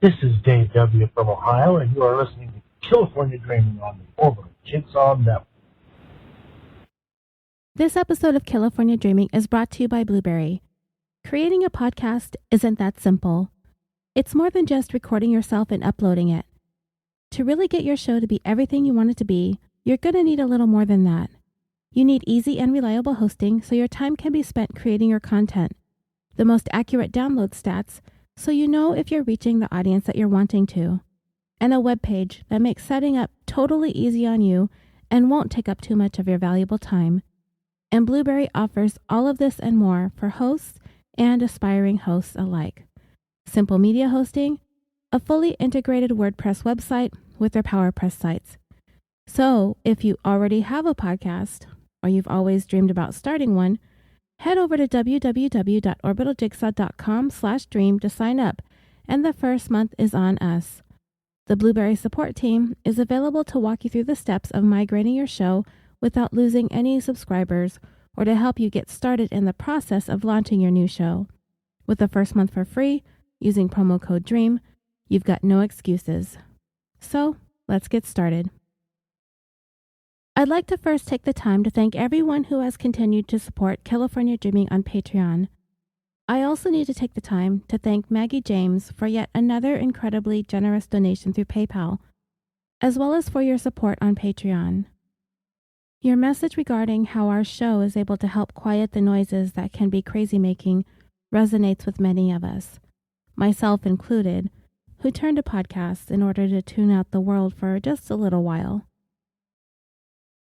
This is Dave W. from Ohio, and you are listening to California Dreaming on the ORBITAL JIGSAW Network. This episode of California Dreaming is brought to you by BLUBRRY. Creating a podcast isn't that simple. It's more than just recording yourself and uploading it. To really get your show to be everything you want it to be, you're going to need a little more than that. You need easy and reliable hosting so your time can be spent creating your content, the most accurate download stats so you know if you're reaching the audience that you're wanting to, and a web page that makes setting up totally easy on you and won't take up too much of your valuable time. And BLUBRRRY offers all of this and more for hosts and aspiring hosts alike. Simple media hosting, a fully integrated WordPress website with their PowerPress sites. So if you already have a podcast, or you've always dreamed about starting one, head over to www.orbitaljigsaw.com/dream to sign up, and the first month is on us. The BLUBRRRY support team is available to walk you through the steps of migrating your show without losing any subscribers, or to help you get started in the process of launching your new show. With the first month for free, using promo code DREAM, you've got no excuses. So, let's get started. I'd like to first take the time to thank everyone who has continued to support California Dreaming on Patreon. I also need to take the time to thank Maggie James for yet another incredibly generous donation through PayPal, as well as for your support on Patreon. Your message regarding how our show is able to help quiet the noises that can be crazy-making resonates with many of us, myself included, who turn to podcasts in order to tune out the world for just a little while.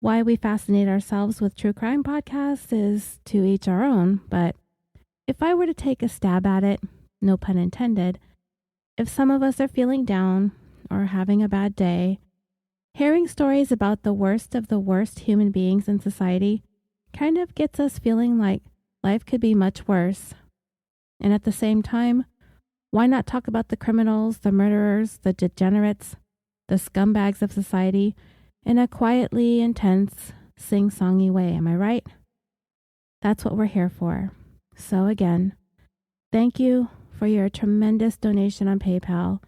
Why we fascinate ourselves with true crime podcasts is to each our own, but if I were to take a stab at it, no pun intended, if some of us are feeling down or having a bad day, hearing stories about the worst of the worst human beings in society kind of gets us feeling like life could be much worse. And at the same time, why not talk about the criminals, the murderers, the degenerates, the scumbags of society in a quietly intense, sing-songy way, am I right? That's what we're here for. So again, thank you for your tremendous donation on PayPal,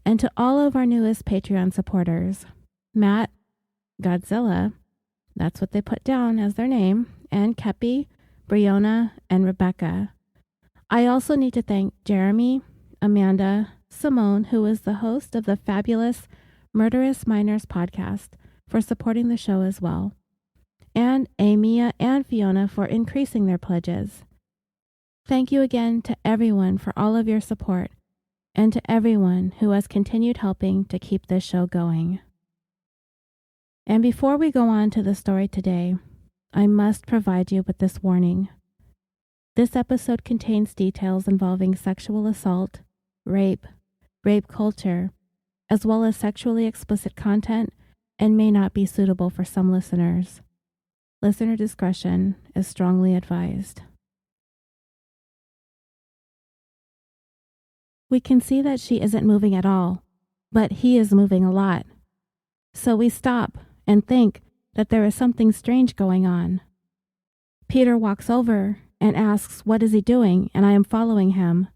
and to all of our newest Patreon supporters, Matt, Godzilla, that's what they put down as their name, and Kepi, Brionna, and Rebecca. I also need to thank Jeremy, Amanda, Simone, who is the host of the fabulous Murderous Minors podcast, for supporting the show as well, and Amia and Fiona for increasing their pledges. Thank you again to everyone for all of your support, and to everyone who has continued helping to keep this show going. And before we go on to the story today, I must provide you with this warning. This episode contains details involving sexual assault, rape culture, as well as sexually explicit content, and may not be suitable for some listeners. Listener discretion is strongly advised. We can see that she isn't moving at all, but he is moving a lot. So we stop and think that there is something strange going on. Peter walks over and asks what is he doing, and I am following him.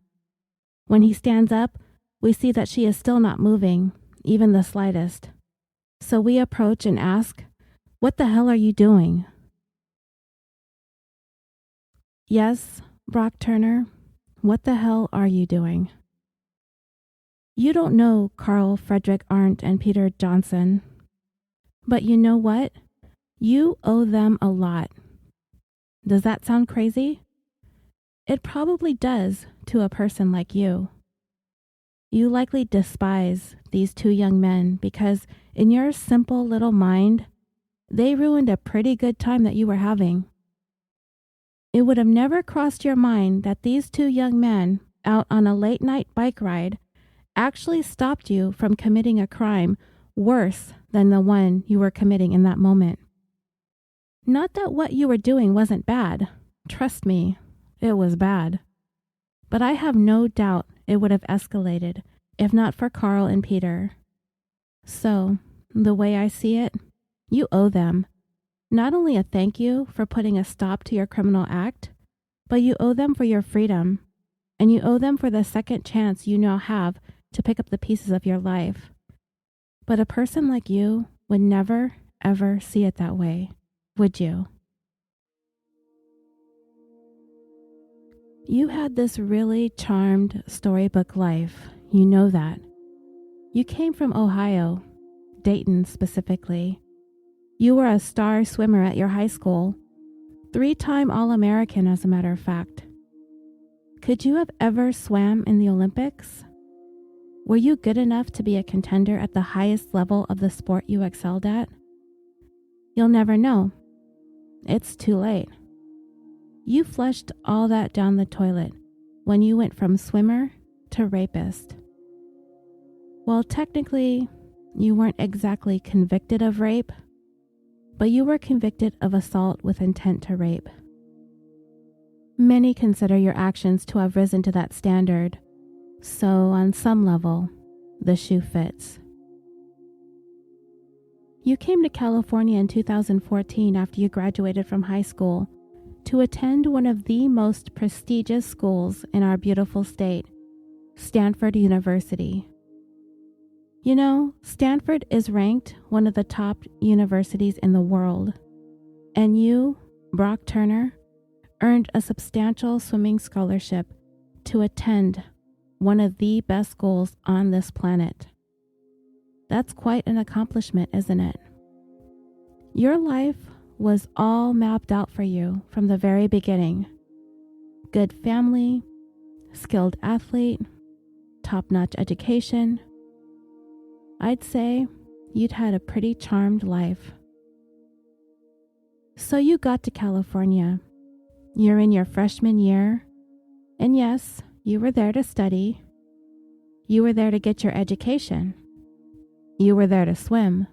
When he stands up, we see that she is still not moving, even the slightest. So we approach and ask, "What the hell are you doing?" "Yes, Brock Turner, what the hell are you doing?" You don't know Carl Frederick Arndt and Peter Johnson, but you know what? You owe them a lot. Does that sound crazy? It probably does to a person like you. You likely despise these two young men because in your simple little mind, they ruined a pretty good time that you were having. It would have never crossed your mind that these two young men out on a late night bike ride actually stopped you from committing a crime worse than the one you were committing in that moment. Not that what you were doing wasn't bad. Trust me, it was bad. But I have no doubt it would have escalated if not for Carl and Peter. So, the way I see it, you owe them not only a thank you for putting a stop to your criminal act, but you owe them for your freedom, and you owe them for the second chance you now have to pick up the pieces of your life. But a person like you would never, ever see it that way, would you? You had this really charmed storybook life. You know that. You came from Ohio, Dayton specifically. You were a star swimmer at your high school, 3-time All-American as a matter of fact. Could you have ever swam in the Olympics? Were you good enough to be a contender at the highest level of the sport you excelled at? You'll never know. It's too late. You flushed all that down the toilet when you went from swimmer to rapist. Well, technically, you weren't exactly convicted of rape, but you were convicted of assault with intent to rape. Many consider your actions to have risen to that standard, so on some level, the shoe fits. You came to California in 2014 after you graduated from high school to attend one of the most prestigious schools in our beautiful state, Stanford University. You know, Stanford is ranked one of the top universities in the world, and you, Brock Turner, earned a substantial swimming scholarship to attend one of the best schools on this planet. That's quite an accomplishment, isn't it? Your life was all mapped out for you from the very beginning. Good family, skilled athlete, top-notch education. I'd say you'd had a pretty charmed life. So you got to California. You're in your freshman year, and yes, you were there to study. You were there to get your education. You were there to swim.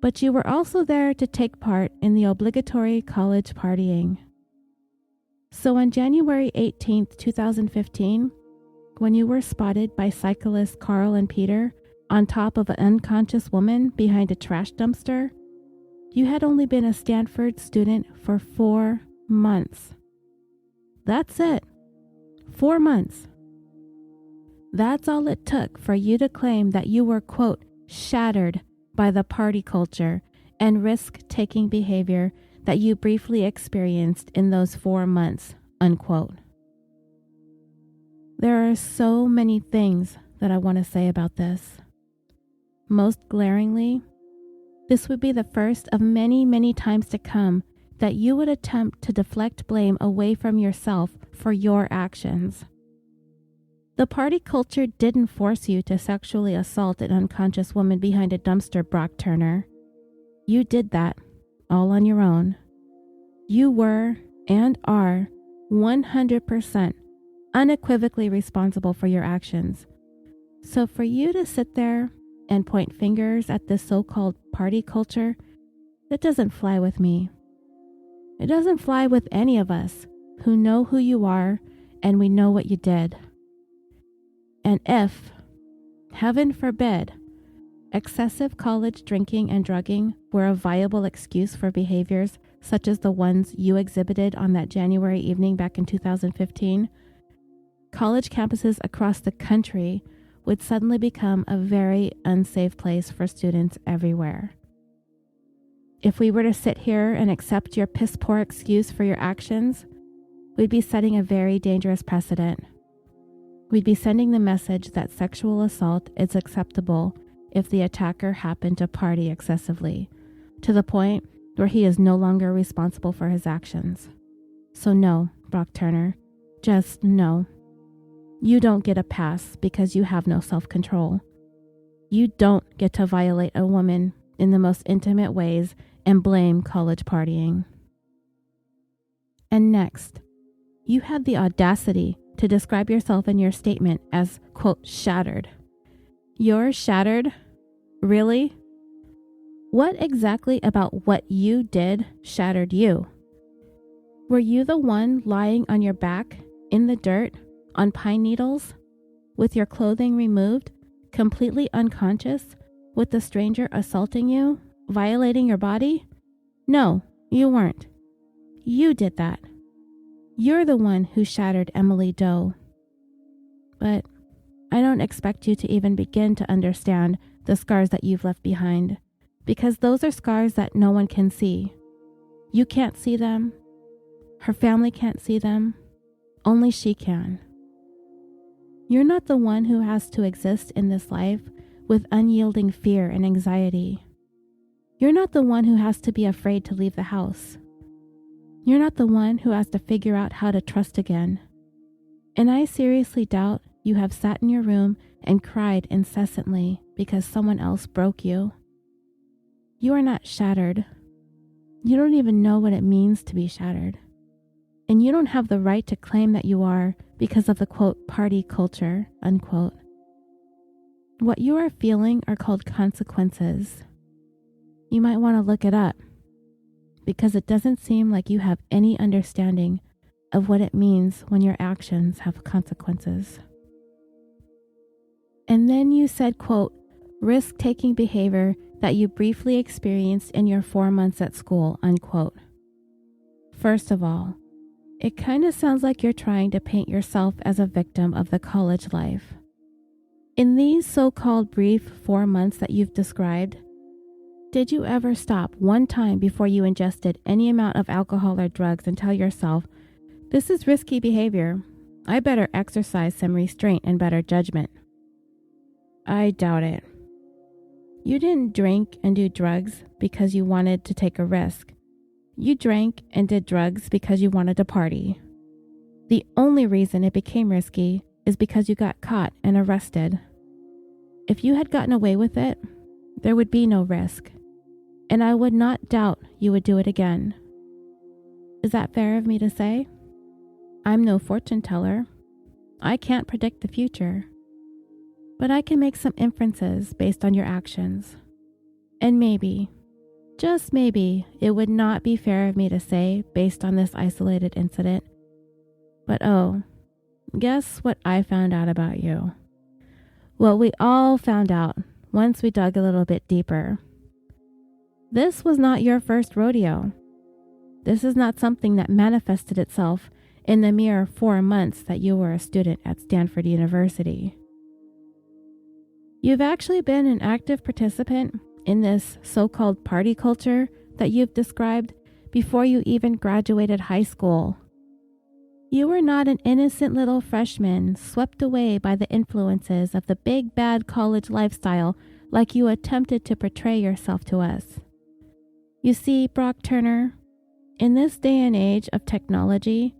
But you were also there to take part in the obligatory college partying. So on January 18th, 2015, when you were spotted by cyclists Carl and Peter on top of an unconscious woman behind a trash dumpster, you had only been a Stanford student for 4 months. That's it. 4 months. That's all it took for you to claim that you were, quote, shattered by the party culture and risk-taking behavior that you briefly experienced in those 4 months, unquote. There are so many things that I want to say about this. Most glaringly, this would be the first of many, many times to come that you would attempt to deflect blame away from yourself for your actions. The party culture didn't force you to sexually assault an unconscious woman behind a dumpster, Brock Turner. You did that all on your own. You were and are 100% unequivocally responsible for your actions. So for you to sit there and point fingers at this so-called party culture, that doesn't fly with me. It doesn't fly with any of us who know who you are and we know what you did. And if, heaven forbid, excessive college drinking and drugging were a viable excuse for behaviors such as the ones you exhibited on that January evening back in 2015, college campuses across the country would suddenly become a very unsafe place for students everywhere. If we were to sit here and accept your piss-poor excuse for your actions, we'd be setting a very dangerous precedent. We'd be sending the message that sexual assault is acceptable if the attacker happened to party excessively, to the point where he is no longer responsible for his actions. So no, Brock Turner, just no. You don't get a pass because you have no self-control. You don't get to violate a woman in the most intimate ways and blame college partying. And next, you had the audacity to describe yourself in your statement as, quote, shattered. You're shattered? Really? What exactly about what you did shattered you? Were you the one lying on your back, in the dirt, on pine needles, with your clothing removed, completely unconscious, with the stranger assaulting you, violating your body? No, you weren't. You did that. You're the one who shattered Emily Doe. But I don't don't expect you to even begin to understand the scars that you've left behind, because those are scars that no one can see. You can't see them. Her family can't see them. Only she can. You're not the one who has to exist in this life with unyielding fear and anxiety. You're not the one who has to be afraid to leave the house. You're not the one who has to figure out how to trust again. And I seriously doubt you have sat in your room and cried incessantly because someone else broke you. You are not shattered. You don't even know what it means to be shattered. And you don't have the right to claim that you are because of the, quote, party culture, unquote. What you are feeling are called consequences. You might want to look it up, because it doesn't seem like you have any understanding of what it means when your actions have consequences. And then you said, quote, risk-taking behavior that you briefly experienced in your 4 months at school, unquote. First of all, it kind of sounds like you're trying to paint yourself as a victim of the college life. In these so-called brief 4 months that you've described, did you ever stop one time before you ingested any amount of alcohol or drugs and tell yourself, this is risky behavior. I better exercise some restraint and better judgment? I doubt it. You didn't drink and do drugs because you wanted to take a risk. You drank and did drugs because you wanted to party. The only reason it became risky is because you got caught and arrested. If you had gotten away with it, there would be no risk, and I would not doubt you would do it again. Is that fair of me to say? I'm no fortune teller. I can't predict the future. But I can make some inferences based on your actions. And maybe, just maybe, it would not be fair of me to say based on this isolated incident. But oh, guess what I found out about you? What we all found out once we dug a little bit deeper. This was not your first rodeo. This is not something that manifested itself in the mere 4 months that you were a student at Stanford University. You've actually been an active participant in this so-called party culture that you've described before you even graduated high school. You were not an innocent little freshman swept away by the influences of the big bad college lifestyle like you attempted to portray yourself to us. You see, Brock Turner, in this day and age of technology,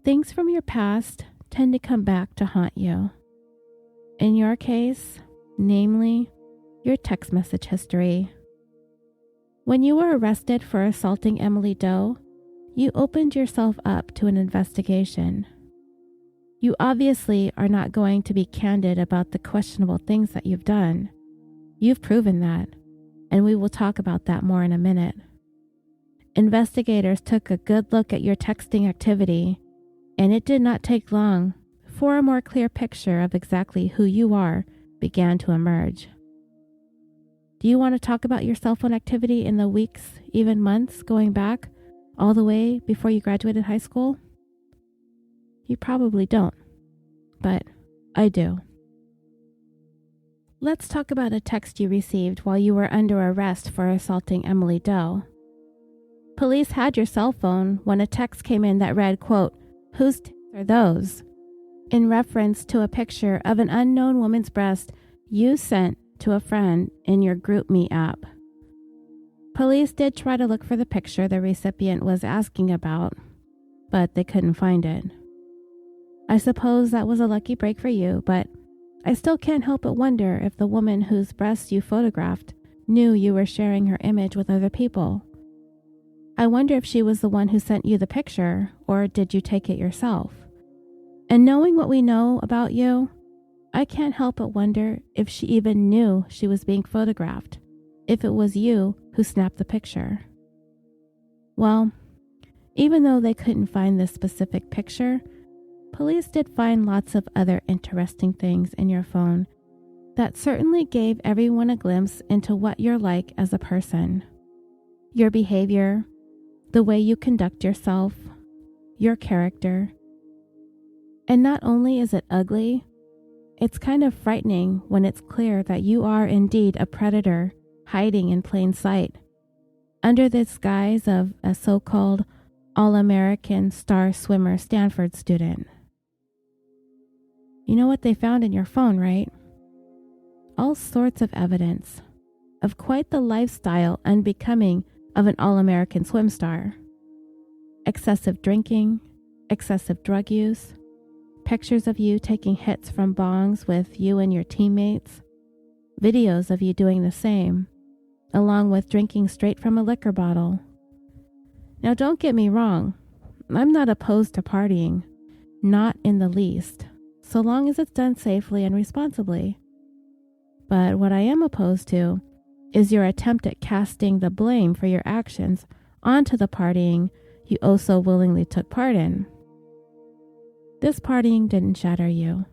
things from your past tend to come back to haunt you. In your case, namely, your text message history. When you were arrested for assaulting Emily Doe, you opened yourself up to an investigation. You obviously are not going to be candid about the questionable things that you've done. You've proven that, and we will talk about that more in a minute. Investigators took a good look at your texting activity, and it did not take long for a more clear picture of exactly who you are began to emerge. Do you want to talk about your cell phone activity in the weeks, even months, going back all the way before you graduated high school? You probably don't, but I do. Let's talk about a text you received while you were under arrest for assaulting Emily Doe. Police had your cell phone when a text came in that read, quote, "Whose tits are those?" in reference to a picture of an unknown woman's breast you sent to a friend in your GroupMe app. Police did try to look for the picture the recipient was asking about, but they couldn't find it. I suppose that was a lucky break for you, but I still can't help but wonder if the woman whose breasts you photographed knew you were sharing her image with other people. I wonder if she was the one who sent you the picture, or did you take it yourself? And knowing what we know about you, I can't help but wonder if she even knew she was being photographed, if it was you who snapped the picture. Well, even though they couldn't find this specific picture, police did find lots of other interesting things in your phone that certainly gave everyone a glimpse into what you're like as a person. Your behavior, the way you conduct yourself, your character. And not only is it ugly, It's kind of frightening when it's clear that you are indeed a predator hiding in plain sight, under the disguise of a so-called all-American star swimmer Stanford student. You know what they found in your phone, right? All sorts of evidence of quite the lifestyle unbecoming of an all-American swim star. Excessive drinking, excessive drug use, pictures of you taking hits from bongs with you and your teammates, videos of you doing the same, along with drinking straight from a liquor bottle. Now don't get me wrong, I'm not opposed to partying, not in the least, so long as it's done safely and responsibly. But what I am opposed to is your attempt at casting the blame for your actions onto the partying you oh so willingly took part in. This partying didn't shatter you.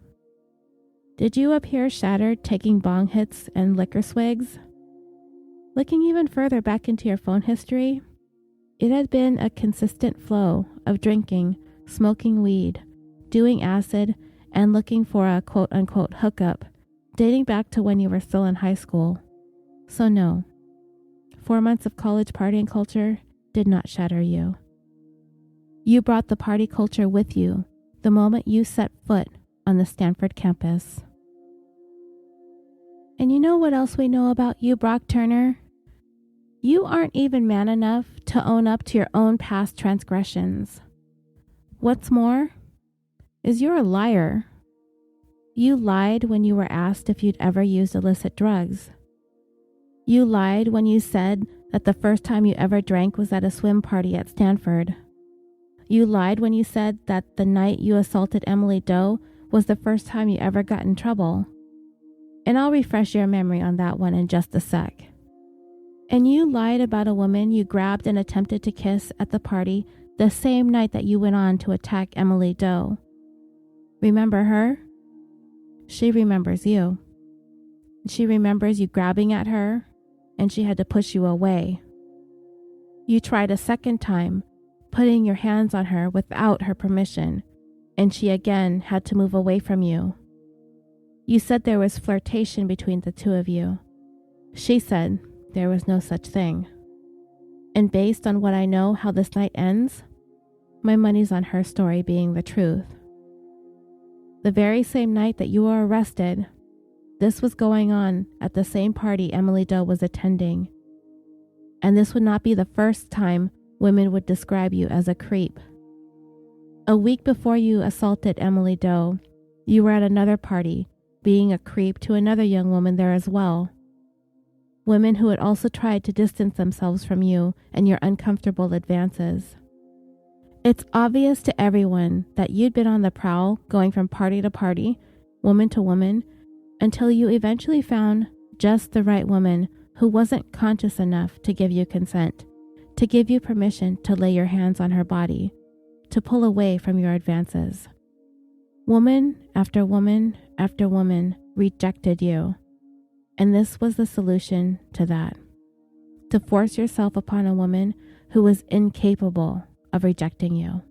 Did you appear shattered taking bong hits and liquor swigs? Looking even further back into your phone history, it had been a consistent flow of drinking, smoking weed, doing acid, and looking for a quote-unquote hookup, dating back to when you were still in high school. So no, 4 months of college partying culture did not shatter you. You brought the party culture with you the moment you set foot on the Stanford campus. And you know what else we know about you, Brock Turner? You aren't even man enough to own up to your own past transgressions. What's more, is you're a liar. You lied when you were asked if you'd ever used illicit drugs. You lied when you said that the first time you ever drank was at a swim party at Stanford. You lied when you said that the night you assaulted Emily Doe was the first time you ever got in trouble. And I'll refresh your memory on that one in just a sec. And you lied about a woman you grabbed and attempted to kiss at the party the same night that you went on to attack Emily Doe. Remember her? She remembers you. She remembers you grabbing at her, and she had to push you away. You tried a second time, putting your hands on her without her permission, and she again had to move away from you. You said there was flirtation between the two of you. She said there was no such thing. And based on what I know how this night ends, my money's on her story being the truth. The very same night that you were arrested, this was going on at the same party Emily Doe was attending. And this would not be the first time women would describe you as a creep. A week before you assaulted Emily Doe, you were at another party, being a creep to another young woman there as well. Women who had also tried to distance themselves from you and your uncomfortable advances. It's obvious to everyone that you'd been on the prowl, going from party to party, woman to woman, until you eventually found just the right woman who wasn't conscious enough to give you consent, to give you permission to lay your hands on her body, to pull away from your advances. Woman after woman after woman rejected you, and this was the solution to that: to force yourself upon a woman who was incapable of rejecting you.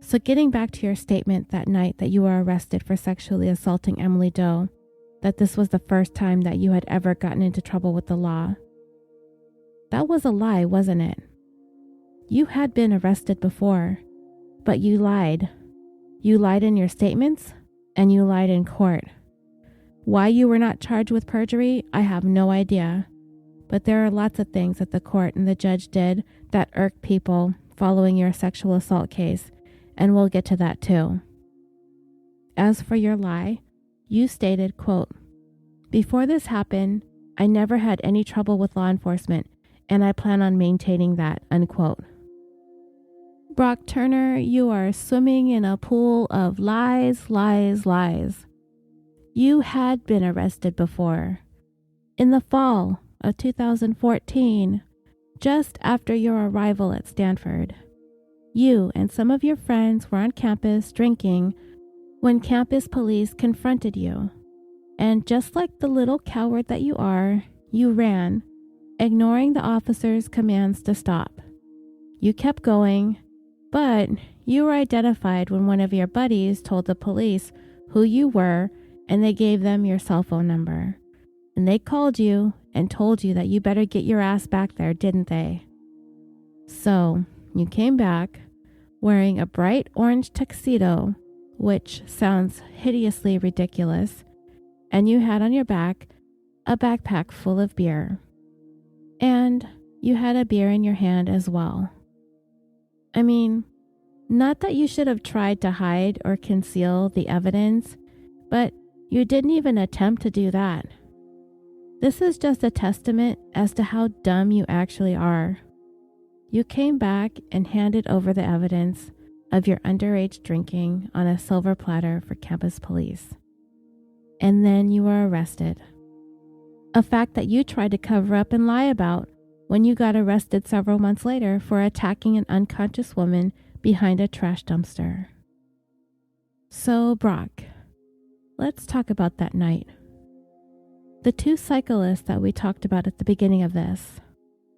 So getting back to your statement that night that you were arrested for sexually assaulting Emily Doe, that this was the first time that you had ever gotten into trouble with the law. That was a lie, wasn't it? You had been arrested before, but you lied. You lied in your statements, and you lied in court. Why you were not charged with perjury, I have no idea. But there are lots of things that the court and the judge did that irked people following your sexual assault case, and we'll get to that too. As for your lie, you stated, quote, "Before this happened, I never had any trouble with law enforcement, and I plan on maintaining that," unquote. Brock Turner, you are swimming in a pool of lies, lies, lies. You had been arrested before. In the fall of 2014, just after your arrival at Stanford, you and some of your friends were on campus drinking when campus police confronted you. And just like the little coward that you are, you ran, ignoring the officer's commands to stop. You kept going, but you were identified when one of your buddies told the police who you were, and they gave them your cell phone number. And they called you and told you that you better get your ass back there, didn't they? So, you came back wearing a bright orange tuxedo, which sounds hideously ridiculous, and you had on your back a backpack full of beer. And you had a beer in your hand as well. I mean, not that you should have tried to hide or conceal the evidence, but you didn't even attempt to do that. This is just a testament as to how dumb you actually are. You came back and handed over the evidence of your underage drinking on a silver platter for campus police. And then you were arrested. A fact that you tried to cover up and lie about when you got arrested several months later for attacking an unconscious woman behind a trash dumpster. So, Brock, let's talk about that night. The two cyclists that we talked about at the beginning of this,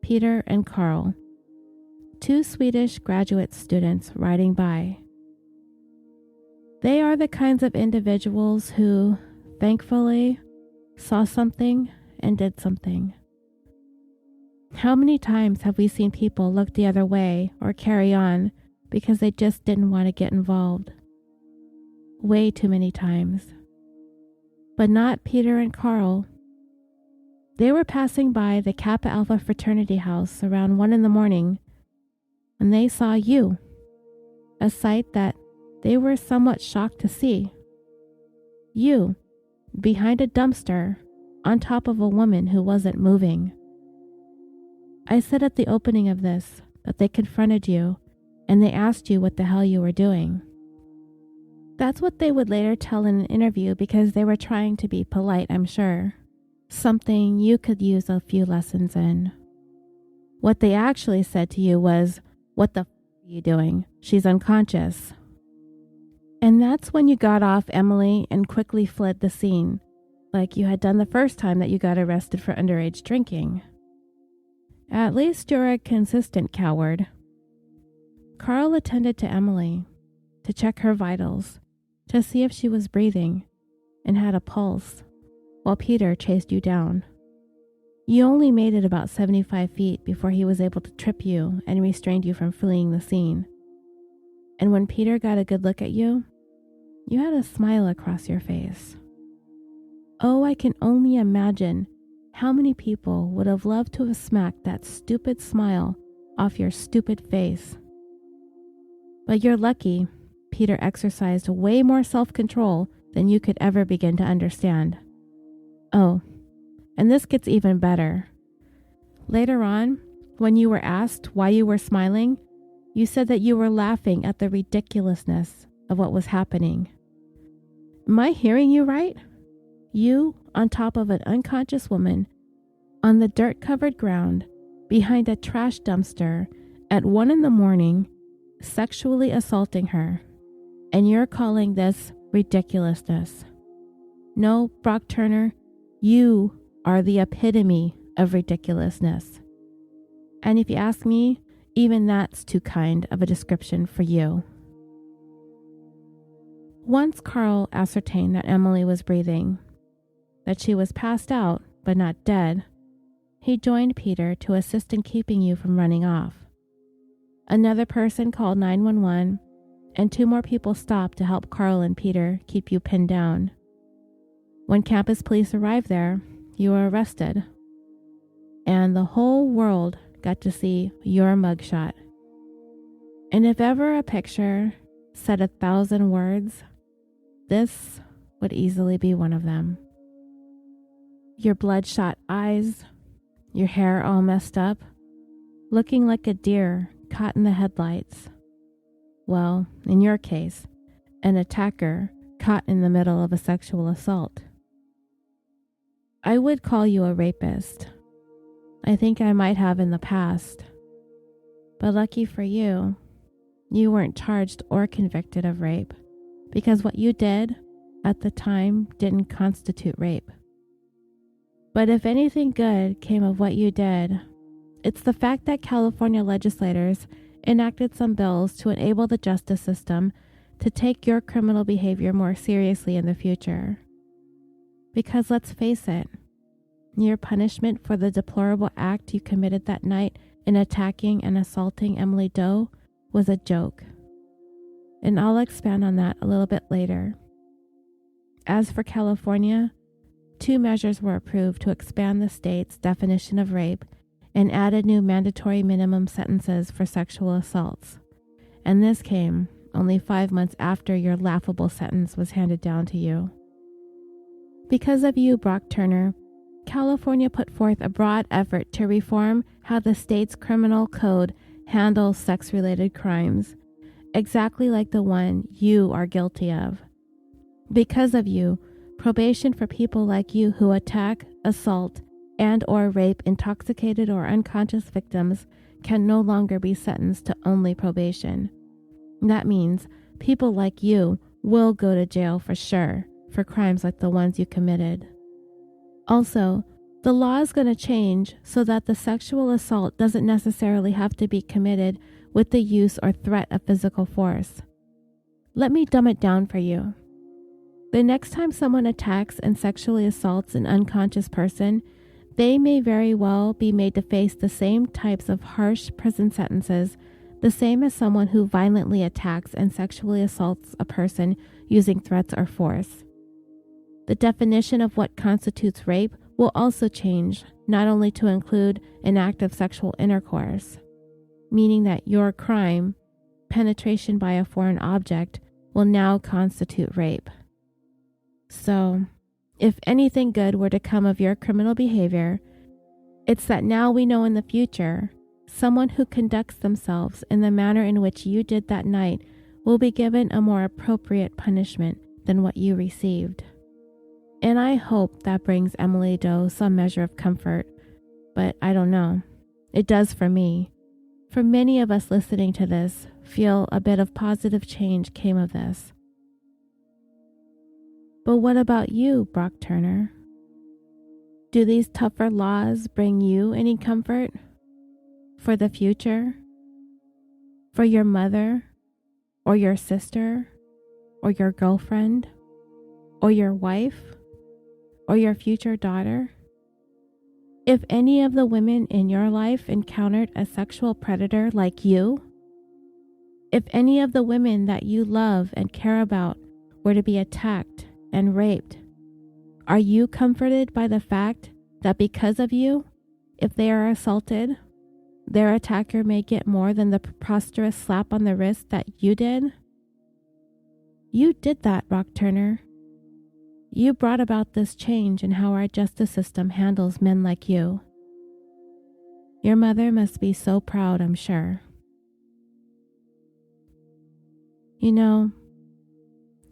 Peter and Carl, two Swedish graduate students riding by. They are the kinds of individuals who, thankfully, saw something and did something. How many times have we seen people look the other way or carry on because they just didn't want to get involved? Way too many times. But not Peter and Carl. They were passing by the Kappa Alpha fraternity house around 1 a.m, and they saw you, a sight that they were somewhat shocked to see. You, behind a dumpster, on top of a woman who wasn't moving. I said at the opening of this that they confronted you and they asked you what the hell you were doing. That's what they would later tell in an interview because they were trying to be polite, I'm sure. Something you could use a few lessons in. What they actually said to you was, "What the f are you doing? She's unconscious." And that's when you got off Emily and quickly fled the scene, like you had done the first time that you got arrested for underage drinking. At least you're a consistent coward. Carl attended to Emily to check her vitals, to see if she was breathing and had a pulse, while Peter chased you down. You only made it about 75 feet before he was able to trip you and restrained you from fleeing the scene. And when Peter got a good look at you, you had a smile across your face. Oh, I can only imagine how many people would have loved to have smacked that stupid smile off your stupid face. But you're lucky Peter exercised way more self-control than you could ever begin to understand. Oh, and this gets even better. Later on, when you were asked why you were smiling, you said that you were laughing at the ridiculousness of what was happening. Am I hearing you right? You, on top of an unconscious woman, on the dirt-covered ground, behind a trash dumpster, at 1 a.m, sexually assaulting her. And you're calling this ridiculousness. No, Brock Turner, you are the epitome of ridiculousness. And if you ask me, even that's too kind of a description for you. Once Carl ascertained that Emily was breathing, that she was passed out but not dead, he joined Peter to assist in keeping you from running off. Another person called 911, and 2 more people stopped to help Carl and Peter keep you pinned down. When campus police arrived there, you were arrested, and the whole world got to see your mugshot. And if ever a picture said 1,000 words, this would easily be one of them. Your bloodshot eyes, your hair all messed up, looking like a deer caught in the headlights. Well, in your case, an attacker caught in the middle of a sexual assault. I would call you a rapist. I think I might have in the past. But lucky for you, you weren't charged or convicted of rape, because what you did at the time didn't constitute rape. But if anything good came of what you did, it's the fact that California legislators enacted some bills to enable the justice system to take your criminal behavior more seriously in the future. Because let's face it, your punishment for the deplorable act you committed that night in attacking and assaulting Emily Doe was a joke. And I'll expand on that a little bit later. As for California, 2 measures were approved to expand the state's definition of rape and added new mandatory minimum sentences for sexual assaults. And this came only 5 months after your laughable sentence was handed down to you. Because of you, Brock Turner, California put forth a broad effort to reform how the state's criminal code handles sex-related crimes, exactly like the one you are guilty of. Because of you, probation for people like you who attack, assault, and/or rape intoxicated or unconscious victims can no longer be sentenced to only probation. That means people like you will go to jail for sure for crimes like the ones you committed. Also, the law is going to change so that the sexual assault doesn't necessarily have to be committed with the use or threat of physical force. Let me dumb it down for you. The next time someone attacks and sexually assaults an unconscious person, they may very well be made to face the same types of harsh prison sentences, the same as someone who violently attacks and sexually assaults a person using threats or force. The definition of what constitutes rape will also change, not only to include an act of sexual intercourse, meaning that your crime, penetration by a foreign object, will now constitute rape. So, if anything good were to come of your criminal behavior, it's that now we know in the future, someone who conducts themselves in the manner in which you did that night will be given a more appropriate punishment than what you received. And I hope that brings Emily Doe some measure of comfort, but I don't know. It does for me. For many of us listening to this, feel a bit of positive change came of this. But what about you, Brock Turner? Do these tougher laws bring you any comfort? For the future? For your mother? Or your sister? Or your girlfriend? Or your wife? Or your future daughter? If any of the women in your life encountered a sexual predator like you, if any of the women that you love and care about were to be attacked and raped, are you comforted by the fact that because of you, if they are assaulted, their attacker may get more than the preposterous slap on the wrist that you did? You did that, Brock Turner. You brought about this change in how our justice system handles men like you. Your mother must be so proud, I'm sure. You know,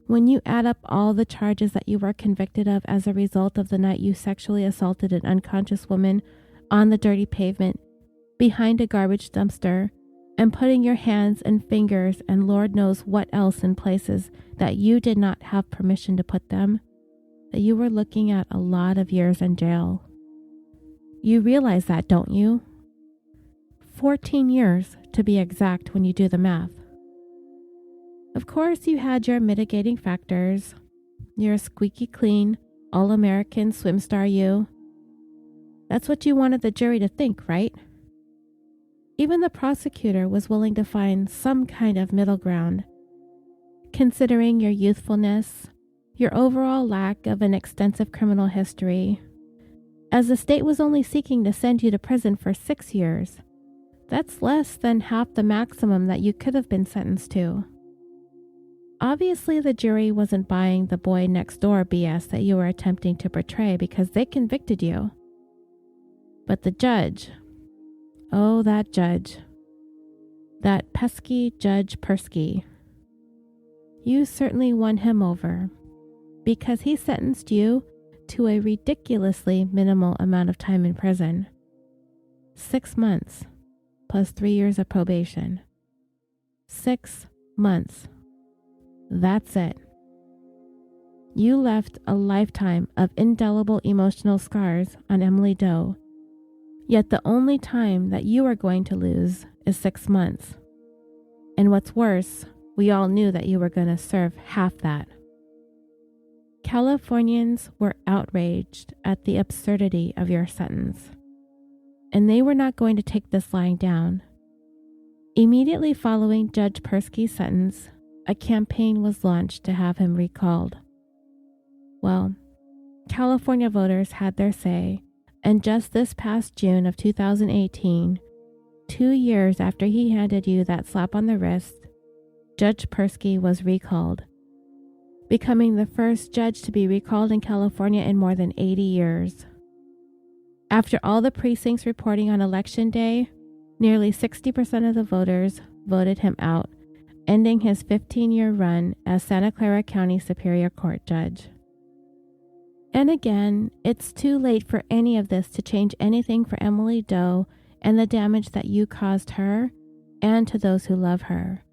when you add up all the charges that you were convicted of as a result of the night you sexually assaulted an unconscious woman on the dirty pavement, behind a garbage dumpster, and putting your hands and fingers and Lord knows what else in places that you did not have permission to put them, that you were looking at a lot of years in jail. You realize that, don't you? 14 years to be exact when you do the math. Of course, you had your mitigating factors. You're a squeaky clean, all-American swim star you. That's what you wanted the jury to think, right? Even the prosecutor was willing to find some kind of middle ground. Considering your youthfulness, your overall lack of an extensive criminal history, as the state was only seeking to send you to prison for 6 years, that's less than half the maximum that you could have been sentenced to. Obviously, the jury wasn't buying the boy next door BS that you were attempting to portray because they convicted you. But the judge, oh, that judge, that pesky Judge Persky, you certainly won him over because he sentenced you to a ridiculously minimal amount of time in prison. 6 months plus 3 years of probation. 6 months. That's it. You left a lifetime of indelible emotional scars on Emily Doe, yet the only time that you are going to lose is 6 months. And what's worse, we all knew that you were going to serve half that. Californians were outraged at the absurdity of your sentence, and they were not going to take this lying down. Immediately following Judge Persky's sentence, a campaign was launched to have him recalled. Well, California voters had their say, and just this past June of 2018, 2 years after he handed you that slap on the wrist, Judge Persky was recalled, becoming the first judge to be recalled in California in more than 80 years. After all the precincts reporting on Election Day, nearly 60% of the voters voted him out, ending his 15-year run as Santa Clara County Superior Court judge. And again, it's too late for any of this to change anything for Emily Doe and the damage that you caused her and to those who love her.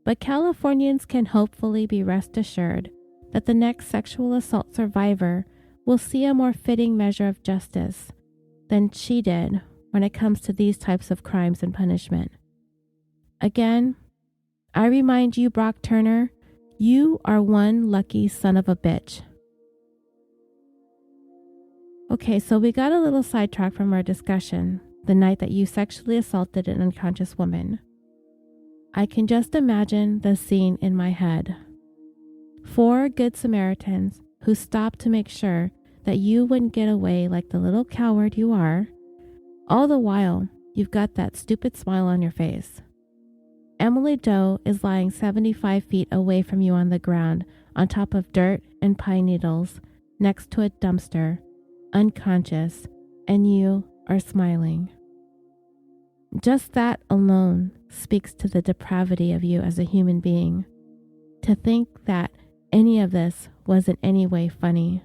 But Californians can hopefully be rest assured that the next sexual assault survivor will see a more fitting measure of justice than she did when it comes to these types of crimes and punishment. Again, I remind you, Brock Turner, you are one lucky son of a bitch. Okay, so we got a little sidetracked from our discussion the night that you sexually assaulted an unconscious woman. I can just imagine the scene in my head. 4 good Samaritans who stopped to make sure that you wouldn't get away like the little coward you are. All the while, you've got that stupid smile on your face. Emily Doe is lying 75 feet away from you on the ground, on top of dirt and pine needles, next to a dumpster, unconscious, and you are smiling. Just that alone speaks to the depravity of you as a human being. To think that any of this was in any way funny.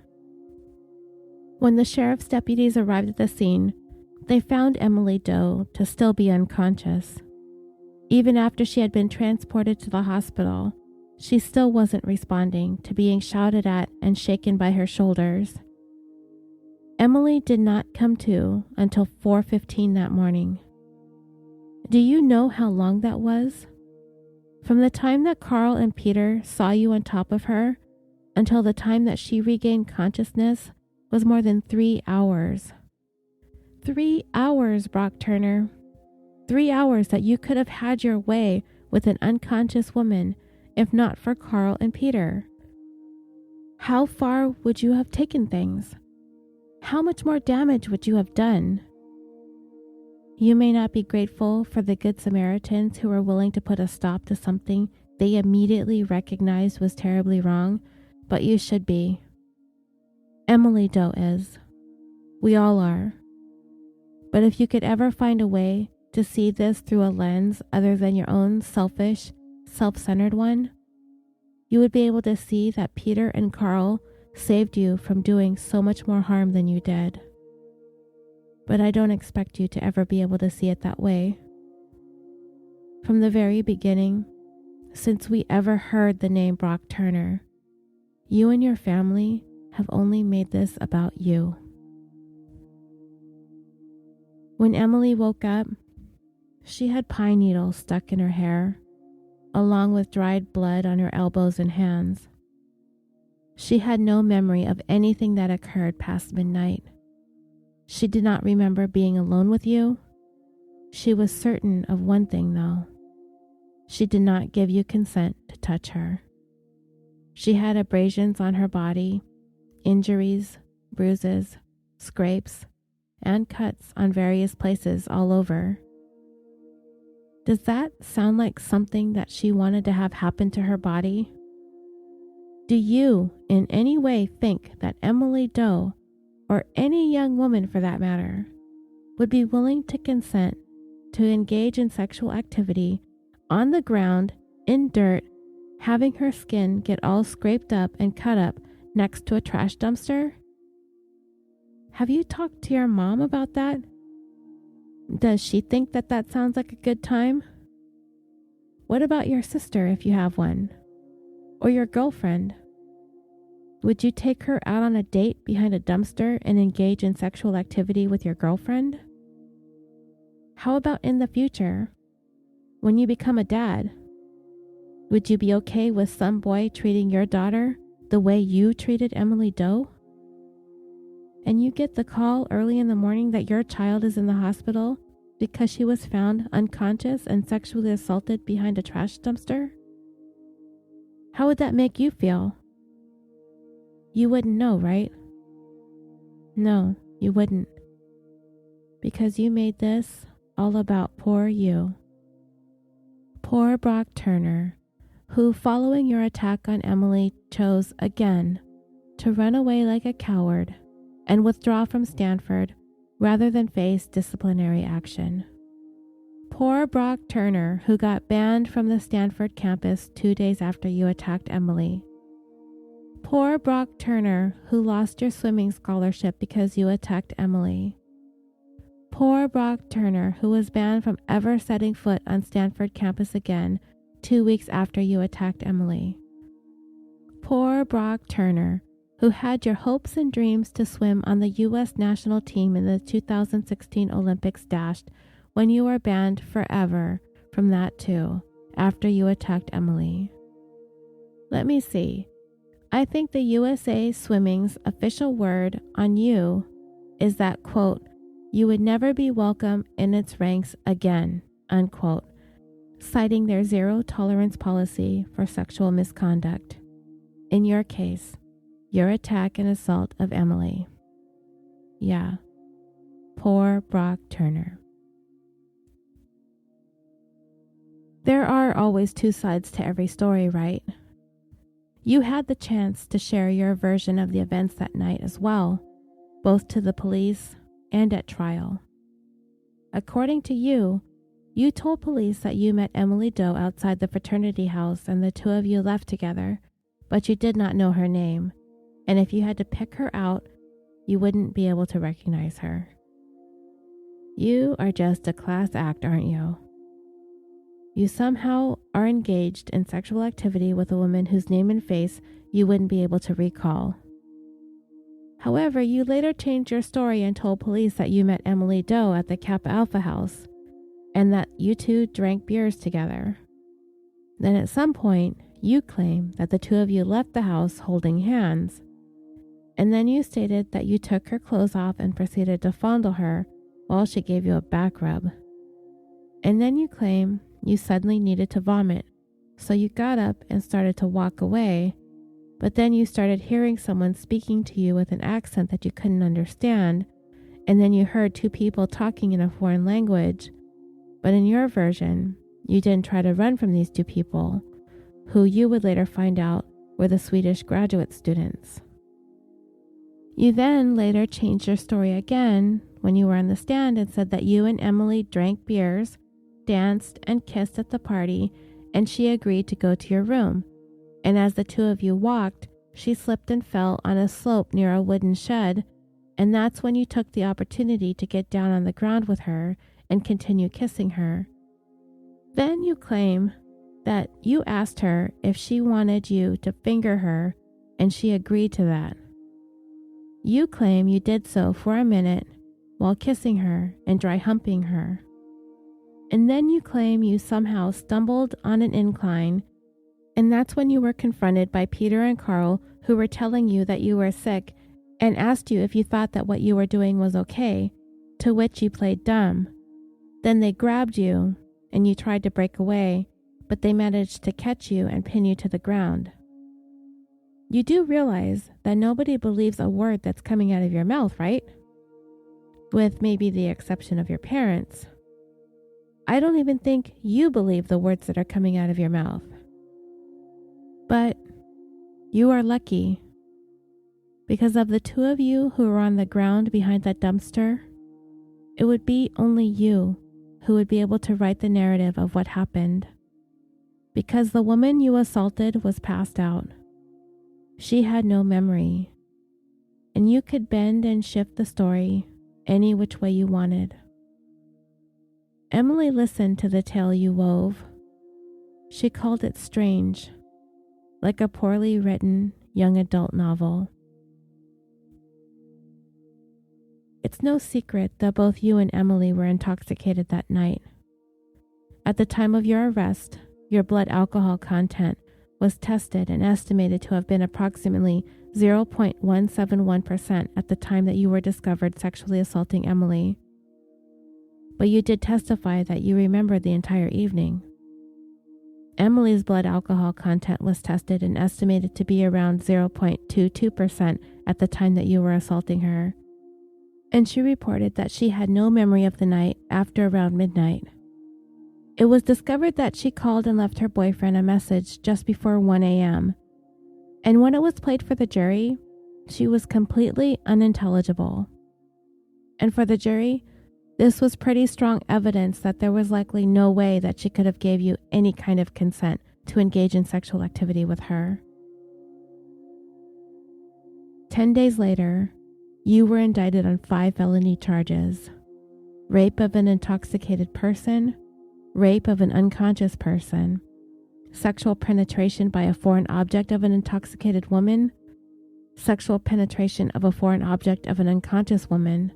When the sheriff's deputies arrived at the scene, they found Emily Doe to still be unconscious. Even after she had been transported to the hospital, she still wasn't responding to being shouted at and shaken by her shoulders. Emily did not come to until 4:15 that morning. Do you know how long that was? From the time that Carl and Peter saw you on top of her until the time that she regained consciousness was more than 3 hours. 3 hours, Brock Turner. 3 hours that you could have had your way with an unconscious woman if not for Carl and Peter. How far would you have taken things? How much more damage would you have done? You may not be grateful for the good Samaritans who were willing to put a stop to something they immediately recognized was terribly wrong, but you should be. Emily Doe is. We all are. But if you could ever find a way to see this through a lens other than your own selfish, self-centered one, you would be able to see that Peter and Carl saved you from doing so much more harm than you did. But I don't expect you to ever be able to see it that way. From the very beginning, since we ever heard the name Brock Turner, you and your family have only made this about you. When Emily woke up, she had pine needles stuck in her hair, along with dried blood on her elbows and hands. She had no memory of anything that occurred past midnight. She did not remember being alone with you. She was certain of one thing, though. She did not give you consent to touch her. She had abrasions on her body, injuries, bruises, scrapes, and cuts on various places all over. Does that sound like something that she wanted to have happen to her body? Do you in any way think that Emily Doe, or any young woman for that matter, would be willing to consent to engage in sexual activity on the ground, in dirt, having her skin get all scraped up and cut up next to a trash dumpster? Have you talked to your mom about that? Does she think that that sounds like a good time? What about your sister if you have one? Or your girlfriend? Would you take her out on a date behind a dumpster and engage in sexual activity with your girlfriend? How about in the future, when you become a dad, Would you be okay with some boy treating your daughter the way you treated Emily Doe? And you get the call early in the morning that your child is in the hospital because she was found unconscious and sexually assaulted behind a trash dumpster? How would that make you feel? You wouldn't know, right? No, you wouldn't. Because you made this all about poor you. Poor Brock Turner, who, following your attack on Emily, chose again to run away like a coward and withdraw from Stanford rather than face disciplinary action. Poor Brock Turner, who got banned from the Stanford campus 2 days after you attacked Emily. Poor Brock Turner, who lost your swimming scholarship because you attacked Emily. Poor Brock Turner, who was banned from ever setting foot on Stanford campus again 2 weeks after you attacked Emily. Poor Brock Turner, who had your hopes and dreams to swim on the U.S. national team in the 2016 Olympics dashed when you were banned forever from that too, after you attacked Emily. Let me see. I think the USA Swimming's official word on you is that, quote, you would never be welcome in its ranks again, unquote, citing their zero tolerance policy for sexual misconduct. In your case, your attack and assault of Emily. Yeah, poor Brock Turner. There are always two sides to every story, right? You had the chance to share your version of the events that night as well, both to the police and at trial. According to you, you told police that you met Emily Doe outside the fraternity house and the two of you left together, but you did not know her name, and if you had to pick her out, you wouldn't be able to recognize her. You are just a class act, aren't you? You somehow are engaged in sexual activity with a woman whose name and face you wouldn't be able to recall. However, you later changed your story and told police that you met Emily Doe at the Kappa Alpha house and that you two drank beers together. Then at some point, you claim that the two of you left the house holding hands. And then you stated that you took her clothes off and proceeded to fondle her while she gave you a back rub. And then you claim you suddenly needed to vomit, so you got up and started to walk away, but then you started hearing someone speaking to you with an accent that you couldn't understand, and then you heard two people talking in a foreign language, but in your version, you didn't try to run from these two people, who you would later find out were the Swedish graduate students. You then later changed your story again when you were on the stand and said that you and Emily drank beers, danced, and kissed at the party, and she agreed to go to your room. And as the two of you walked, she slipped and fell on a slope near a wooden shed, and that's when you took the opportunity to get down on the ground with her and continue kissing her. Then you claim that you asked her if she wanted you to finger her, and she agreed to that. You claim you did so for a minute while kissing her and dry humping her. And then you claim you somehow stumbled on an incline, and that's when you were confronted by Peter and Carl, who were telling you that you were sick and asked you if you thought that what you were doing was okay, to which you played dumb. Then they grabbed you, and you tried to break away, but they managed to catch you and pin you to the ground. You do realize that nobody believes a word that's coming out of your mouth, right? With maybe the exception of your parents. I don't even think you believe the words that are coming out of your mouth. But you are lucky. Because of the two of you who are on the ground behind that dumpster, it would be only you who would be able to write the narrative of what happened. Because the woman you assaulted was passed out. She had no memory, and you could bend and shift the story any which way you wanted. Emily listened to the tale you wove. She called it strange, like a poorly written young adult novel. It's no secret that both you and Emily were intoxicated that night. At the time of your arrest, your blood alcohol content was tested and estimated to have been approximately 0.171% at the time that you were discovered sexually assaulting Emily. But you did testify that you remembered the entire evening. Emily's blood alcohol content was tested and estimated to be around 0.22% at the time that you were assaulting her, and she reported that she had no memory of the night after around midnight. It was discovered that she called and left her boyfriend a message just before 1 a.m., and when it was played for the jury, she was completely unintelligible. And for the jury, this was pretty strong evidence that there was likely no way that she could have gave you any kind of consent to engage in sexual activity with her. 10 days later, you were indicted on 5 felony charges: rape of an intoxicated person, rape of an unconscious person, sexual penetration by a foreign object of an intoxicated woman, sexual penetration of a foreign object of an unconscious woman,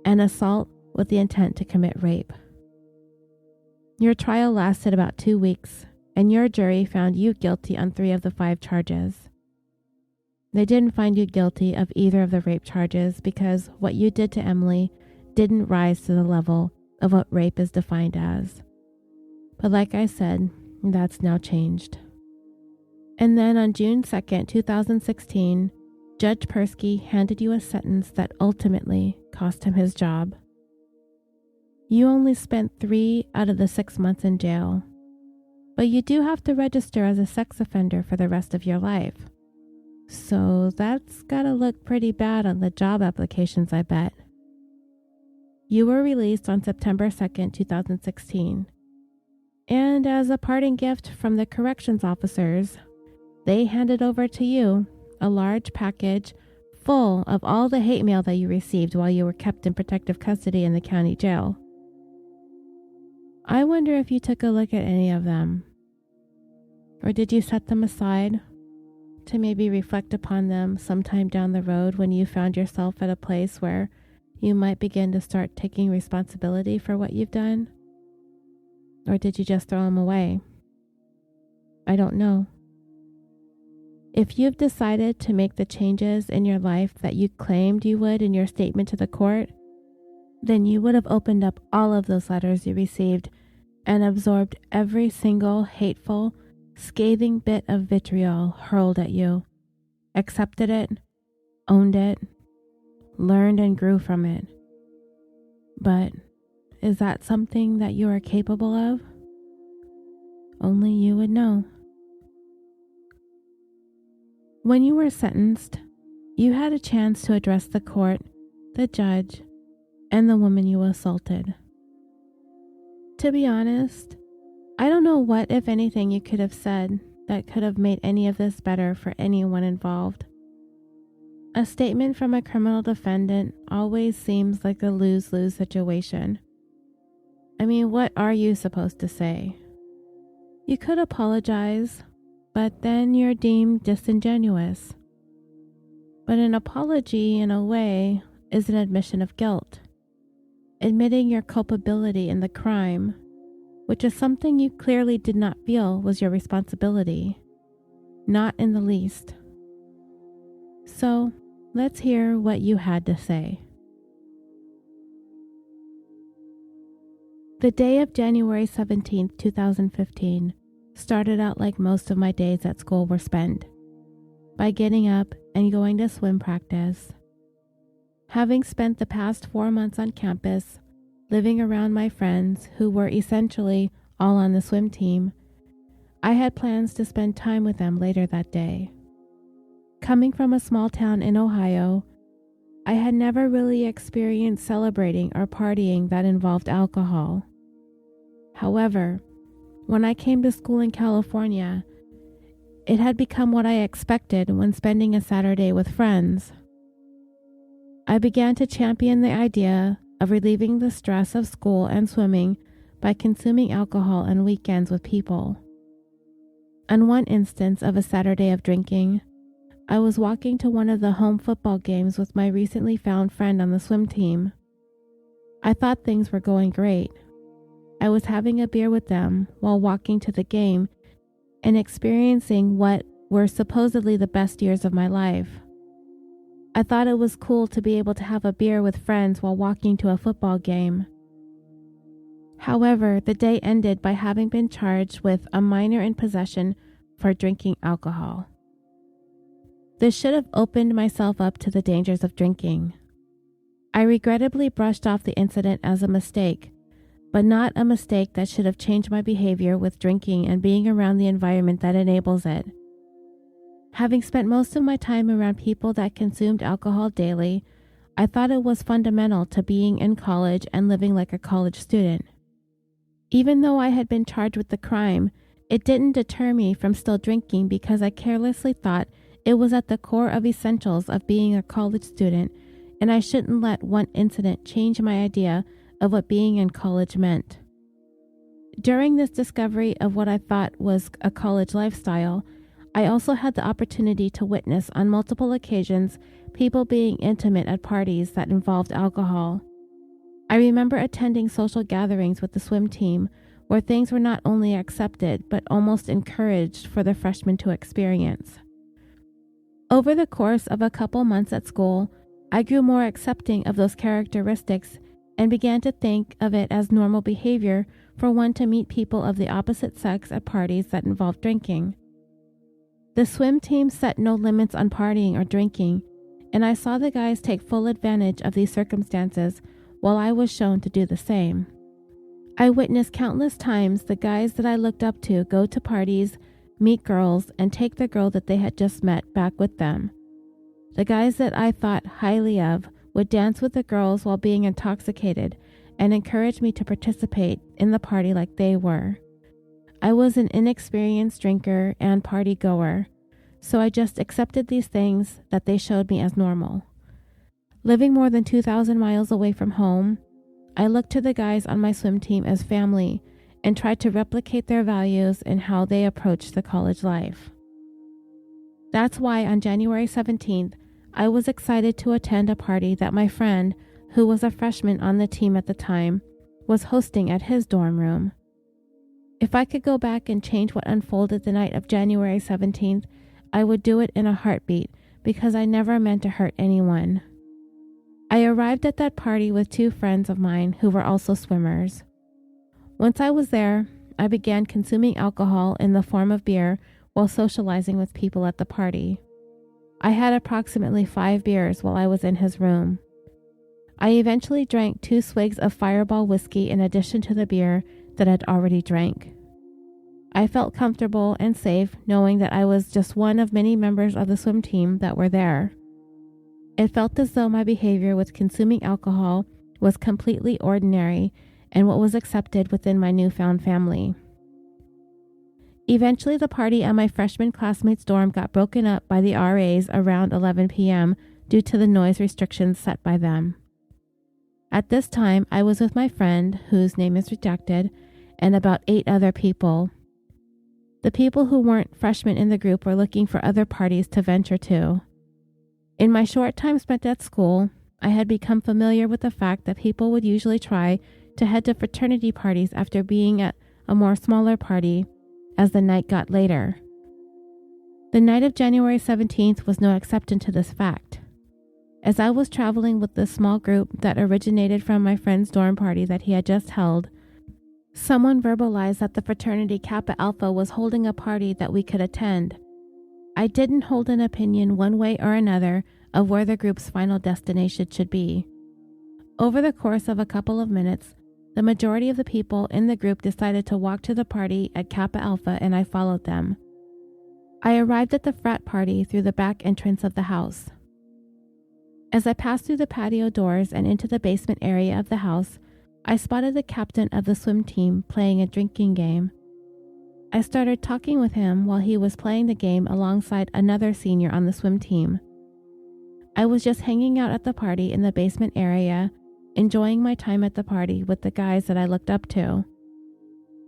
and assault with the intent to commit rape. Your trial lasted about 2 weeks, and your jury found you guilty on 3 of the 5 charges. They didn't find you guilty of either of the rape charges because what you did to Emily didn't rise to the level of what rape is defined as. But like I said, that's now changed. And then on June 2nd, 2016, Judge Persky handed you a sentence that ultimately cost him his job. You only spent 3 out of the 6 months in jail, but you do have to register as a sex offender for the rest of your life. So that's gotta look pretty bad on the job applications, I bet. You were released on September 2nd, 2016. And as a parting gift from the corrections officers, they handed over to you a large package full of all the hate mail that you received while you were kept in protective custody in the county jail. I wonder if you took a look at any of them. Or did you set them aside to maybe reflect upon them sometime down the road when you found yourself at a place where you might begin to start taking responsibility for what you've done? Or did you just throw them away? I don't know. If you've decided to make the changes in your life that you claimed you would in your statement to the court, then you would have opened up all of those letters you received and absorbed every single hateful, scathing bit of vitriol hurled at you, accepted it, owned it, learned and grew from it. But is that something that you are capable of? Only you would know. When you were sentenced, you had a chance to address the court, the judge, and the woman you assaulted. To be honest, I don't know what, if anything, you could have said that could have made any of this better for anyone involved. A statement from a criminal defendant always seems like a lose-lose situation. I mean, what are you supposed to say? You could apologize, but then you're deemed disingenuous. But an apology, in a way, is an admission of guilt, admitting your culpability in the crime, which is something you clearly did not feel was your responsibility, not in the least. So, let's hear what you had to say. The day of January 17th, 2015, started out like most of my days at school were spent, by getting up and going to swim practice. Having spent the past 4 months on campus, living around my friends who were essentially all on the swim team, I had plans to spend time with them later that day. Coming from a small town in Ohio, I had never really experienced celebrating or partying that involved alcohol. However, when I came to school in California, it had become what I expected when spending a Saturday with friends. I began to champion the idea of relieving the stress of school and swimming by consuming alcohol on weekends with people. On one instance of a Saturday of drinking, I was walking to one of the home football games with my recently found friend on the swim team. I thought things were going great. I was having a beer with them while walking to the game and experiencing what were supposedly the best years of my life. I thought it was cool to be able to have a beer with friends while walking to a football game. However, the day ended by having been charged with a minor in possession for drinking alcohol. This should have opened myself up to the dangers of drinking. I regrettably brushed off the incident as a mistake, but not a mistake that should have changed my behavior with drinking and being around the environment that enables it. Having spent most of my time around people that consumed alcohol daily, I thought it was fundamental to being in college and living like a college student. Even though I had been charged with the crime, it didn't deter me from still drinking because I carelessly thought it was at the core of essentials of being a college student, and I shouldn't let one incident change my idea of what being in college meant. During this discovery of what I thought was a college lifestyle, I also had the opportunity to witness on multiple occasions people being intimate at parties that involved alcohol. I remember attending social gatherings with the swim team where things were not only accepted but almost encouraged for the freshmen to experience. Over the course of a couple months at school, I grew more accepting of those characteristics and began to think of it as normal behavior for one to meet people of the opposite sex at parties that involved drinking. The swim team set no limits on partying or drinking, and I saw the guys take full advantage of these circumstances while I was shown to do the same. I witnessed countless times the guys that I looked up to go to parties, meet girls, and take the girl that they had just met back with them. The guys that I thought highly of would dance with the girls while being intoxicated and encourage me to participate in the party like they were. I was an inexperienced drinker and party goer, so I just accepted these things that they showed me as normal. Living more than 2,000 miles away from home, I looked to the guys on my swim team as family and tried to replicate their values and how they approached the college life. That's why on January 17th, I was excited to attend a party that my friend, who was a freshman on the team at the time, was hosting at his dorm room. If I could go back and change what unfolded the night of January 17th, I would do it in a heartbeat because I never meant to hurt anyone. I arrived at that party with two friends of mine who were also swimmers. Once I was there, I began consuming alcohol in the form of beer while socializing with people at the party. I had approximately 5 beers while I was in his room. I eventually drank 2 swigs of Fireball whiskey in addition to the beer that I'd already drank. I felt comfortable and safe knowing that I was just one of many members of the swim team that were there. It felt as though my behavior with consuming alcohol was completely ordinary and what was accepted within my newfound family. Eventually, the party at my freshman classmates' dorm got broken up by the RAs around 11 p.m. due to the noise restrictions set by them. At this time, I was with my friend, whose name is redacted, and about 8 other people. The people who weren't freshmen in the group were looking for other parties to venture to. In my short time spent at school, I had become familiar with the fact that people would usually try to head to fraternity parties after being at a more smaller party as the night got later. The night of January 17th was no exception to this fact. As I was traveling with the small group that originated from my friend's dorm party that he had just held, someone verbalized that the fraternity Kappa Alpha was holding a party that we could attend. I didn't hold an opinion one way or another of where the group's final destination should be. Over the course of a couple of minutes, the majority of the people in the group decided to walk to the party at Kappa Alpha, and I followed them. I arrived at the frat party through the back entrance of the house. As I passed through the patio doors and into the basement area of the house, I spotted the captain of the swim team playing a drinking game. I started talking with him while he was playing the game alongside another senior on the swim team. I was just hanging out at the party in the basement area, enjoying my time at the party with the guys that I looked up to.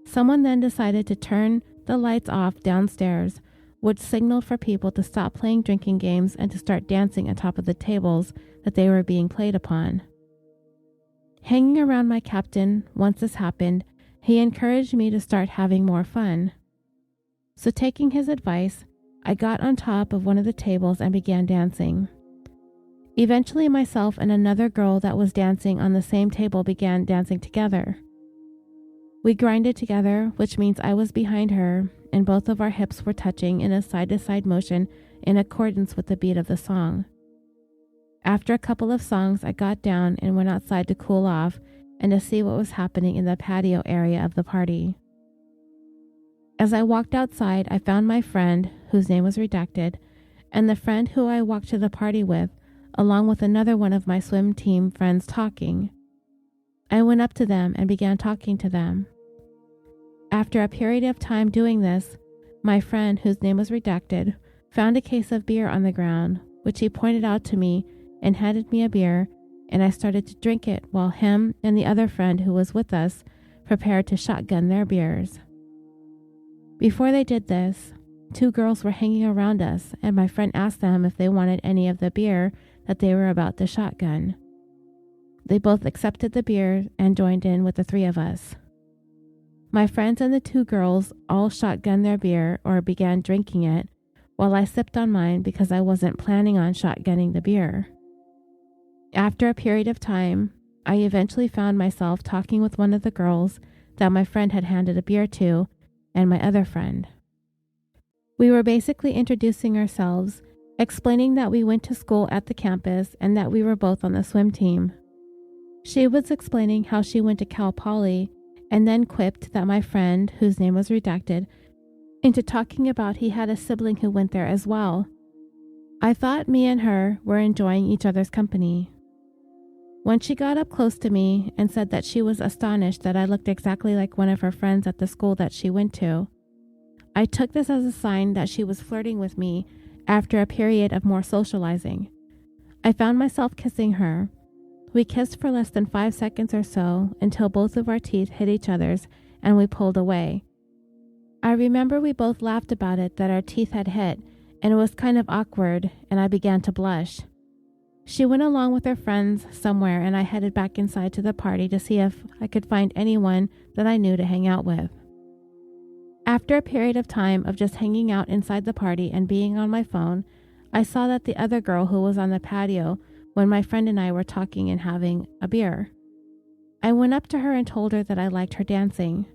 Someone then decided to turn the lights off downstairs, which signaled for people to stop playing drinking games and to start dancing on top of the tables that they were being played upon. Hanging around my captain once this happened he encouraged me to start having more fun. So taking his advice, I got on top of one of the tables and began dancing. Eventually, myself and another girl that was dancing on the same table began dancing together. We grinded together, which means I was behind her, and both of our hips were touching in a side-to-side motion in accordance with the beat of the song. After a couple of songs, I got down and went outside to cool off and to see what was happening in the patio area of the party. As I walked outside, I found my friend, whose name was redacted, and the friend who I walked to the party with, along with another one of my swim team friends talking. I went up to them and began talking to them. After a period of time doing this, my friend, whose name was redacted, found a case of beer on the ground, which he pointed out to me and handed me a beer, and I started to drink it while him and the other friend who was with us prepared to shotgun their beers. Before they did this, 2 girls were hanging around us, and my friend asked them if they wanted any of the beer that they were about to shotgun. They both accepted the beer and joined in with the 3 of us. My friends and the 2 girls all shotgunned their beer or began drinking it, while I sipped on mine because I wasn't planning on shotgunning the beer. After a period of time, I eventually found myself talking with one of the girls that my friend had handed a beer to, and my other friend. We were basically introducing ourselves, explaining that we went to school at the campus and that we were both on the swim team. She was explaining how she went to Cal Poly and then quipped that my friend, whose name was redacted, into talking about he had a sibling who went there as well. I thought me and her were enjoying each other's company. When she got up close to me and said that she was astonished that I looked exactly like one of her friends at the school that she went to, I took this as a sign that she was flirting with me after a period of more socializing. I found myself kissing her. We kissed for less than 5 seconds or so until both of our teeth hit each other's and we pulled away. I remember we both laughed about it that our teeth had hit, and it was kind of awkward, and I began to blush. She went along with her friends somewhere, and I headed back inside to the party to see if I could find anyone that I knew to hang out with. After a period of time of just hanging out inside the party and being on my phone, I saw that the other girl who was on the patio when my friend and I were talking and having a beer. I went up to her and told her that I liked her dancing.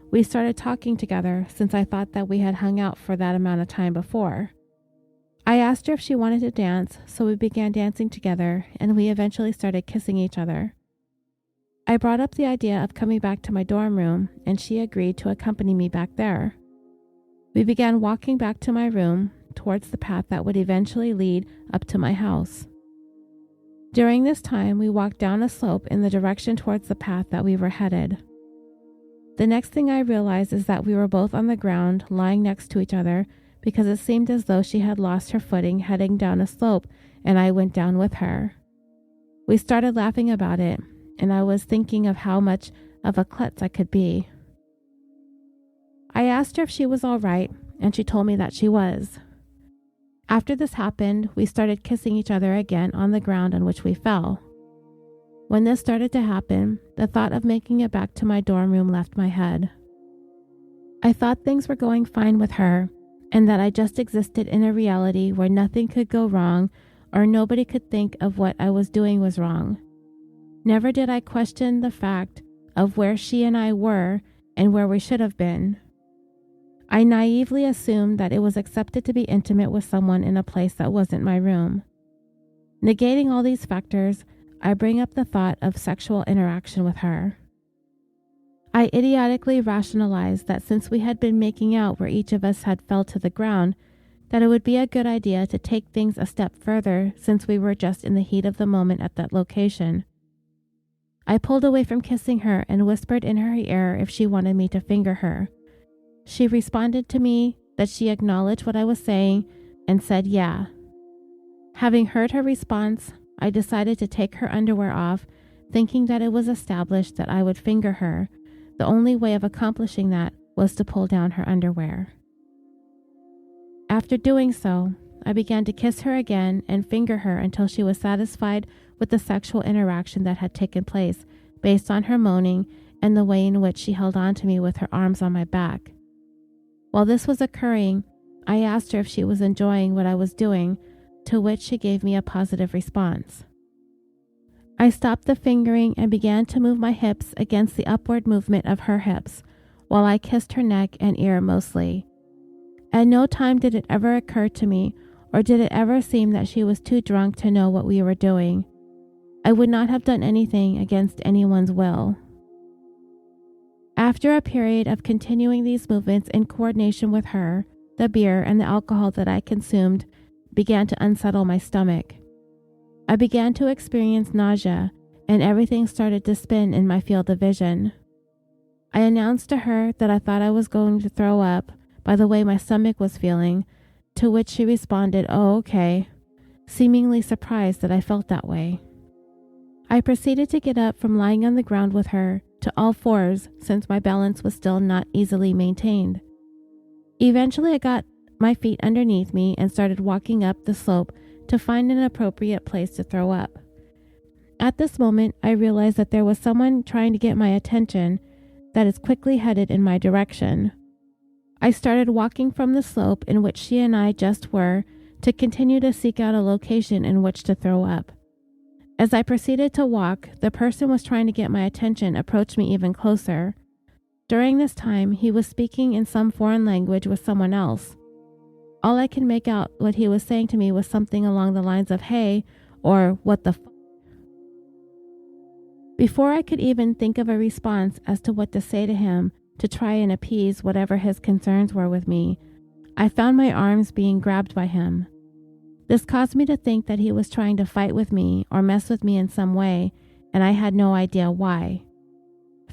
We started talking together since I thought that we had hung out for that amount of time before. I asked her if she wanted to dance, so we began dancing together, and we eventually started kissing each other. I brought up the idea of coming back to my dorm room, and she agreed to accompany me back there. We began walking back to my room towards the path that would eventually lead up to my house. During this time, we walked down a slope in the direction towards the path that we were headed. The next thing I realized is that we were both on the ground, lying next to each other, because it seemed as though she had lost her footing heading down a slope, and I went down with her. We started laughing about it, and I was thinking of how much of a klutz I could be. I asked her if she was all right, and she told me that she was. After this happened, we started kissing each other again on the ground on which we fell. When this started to happen, the thought of making it back to my dorm room left my head. I thought things were going fine with her, and that I just existed in a reality where nothing could go wrong or nobody could think of what I was doing was wrong. Never did I question the fact of where she and I were and where we should have been. I naively assumed that it was accepted to be intimate with someone in a place that wasn't my room. Negating all these factors, I bring up the thought of sexual interaction with her. I idiotically rationalized that since we had been making out where each of us had fell to the ground, that it would be a good idea to take things a step further since we were just in the heat of the moment at that location. I pulled away from kissing her and whispered in her ear if she wanted me to finger her. She responded to me that she acknowledged what I was saying and said yeah. Having heard her response, I decided to take her underwear off, thinking that it was established that I would finger her. The only way of accomplishing that was to pull down her underwear. After doing so, I began to kiss her again and finger her until she was satisfied with the sexual interaction that had taken place based on her moaning and the way in which she held on to me with her arms on my back. While this was occurring, I asked her if she was enjoying what I was doing, to which she gave me a positive response. I stopped the fingering and began to move my hips against the upward movement of her hips, while I kissed her neck and ear mostly. At no time did it ever occur to me, or did it ever seem that she was too drunk to know what we were doing. I would not have done anything against anyone's will. After a period of continuing these movements in coordination with her, the beer and the alcohol that I consumed began to unsettle my stomach. I began to experience nausea, and everything started to spin in my field of vision. I announced to her that I thought I was going to throw up by the way my stomach was feeling, to which she responded, "Oh, okay," seemingly surprised that I felt that way. I proceeded to get up from lying on the ground with her to all fours, since my balance was still not easily maintained. Eventually I got my feet underneath me and started walking up the slope to find an appropriate place to throw up. At this moment, I realized that there was someone trying to get my attention that is quickly headed in my direction. I started walking from the slope in which she and I just were to continue to seek out a location in which to throw up. As I proceeded to walk, the person was trying to get my attention approached me even closer. During this time, he was speaking in some foreign language with someone else. All I could make out what he was saying to me was something along the lines of "hey" or "what the f***." Before I could even think of a response as to what to say to him to try and appease whatever his concerns were with me, I found my arms being grabbed by him. This caused me to think that he was trying to fight with me or mess with me in some way, and I had no idea why.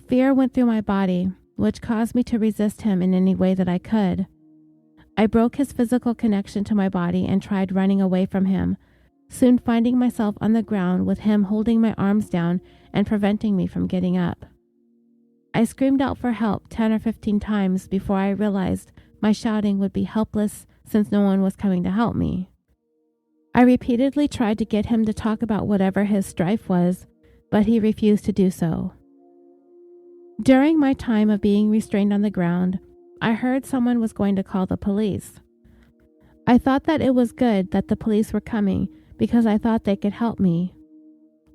Fear went through my body, which caused me to resist him in any way that I could. I broke his physical connection to my body and tried running away from him, soon finding myself on the ground with him holding my arms down and preventing me from getting up. I screamed out for help 10 or 15 times before I realized my shouting would be helpless since no one was coming to help me. I repeatedly tried to get him to talk about whatever his strife was, but he refused to do so. During my time of being restrained on the ground, I heard someone was going to call the police. I thought that it was good that the police were coming because I thought they could help me.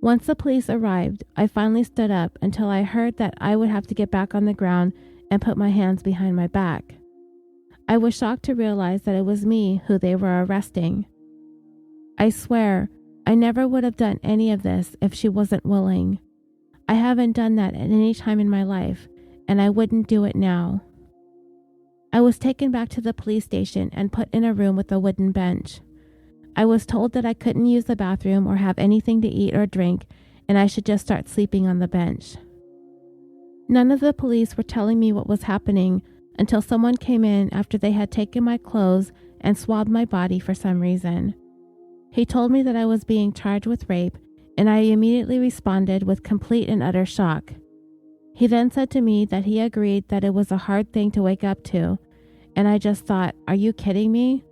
Once the police arrived, I finally stood up until I heard that I would have to get back on the ground and put my hands behind my back. I was shocked to realize that it was me who they were arresting. I swear, I never would have done any of this if she wasn't willing. I haven't done that at any time in my life, and I wouldn't do it now. I was taken back to the police station and put in a room with a wooden bench. I was told that I couldn't use the bathroom or have anything to eat or drink, and I should just start sleeping on the bench. None of the police were telling me what was happening until someone came in after they had taken my clothes and swabbed my body for some reason. He told me that I was being charged with rape, and I immediately responded with complete and utter shock. He then said to me that he agreed that it was a hard thing to wake up to, and I just thought, "Are you kidding me?"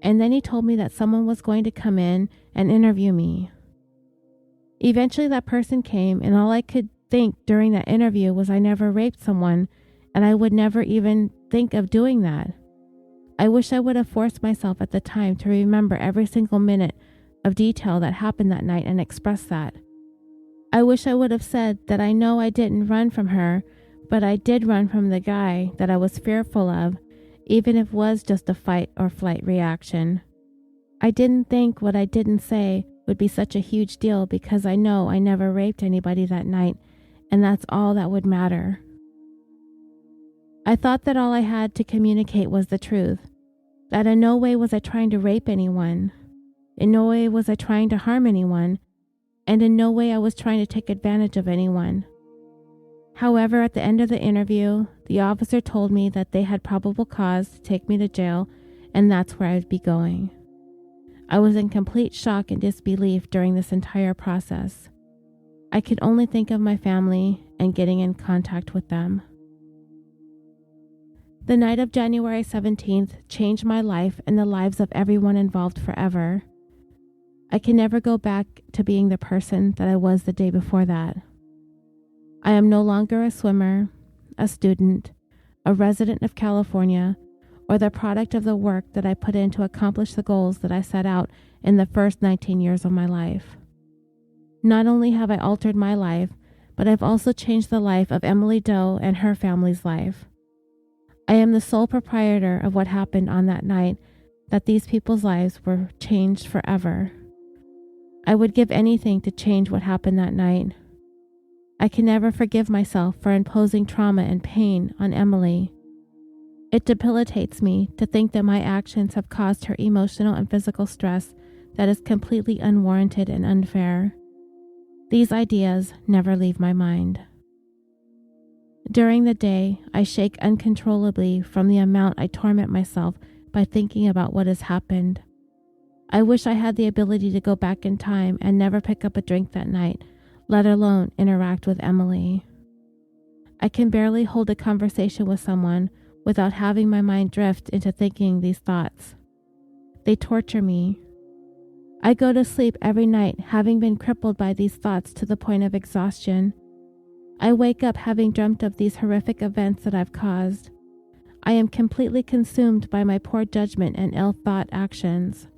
And then he told me that someone was going to come in and interview me. Eventually that person came, and all I could think during that interview was I never raped someone, and I would never even think of doing that. I wish I would have forced myself at the time to remember every single minute of detail that happened that night and express that. I wish I would have said that I know I didn't run from her, but I did run from the guy that I was fearful of, even if it was just a fight or flight reaction. I didn't think what I didn't say would be such a huge deal because I know I never raped anybody that night, and that's all that would matter. I thought that all I had to communicate was the truth, that in no way was I trying to rape anyone, in no way was I trying to harm anyone, and in no way I was trying to take advantage of anyone. However, at the end of the interview, the officer told me that they had probable cause to take me to jail, and that's where I would be going. I was in complete shock and disbelief during this entire process. I could only think of my family and getting in contact with them. The night of January 17th changed my life and the lives of everyone involved forever. I can never go back to being the person that I was the day before that. I am no longer a swimmer, a student, a resident of California, or the product of the work that I put in to accomplish the goals that I set out in the first 19 years of my life. Not only have I altered my life, but I've also changed the life of Emily Doe and her family's life. I am the sole proprietor of what happened on that night, that these people's lives were changed forever. I would give anything to change what happened that night. I can never forgive myself for imposing trauma and pain on Emily. It debilitates me to think that my actions have caused her emotional and physical stress that is completely unwarranted and unfair. These ideas never leave my mind. During the day, I shake uncontrollably from the amount I torment myself by thinking about what has happened. I wish I had the ability to go back in time and never pick up a drink that night, let alone interact with Emily. I can barely hold a conversation with someone without having my mind drift into thinking these thoughts. They torture me. I go to sleep every night having been crippled by these thoughts to the point of exhaustion. I wake up having dreamt of these horrific events that I've caused. I am completely consumed by my poor judgment and ill-thought actions.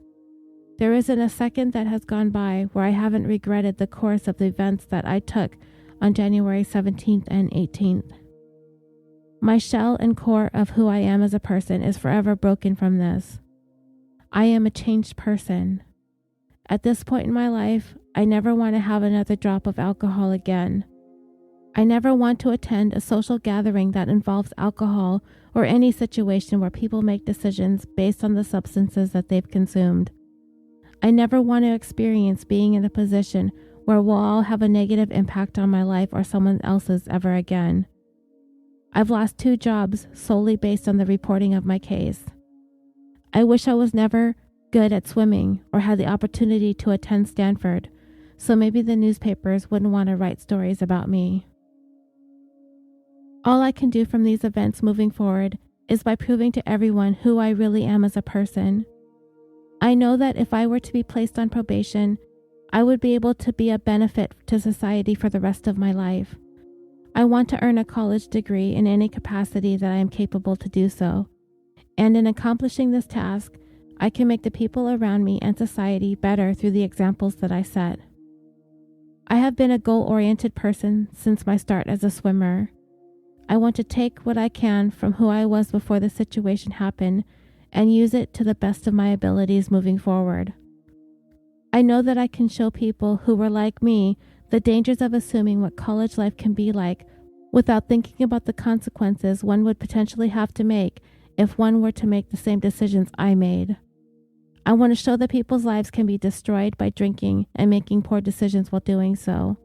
There isn't a second that has gone by where I haven't regretted the course of the events that I took on January 17th and 18th. My shell and core of who I am as a person is forever broken from this. I am a changed person. At this point in my life, I never want to have another drop of alcohol again. I never want to attend a social gathering that involves alcohol or any situation where people make decisions based on the substances that they've consumed. I never want to experience being in a position where we'll all have a negative impact on my life or someone else's ever again. I've lost 2 jobs solely based on the reporting of my case. I wish I was never good at swimming or had the opportunity to attend Stanford, so maybe the newspapers wouldn't want to write stories about me. All I can do from these events moving forward is by proving to everyone who I really am as a person. I know that if I were to be placed on probation, I would be able to be a benefit to society for the rest of my life. I want to earn a college degree in any capacity that I am capable to do so, and in accomplishing this task, I can make the people around me and society better through the examples that I set. I have been a goal-oriented person since my start as a swimmer. I want to take what I can from who I was before the situation happened and use it to the best of my abilities moving forward. I know that I can show people who were like me the dangers of assuming what college life can be like without thinking about the consequences one would potentially have to make if one were to make the same decisions I made. I want to show that people's lives can be destroyed by drinking and making poor decisions while doing so.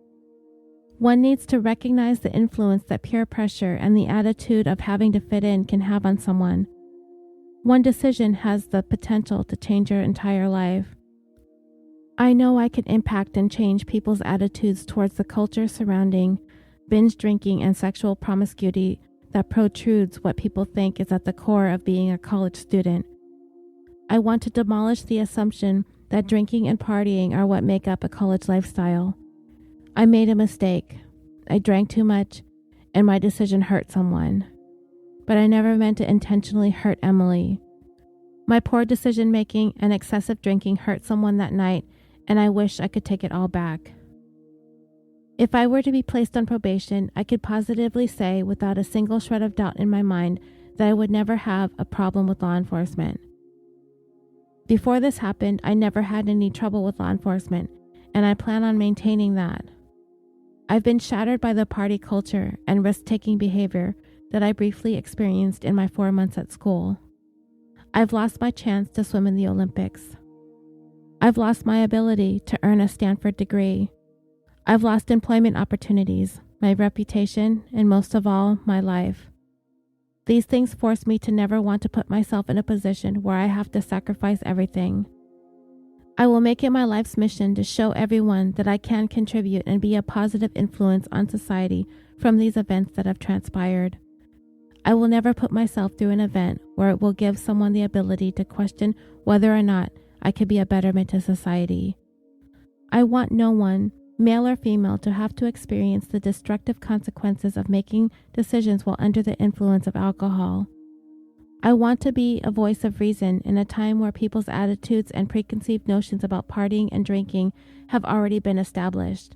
One needs to recognize the influence that peer pressure and the attitude of having to fit in can have on someone. One decision has the potential to change your entire life. I know I can impact and change people's attitudes towards the culture surrounding binge drinking and sexual promiscuity that protrudes what people think is at the core of being a college student. I want to demolish the assumption that drinking and partying are what make up a college lifestyle. I made a mistake. I drank too much, and my decision hurt someone. But I never meant to intentionally hurt Emily. My poor decision-making and excessive drinking hurt someone that night, and I wish I could take it all back. If I were to be placed on probation, I could positively say without a single shred of doubt in my mind that I would never have a problem with law enforcement. Before this happened, I never had any trouble with law enforcement, and I plan on maintaining that. I've been shattered by the party culture and risk-taking behavior that I briefly experienced in my 4 months at school. I've lost my chance to swim in the Olympics. I've lost my ability to earn a Stanford degree. I've lost employment opportunities, my reputation, and most of all, my life. These things force me to never want to put myself in a position where I have to sacrifice everything. I will make it my life's mission to show everyone that I can contribute and be a positive influence on society from these events that have transpired. I will never put myself through an event where it will give someone the ability to question whether or not I could be a betterment to society. I want no one, male or female, to have to experience the destructive consequences of making decisions while under the influence of alcohol. I want to be a voice of reason in a time where people's attitudes and preconceived notions about partying and drinking have already been established.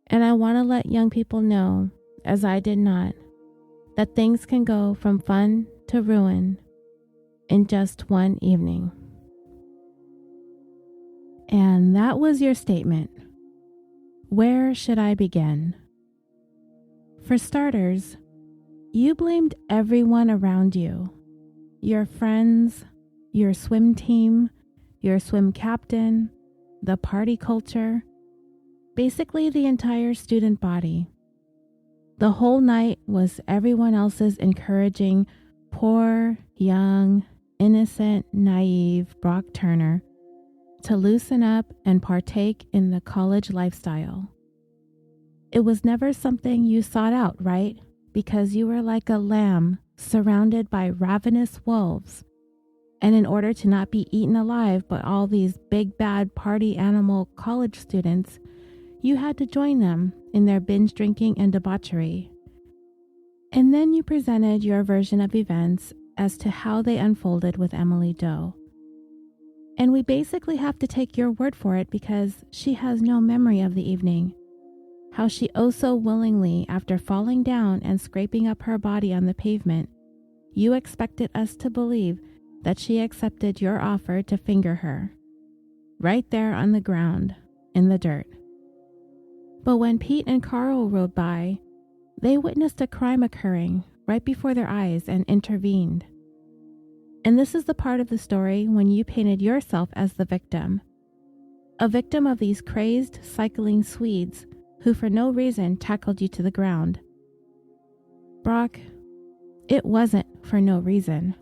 And I want to let young people know, as I did not, that things can go from fun to ruin in just one evening. And that was your statement. Where should I begin? For starters, you blamed everyone around you. Your friends, your swim team, your swim captain, the party culture, basically the entire student body. The whole night was everyone else's encouraging poor, young, innocent, naive Brock Turner to loosen up and partake in the college lifestyle. It was never something you sought out, right? Because you were like a lamb surrounded by ravenous wolves. And in order to not be eaten alive by all these big bad party animal college students, you had to join them in their binge drinking and debauchery. And then you presented your version of events as to how they unfolded with Emily Doe. And we basically have to take your word for it because she has no memory of the evening. How she oh so willingly, after falling down and scraping up her body on the pavement, you expected us to believe that she accepted your offer to finger her, right there on the ground, in the dirt. But when Pete and Carl rode by, they witnessed a crime occurring right before their eyes and intervened. And this is the part of the story when you painted yourself as the victim. A victim of these crazed, cycling Swedes who for no reason tackled you to the ground. Brock, it wasn't for no reason.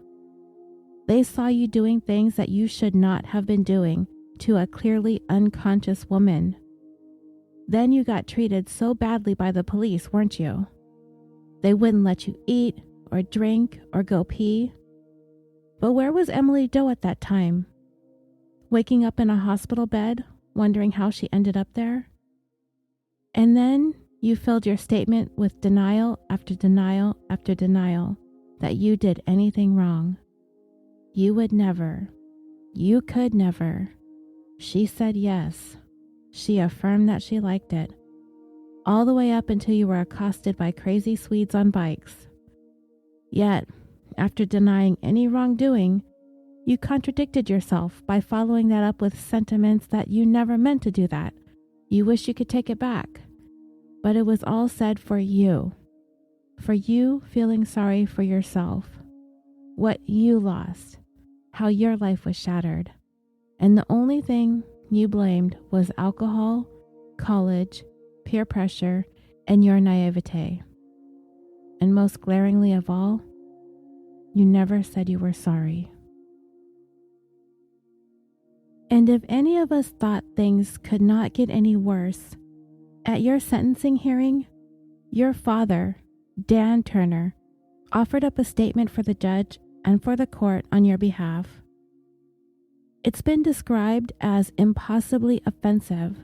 They saw you doing things that you should not have been doing to a clearly unconscious woman. Then you got treated so badly by the police, weren't you? They wouldn't let you eat or drink or go pee. But where was Emily Doe at that time? Waking up in a hospital bed, wondering how she ended up there? And then you filled your statement with denial after denial after denial that you did anything wrong. You would never. You could never. She said yes. She affirmed that she liked it. All the way up until you were accosted by crazy Swedes on bikes. Yet, after denying any wrongdoing, you contradicted yourself by following that up with sentiments that you never meant to do that. You wish you could take it back. But it was all said for you. For you feeling sorry for yourself. What you lost. How your life was shattered. And the only thing you blamed was alcohol, college, peer pressure, and your naivete. And most glaringly of all, you never said you were sorry. And if any of us thought things could not get any worse, at your sentencing hearing, your father, Dan Turner, offered up a statement for the judge and for the court on your behalf. It's been described as impossibly offensive,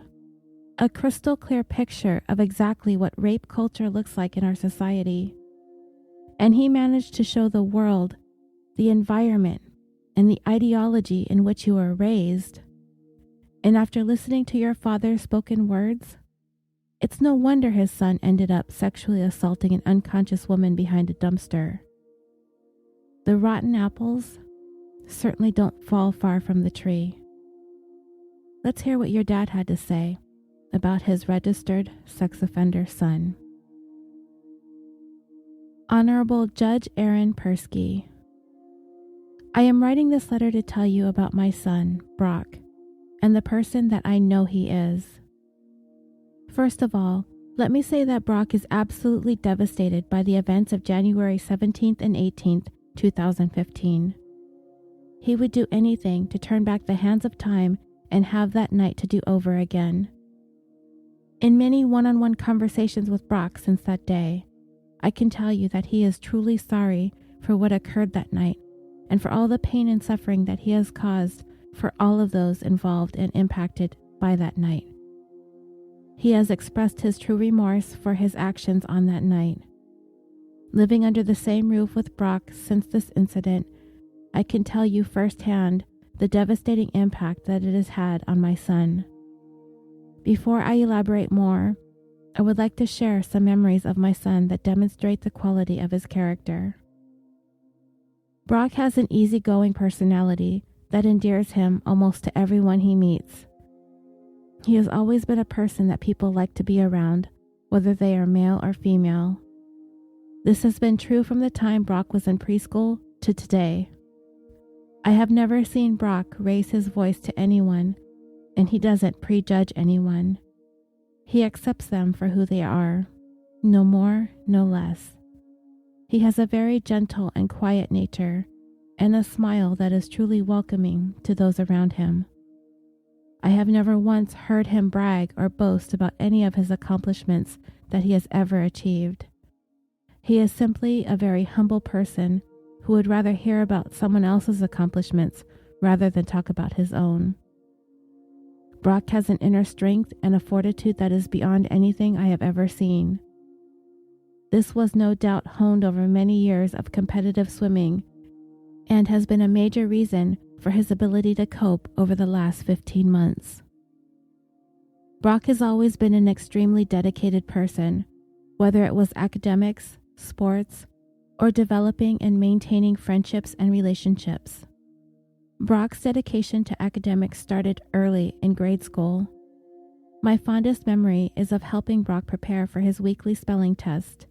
a crystal clear picture of exactly what rape culture looks like in our society. And he managed to show the world, the environment, and the ideology in which you were raised. And after listening to your father's spoken words, it's no wonder his son ended up sexually assaulting an unconscious woman behind a dumpster. The rotten apples certainly don't fall far from the tree. Let's hear what your dad had to say about his registered sex offender son. Honorable Judge Aaron Persky, I am writing this letter to tell you about my son, Brock, and the person that I know he is. First of all, let me say that Brock is absolutely devastated by the events of January 17th and 18th, 2015. He would do anything to turn back the hands of time and have that night to do over again. In many one-on-one conversations with Brock since that day, I can tell you that he is truly sorry for what occurred that night and for all the pain and suffering that he has caused for all of those involved and impacted by that night. He has expressed his true remorse for his actions on that night. Living under the same roof with Brock since this incident, I can tell you firsthand the devastating impact that it has had on my son. Before I elaborate more, I would like to share some memories of my son that demonstrate the quality of his character. Brock has an easygoing personality that endears him almost to everyone he meets. He has always been a person that people like to be around, whether they are male or female. This has been true from the time Brock was in preschool to today. I have never seen Brock raise his voice to anyone, and he doesn't prejudge anyone. He accepts them for who they are, no more, no less. He has a very gentle and quiet nature, and a smile that is truly welcoming to those around him. I have never once heard him brag or boast about any of his accomplishments that he has ever achieved. He is simply a very humble person who would rather hear about someone else's accomplishments rather than talk about his own. Brock has an inner strength and a fortitude that is beyond anything I have ever seen. This was no doubt honed over many years of competitive swimming and has been a major reason for his ability to cope over the last 15 months. Brock has always been an extremely dedicated person, whether it was academics, sports, or developing and maintaining friendships and relationships. Brock's dedication to academics started early in grade school. My fondest memory is of helping Brock prepare for his weekly spelling test.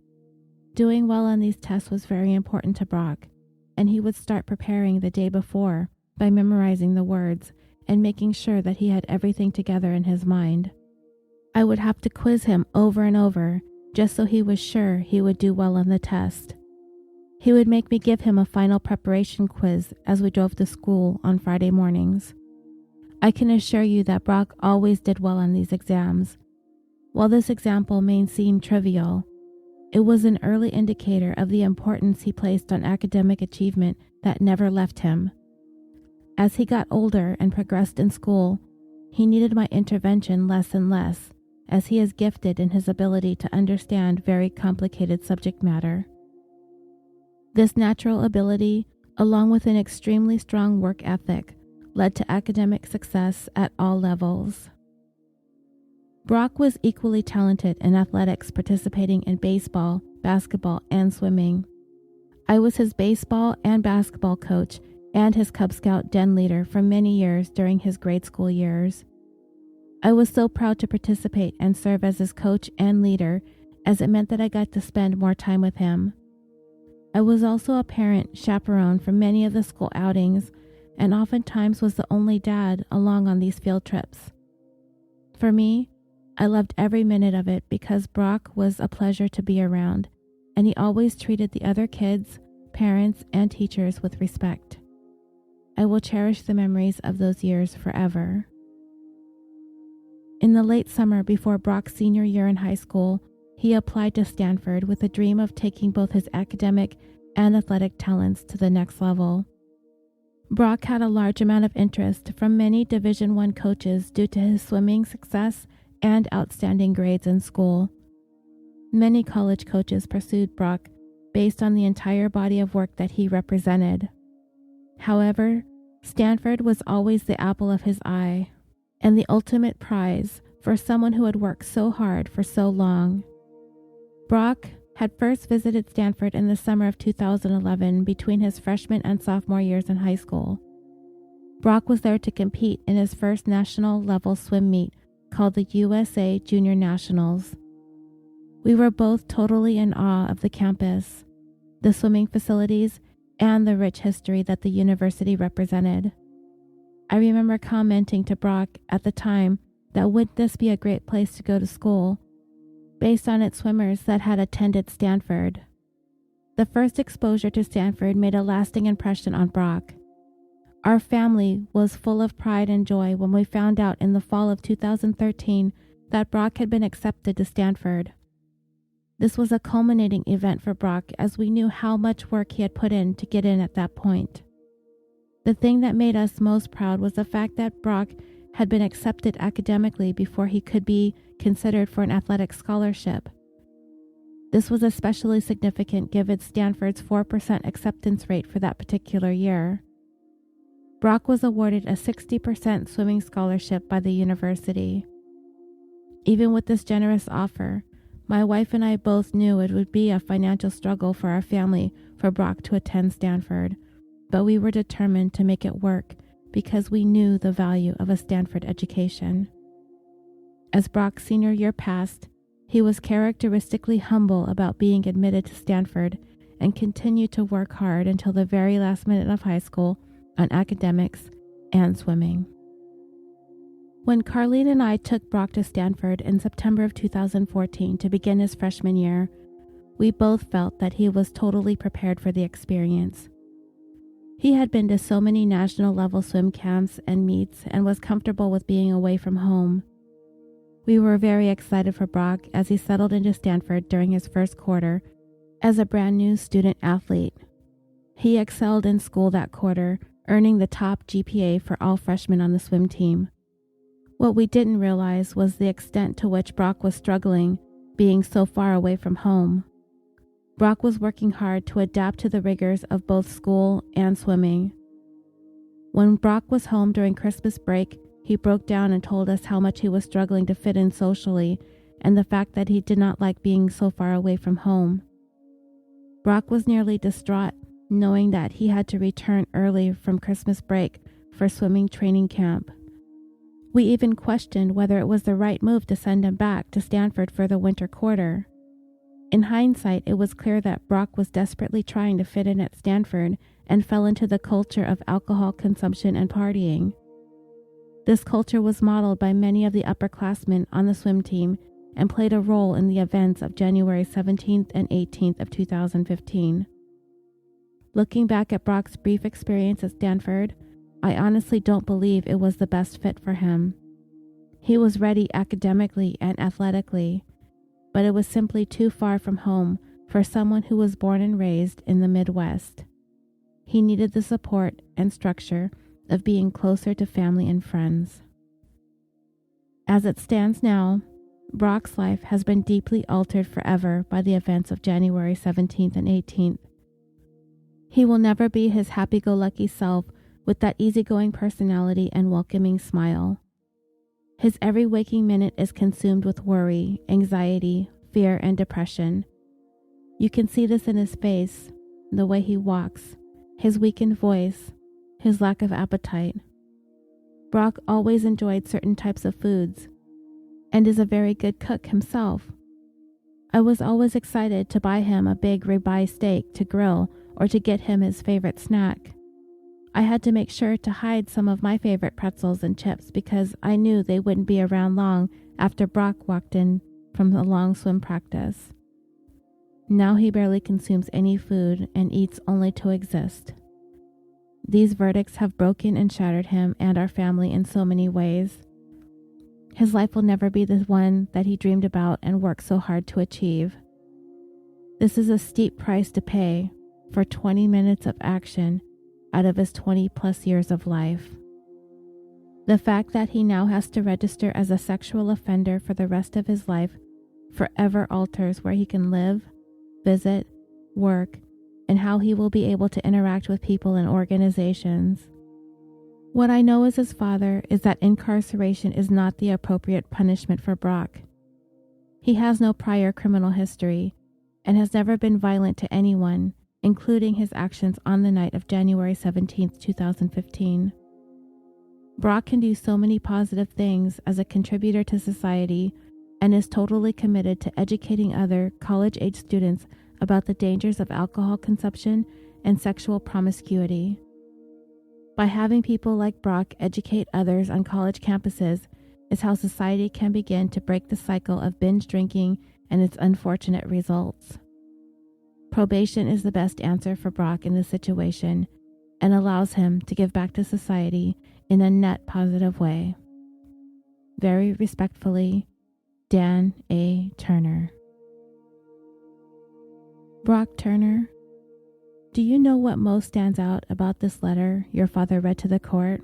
Doing well on these tests was very important to Brock, and he would start preparing the day before by memorizing the words and making sure that he had everything together in his mind. I would have to quiz him over and over just so he was sure he would do well on the test. He would make me give him a final preparation quiz as we drove to school on Friday mornings. I can assure you that Brock always did well on these exams. While this example may seem trivial, it was an early indicator of the importance he placed on academic achievement that never left him. As he got older and progressed in school, he needed my intervention less and less, as he is gifted in his ability to understand very complicated subject matter. This natural ability, along with an extremely strong work ethic, led to academic success at all levels. Brock was equally talented in athletics, participating in baseball, basketball, and swimming. I was his baseball and basketball coach and his Cub Scout den leader for many years during his grade school years. I was so proud to participate and serve as his coach and leader, as it meant that I got to spend more time with him. I was also a parent chaperone for many of the school outings, and oftentimes was the only dad along on these field trips. For me, I loved every minute of it because Brock was a pleasure to be around, and he always treated the other kids, parents, and teachers with respect. I will cherish the memories of those years forever. In the late summer before Brock's senior year in high school, he applied to Stanford with a dream of taking both his academic and athletic talents to the next level. Brock had a large amount of interest from many Division I coaches due to his swimming success and outstanding grades in school. Many college coaches pursued Brock based on the entire body of work that he represented. However, Stanford was always the apple of his eye, and the ultimate prize for someone who had worked so hard for so long. Brock had first visited Stanford in the summer of 2011 between his freshman and sophomore years in high school. Brock was there to compete in his first national level swim meet called the USA Junior Nationals. We were both totally in awe of the campus, the swimming facilities, and the rich history that the university represented. I remember commenting to Brock at the time that wouldn't this be a great place to go to school, based on its swimmers that had attended Stanford. The first exposure to Stanford made a lasting impression on Brock. Our family was full of pride and joy when we found out in the fall of 2013 that Brock had been accepted to Stanford. This was a culminating event for Brock, as we knew how much work he had put in to get in at that point. The thing that made us most proud was the fact that Brock had been accepted academically before he could be considered for an athletic scholarship. This was especially significant given Stanford's 4% acceptance rate for that particular year. Brock was awarded a 60% swimming scholarship by the university. Even with this generous offer, my wife and I both knew it would be a financial struggle for our family for Brock to attend Stanford, but we were determined to make it work because we knew the value of a Stanford education. As Brock's senior year passed, he was characteristically humble about being admitted to Stanford and continued to work hard until the very last minute of high school on academics and swimming. When Carlene and I took Brock to Stanford in September of 2014 to begin his freshman year, we both felt that he was totally prepared for the experience. He had been to so many national level swim camps and meets and was comfortable with being away from home. We were very excited for Brock as he settled into Stanford during his first quarter as a brand new student athlete. He excelled in school that quarter, earning the top GPA for all freshmen on the swim team. What we didn't realize was the extent to which Brock was struggling, being so far away from home. Brock was working hard to adapt to the rigors of both school and swimming. When Brock was home during Christmas break, he broke down and told us how much he was struggling to fit in socially and the fact that he did not like being so far away from home. Brock was nearly distraught, knowing that he had to return early from Christmas break for swimming training camp. We even questioned whether it was the right move to send him back to Stanford for the winter quarter. In hindsight, it was clear that Brock was desperately trying to fit in at Stanford and fell into the culture of alcohol consumption and partying. This culture was modeled by many of the upperclassmen on the swim team and played a role in the events of January 17th and 18th of 2015. Looking back at Brock's brief experience at Stanford, I honestly don't believe it was the best fit for him. He was ready academically and athletically, but it was simply too far from home for someone who was born and raised in the Midwest. He needed the support and structure of being closer to family and friends. As it stands now, Brock's life has been deeply altered forever by the events of January 17th and 18th. He will never be his happy-go-lucky self with that easygoing personality and welcoming smile. His every waking minute is consumed with worry, anxiety, fear, and depression. You can see this in his face, the way he walks, his weakened voice, his lack of appetite. Brock always enjoyed certain types of foods and is a very good cook himself. I was always excited to buy him a big ribeye steak to grill or to get him his favorite snack. I had to make sure to hide some of my favorite pretzels and chips because I knew they wouldn't be around long after Brock walked in from a long swim practice. Now he barely consumes any food and eats only to exist. These verdicts have broken and shattered him and our family in so many ways. His life will never be the one that he dreamed about and worked so hard to achieve. This is a steep price to pay for 20 minutes of action out of his 20-plus years of life. The fact that he now has to register as a sexual offender for the rest of his life forever alters where he can live, visit, work, and how he will be able to interact with people and organizations. What I know as his father is that incarceration is not the appropriate punishment for Brock. He has no prior criminal history and has never been violent to anyone, including his actions on the night of January 17, 2015. Brock can do so many positive things as a contributor to society and is totally committed to educating other college-age students about the dangers of alcohol consumption and sexual promiscuity. By having people like Brock educate others on college campuses is how society can begin to break the cycle of binge drinking and its unfortunate results. Probation is the best answer for Brock in this situation and allows him to give back to society in a net positive way. Very respectfully, Dan A. Turner. Brock Turner, do you know what most stands out about this letter your father read to the court?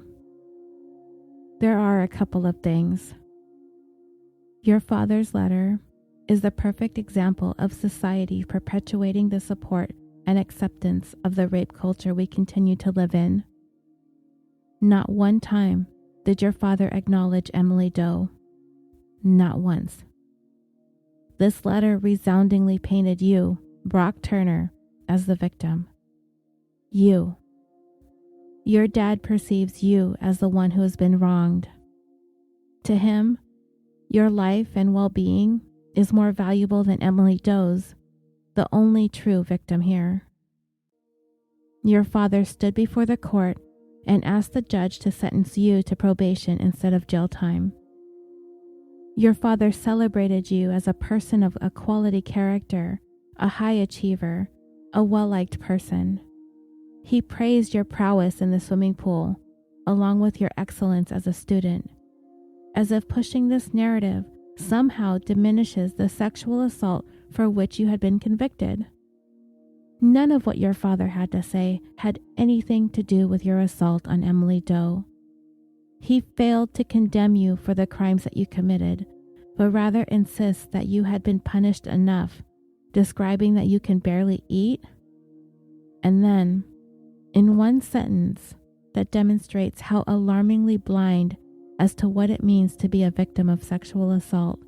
There are a couple of things. Your father's letter is the perfect example of society perpetuating the support and acceptance of the rape culture we continue to live in. Not one time did your father acknowledge Emily Doe. Not once. This letter resoundingly painted you, Brock Turner, as the victim. You. Your dad perceives you as the one who has been wronged. To him, your life and well-being is more valuable than Emily Doe's, the only true victim here. Your father stood before the court and asked the judge to sentence you to probation instead of jail time. Your father celebrated you as a person of a quality character, a high achiever, a well-liked person. He praised your prowess in the swimming pool, along with your excellence as a student, as if pushing this narrative somehow diminishes the sexual assault for which you had been convicted. None of what your father had to say had anything to do with your assault on Emily Doe. He failed to condemn you for the crimes that you committed, but rather insists that you had been punished enough, describing that you can barely eat. And then, in one sentence that demonstrates how alarmingly blind as to what it means to be a victim of sexual assault,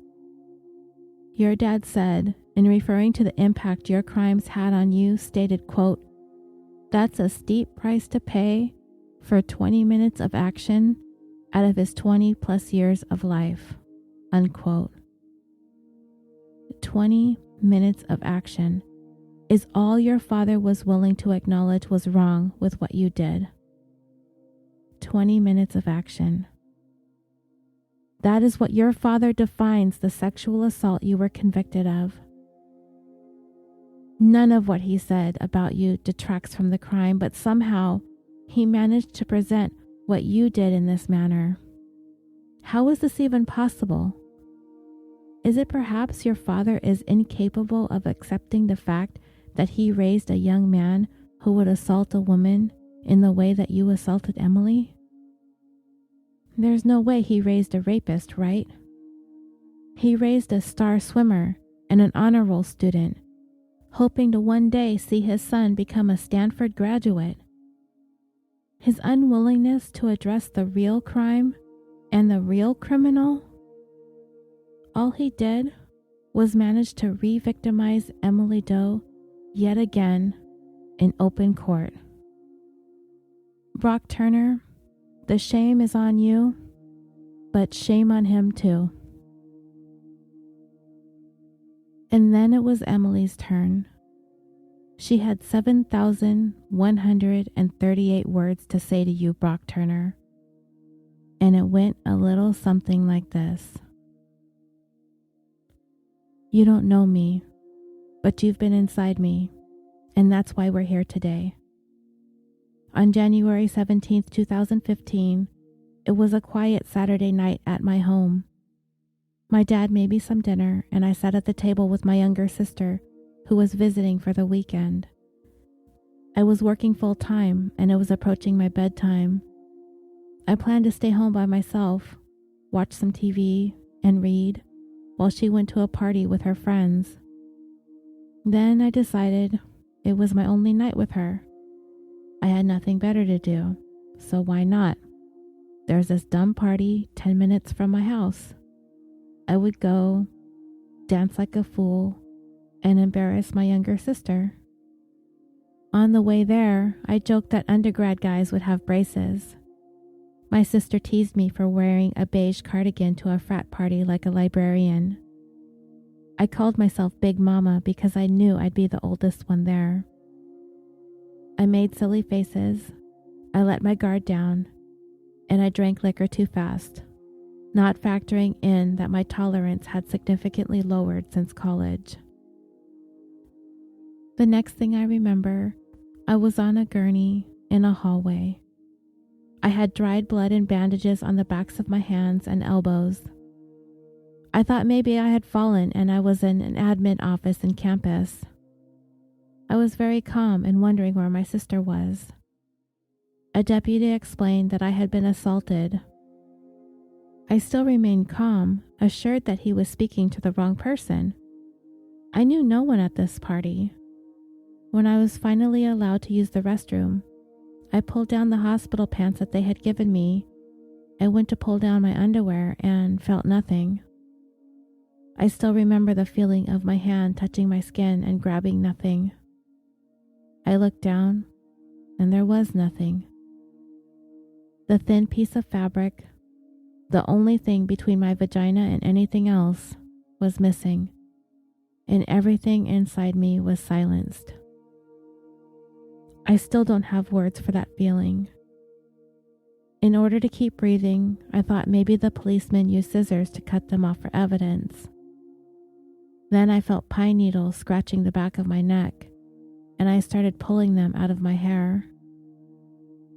your dad said, in referring to the impact your crimes had on you, stated, quote, "That's a steep price to pay for 20 minutes of action out of his 20 plus years of life," unquote. 20 minutes of action is all your father was willing to acknowledge was wrong with what you did. 20 minutes of action. That is what your father defines the sexual assault you were convicted of. None of what he said about you detracts from the crime, but somehow he managed to present what you did in this manner. How is this even possible? Is it perhaps your father is incapable of accepting the fact that he raised a young man who would assault a woman in the way that you assaulted Emily? There's no way he raised a rapist, right? He raised a star swimmer and an honor roll student, hoping to one day see his son become a Stanford graduate. His unwillingness to address the real crime and the real criminal, all he did was manage to re-victimize Emily Doe yet again in open court. Brock Turner, the shame is on you, but shame on him too. And then it was Emily's turn. She had 7,138 words to say to you, Brock Turner. And it went a little something like this. You don't know me, but you've been inside me, and that's why we're here today. On January 17th, 2015, it was a quiet Saturday night at my home. My dad made me some dinner, and I sat at the table with my younger sister, who was visiting for the weekend. I was working full time, and it was approaching my bedtime. I planned to stay home by myself, watch some TV, and read, while she went to a party with her friends. Then I decided it was my only night with her. I had nothing better to do, so why not? There's this dumb party 10 minutes from my house. I would go, dance like a fool, and embarrass my younger sister. On the way there, I joked that undergrad guys would have braces. My sister teased me for wearing a beige cardigan to a frat party like a librarian. I called myself Big Mama because I knew I'd be the oldest one there. I made silly faces, I let my guard down, and I drank liquor too fast, not factoring in that my tolerance had significantly lowered since college. The next thing I remember, I was on a gurney in a hallway. I had dried blood and bandages on the backs of my hands and elbows. I thought maybe I had fallen and I was in an admin office in campus. I was very calm and wondering where my sister was. A deputy explained that I had been assaulted. I still remained calm, assured that he was speaking to the wrong person. I knew no one at this party. When I was finally allowed to use the restroom, I pulled down the hospital pants that they had given me. I went to pull down my underwear and felt nothing. I still remember the feeling of my hand touching my skin and grabbing nothing. I looked down, and there was nothing. The thin piece of fabric, the only thing between my vagina and anything else, was missing, and everything inside me was silenced. I still don't have words for that feeling. In order to keep breathing, I thought maybe the policeman used scissors to cut them off for evidence. Then I felt pine needles scratching the back of my neck, and I started pulling them out of my hair.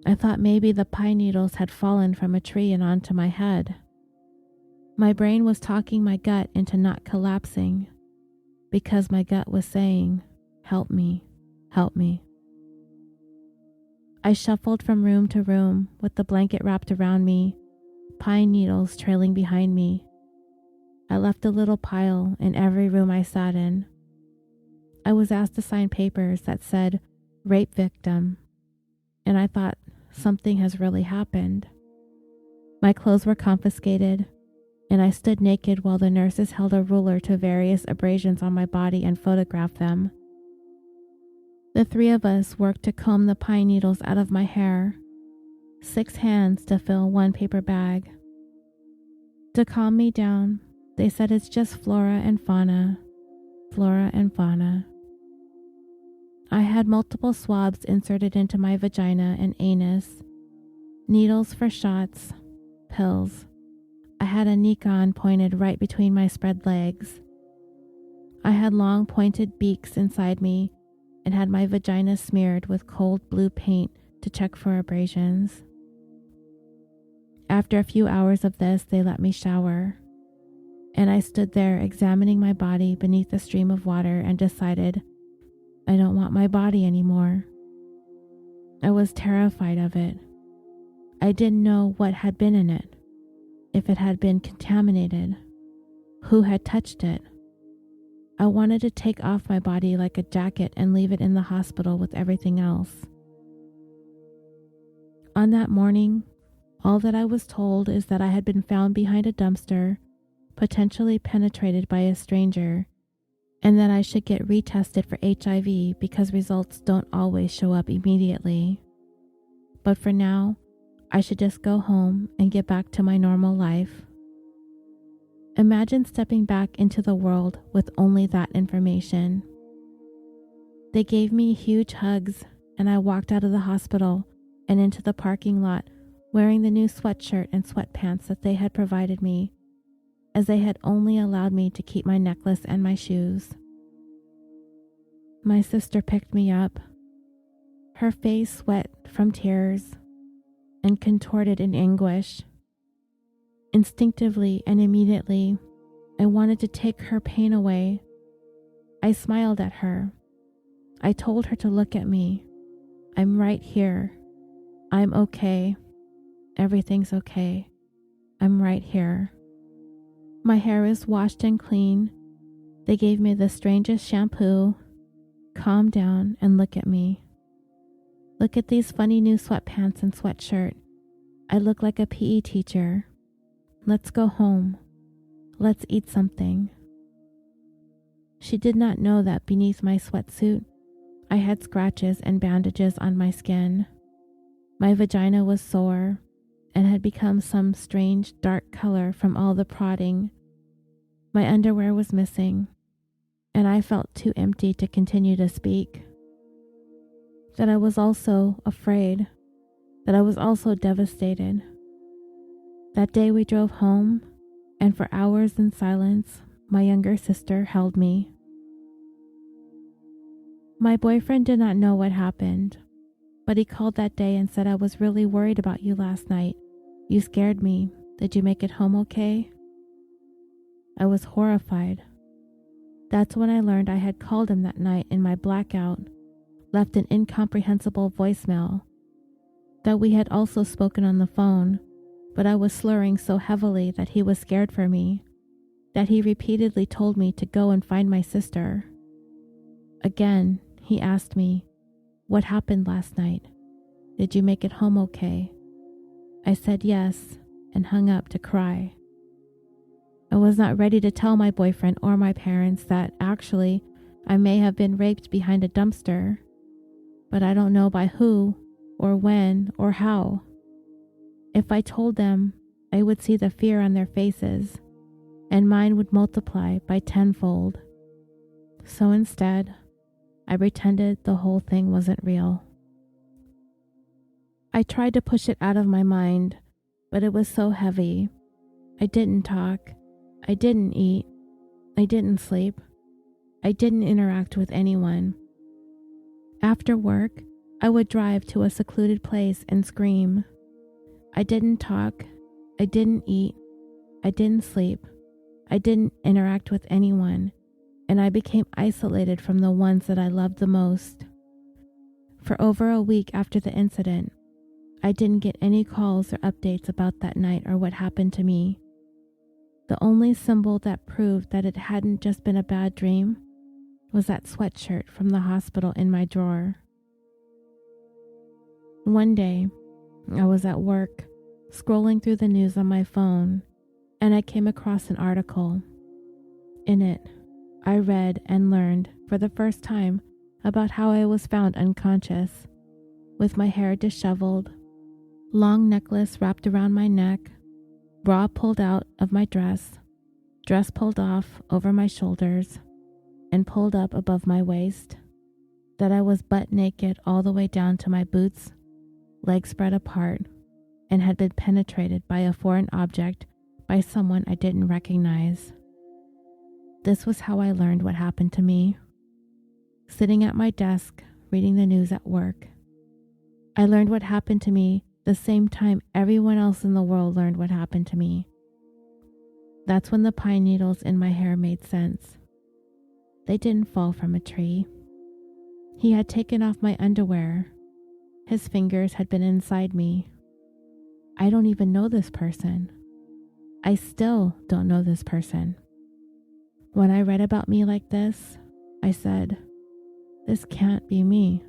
I thought maybe the pine needles had fallen from a tree and onto my head. My brain was talking my gut into not collapsing, because my gut was saying, "Help me, help me." I shuffled from room to room with the blanket wrapped around me, pine needles trailing behind me. I left a little pile in every room I sat in. I was asked to sign papers that said rape victim, and I thought something has really happened. My clothes were confiscated, and I stood naked while the nurses held a ruler to various abrasions on my body and photographed them. The three of us worked to comb the pine needles out of my hair, 6 hands to fill 1 paper bag. To calm me down, they said it's just flora and fauna, flora and fauna. I had multiple swabs inserted into my vagina and anus, needles for shots, pills. I had a Nikon pointed right between my spread legs. I had long pointed beaks inside me and had my vagina smeared with cold blue paint to check for abrasions. After a few hours of this, they let me shower, and I stood there examining my body beneath a stream of water and decided I don't want my body anymore. I was terrified of it. I didn't know what had been in it, if it had been contaminated, who had touched it. I wanted to take off my body like a jacket and leave it in the hospital with everything else. On that morning, all that I was told is that I had been found behind a dumpster, potentially penetrated by a stranger, and that I should get retested for HIV because results don't always show up immediately. But for now, I should just go home and get back to my normal life. Imagine stepping back into the world with only that information. They gave me huge hugs, and I walked out of the hospital and into the parking lot wearing the new sweatshirt and sweatpants that they had provided me, as they had only allowed me to keep my necklace and my shoes. My sister picked me up, her face wet from tears and contorted in anguish. Instinctively and immediately, I wanted to take her pain away. I smiled at her. I told her to look at me. I'm right here. I'm okay. Everything's okay. I'm right here. My hair is washed and clean. They gave me the strangest shampoo. Calm down and look at me. Look at these funny new sweatpants and sweatshirt. I look like a PE teacher. Let's go home. Let's eat something. She did not know that beneath my sweatsuit, I had scratches and bandages on my skin. My vagina was sore and had become some strange dark color from all the prodding. My underwear was missing, and I felt too empty to continue to speak. That I was also afraid, that I was also devastated. That day we drove home, and for hours in silence, my younger sister held me. My boyfriend did not know what happened, but he called that day and said, "I was really worried about you last night. You scared me. Did you make it home okay?" I was horrified. That's when I learned I had called him that night in my blackout, left an incomprehensible voicemail, that we had also spoken on the phone, but I was slurring so heavily that he was scared for me, that he repeatedly told me to go and find my sister. Again, he asked me, "What happened last night? Did you make it home okay?" I said yes and hung up to cry. I was not ready to tell my boyfriend or my parents that actually I may have been raped behind a dumpster, but I don't know by who or when or how. If I told them, I would see the fear on their faces, and mine would multiply by tenfold. So instead, I pretended the whole thing wasn't real. I tried to push it out of my mind, but it was so heavy. I didn't talk. I didn't eat. I didn't sleep. I didn't interact with anyone. After work, I would drive to a secluded place and scream. I didn't talk. I didn't eat. I didn't sleep. I didn't interact with anyone, and I became isolated from the ones that I loved the most. For over a week after the incident, I didn't get any calls or updates about that night or what happened to me. The only symbol that proved that it hadn't just been a bad dream was that sweatshirt from the hospital in my drawer. One day, I was at work, scrolling through the news on my phone, and I came across an article. In it, I read and learned for the first time about how I was found unconscious, with my hair disheveled, long necklace wrapped around my neck, bra pulled out of my dress pulled off over my shoulders, and pulled up above my waist, that I was butt naked all the way down to my boots, legs spread apart, and had been penetrated by a foreign object by someone I didn't recognize. This was how I learned what happened to me. Sitting at my desk, reading the news at work. I learned what happened to me the same time everyone else in the world learned what happened to me. That's when the pine needles in my hair made sense. They didn't fall from a tree. He had taken off my underwear. His fingers had been inside me. I don't even know this person. I still don't know this person. When I read about me like this, I said, "This can't be me.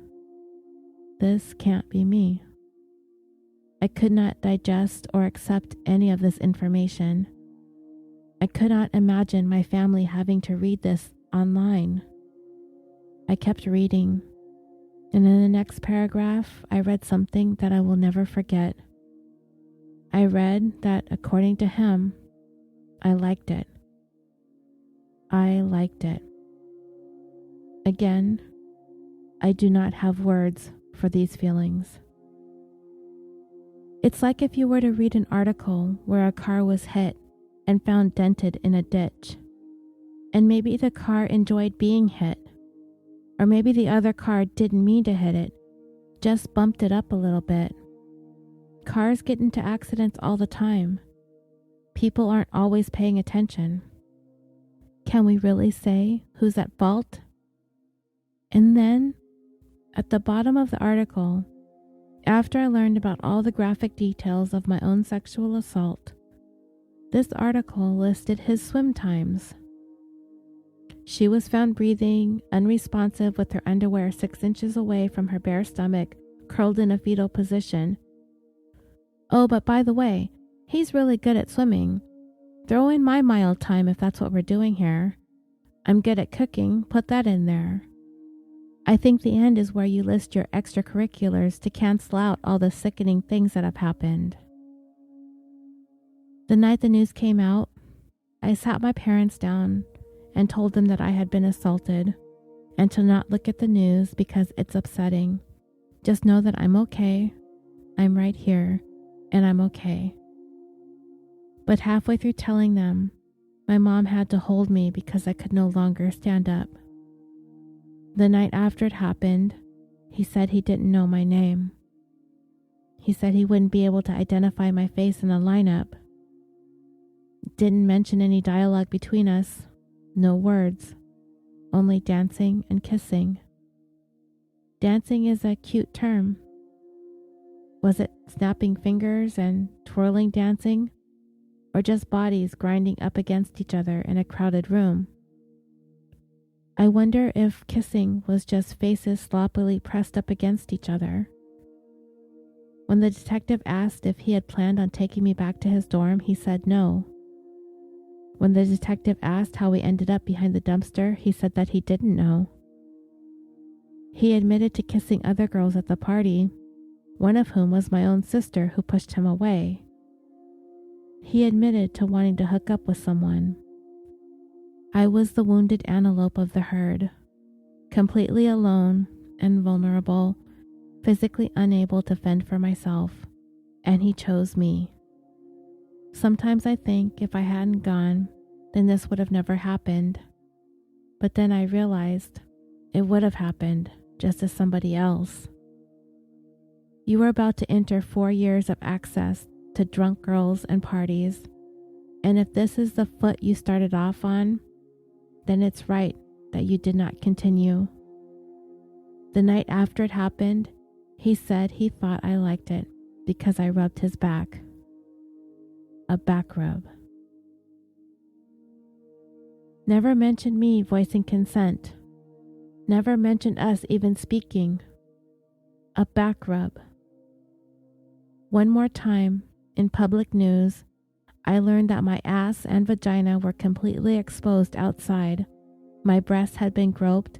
This can't be me." I could not digest or accept any of this information. I could not imagine my family having to read this online. I kept reading, and in the next paragraph, I read something that I will never forget. I read that, according to him, I liked it. I liked it. Again, I do not have words for these feelings. It's like if you were to read an article where a car was hit and found dented in a ditch, and maybe the car enjoyed being hit, or maybe the other car didn't mean to hit it, just bumped it up a little bit. Cars get into accidents all the time. People aren't always paying attention. Can we really say who's at fault? And then, at the bottom of the article, after I learned about all the graphic details of my own sexual assault, this article listed his swim times. She was found breathing, unresponsive, with her underwear 6 inches away from her bare stomach, curled in a fetal position. Oh, but by the way, he's really good at swimming. Throw in my mile time if that's what we're doing here. I'm good at cooking, put that in there. I think the end is where you list your extracurriculars to cancel out all the sickening things that have happened. The night the news came out, I sat my parents down and told them that I had been assaulted and to not look at the news because it's upsetting. Just know that I'm okay, I'm right here, and I'm okay. But halfway through telling them, my mom had to hold me because I could no longer stand up. The night after it happened, he said he didn't know my name. He said he wouldn't be able to identify my face in the lineup. Didn't mention any dialogue between us, no words, only dancing and kissing. Dancing is a cute term. Was it snapping fingers and twirling dancing? Or just bodies grinding up against each other in a crowded room? I wonder if kissing was just faces sloppily pressed up against each other. When the detective asked if he had planned on taking me back to his dorm, he said no. When the detective asked how we ended up behind the dumpster, he said that he didn't know. He admitted to kissing other girls at the party, one of whom was my own sister who pushed him away. He admitted to wanting to hook up with someone. I was the wounded antelope of the herd, completely alone and vulnerable, physically unable to fend for myself, and he chose me. Sometimes I think if I hadn't gone, then this would have never happened. But then I realized it would have happened just as somebody else. You are about to enter 4 years of access to drunk girls and parties, and if this is the foot you started off on, then it's right that you did not continue. The night after it happened, he said he thought I liked it because I rubbed his back. A back rub. Never mentioned me voicing consent. Never mentioned us even speaking. A back rub. One more time, in public news, I learned that my ass and vagina were completely exposed outside. My breasts had been groped,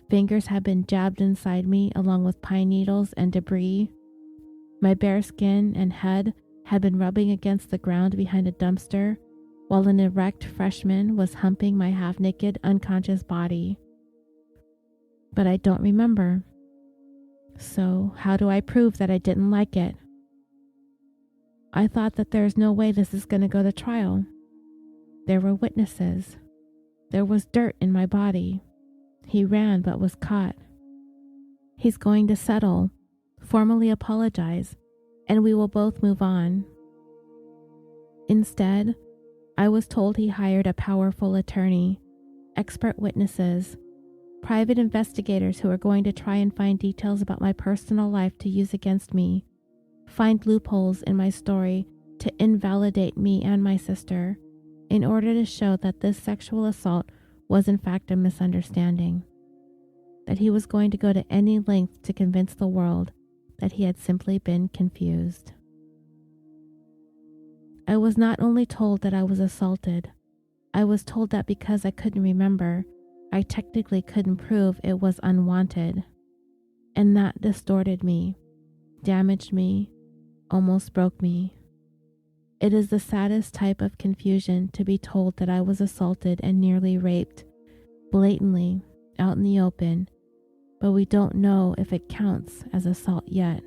fingers had been jabbed inside me along with pine needles and debris. My bare skin and head had been rubbing against the ground behind a dumpster, while an erect freshman was humping my half-naked, unconscious body. But I don't remember. So how do I prove that I didn't like it? I thought that there's no way this is going to go to trial. There were witnesses. There was dirt in my body. He ran but was caught. He's going to settle, formally apologize, and we will both move on. Instead, I was told he hired a powerful attorney, expert witnesses, private investigators who are going to try and find details about my personal life to use against me, find loopholes in my story to invalidate me and my sister, in order to show that this sexual assault was in fact a misunderstanding, that he was going to go to any length to convince the world that he had simply been confused. I was not only told that I was assaulted, I was told that because I couldn't remember, I technically couldn't prove it was unwanted, and that distorted me, damaged me, almost broke me. It is the saddest type of confusion to be told that I was assaulted and nearly raped, blatantly, out in the open, but we don't know if it counts as assault yet.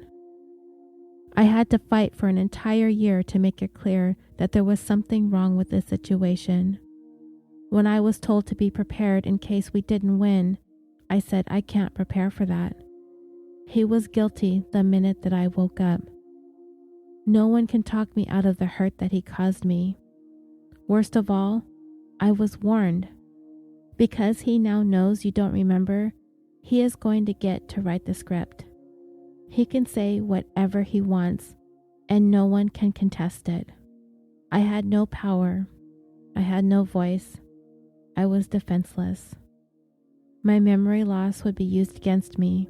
I had to fight for an entire year to make it clear that there was something wrong with this situation. When I was told to be prepared in case we didn't win, I said I can't prepare for that. He was guilty the minute that I woke up. No one can talk me out of the hurt that he caused me. Worst of all, I was warned. Because he now knows you don't remember, he is going to get to write the script. He can say whatever he wants, and no one can contest it. I had no power. I had no voice. I was defenseless. My memory loss would be used against me.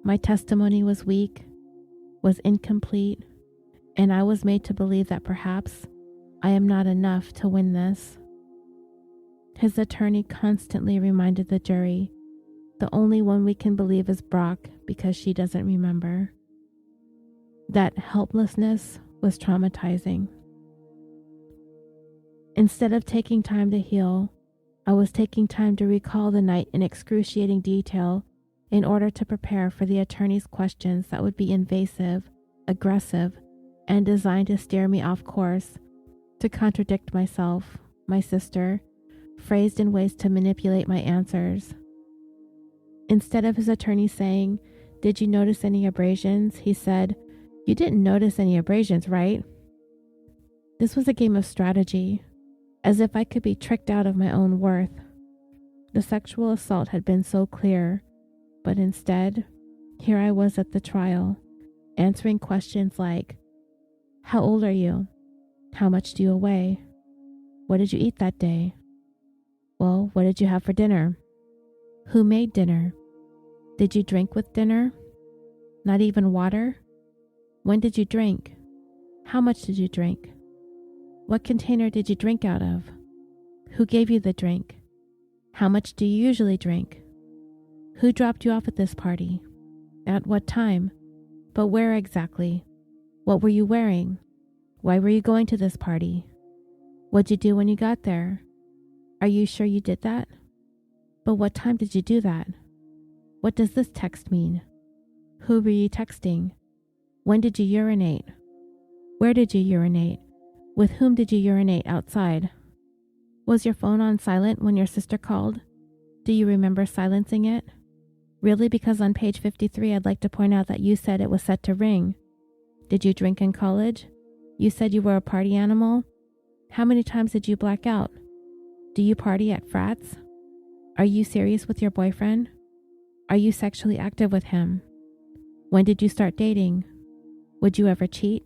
My testimony was weak, was incomplete, and I was made to believe that perhaps I am not enough to win this. His attorney constantly reminded the jury, the only one we can believe is Brock because she doesn't remember. That helplessness was traumatizing. Instead of taking time to heal, I was taking time to recall the night in excruciating detail in order to prepare for the attorney's questions that would be invasive, aggressive, and designed to steer me off course, to contradict myself, my sister, phrased in ways to manipulate my answers. Instead of his attorney saying, "Did you notice any abrasions?" he said, "You didn't notice any abrasions, right?" This was a game of strategy, as if I could be tricked out of my own worth. The sexual assault had been so clear, but instead, here I was at the trial, answering questions like, how old are you? How much do you weigh? What did you eat that day? Well, what did you have for dinner? Who made dinner? Did you drink with dinner? Not even water? When did you drink? How much did you drink? What container did you drink out of? Who gave you the drink? How much do you usually drink? Who dropped you off at this party? At what time? But where exactly? What were you wearing? Why were you going to this party? What'd you do when you got there? Are you sure you did that? But what time did you do that? What does this text mean? Who were you texting? When did you urinate? Where did you urinate? With whom did you urinate outside? Was your phone on silent when your sister called? Do you remember silencing it? Really, because on page 53, I'd like to point out that you said it was set to ring. Did you drink in college? You said you were a party animal? How many times did you black out? Do you party at frats? Are you serious with your boyfriend? Are you sexually active with him? When did you start dating? Would you ever cheat?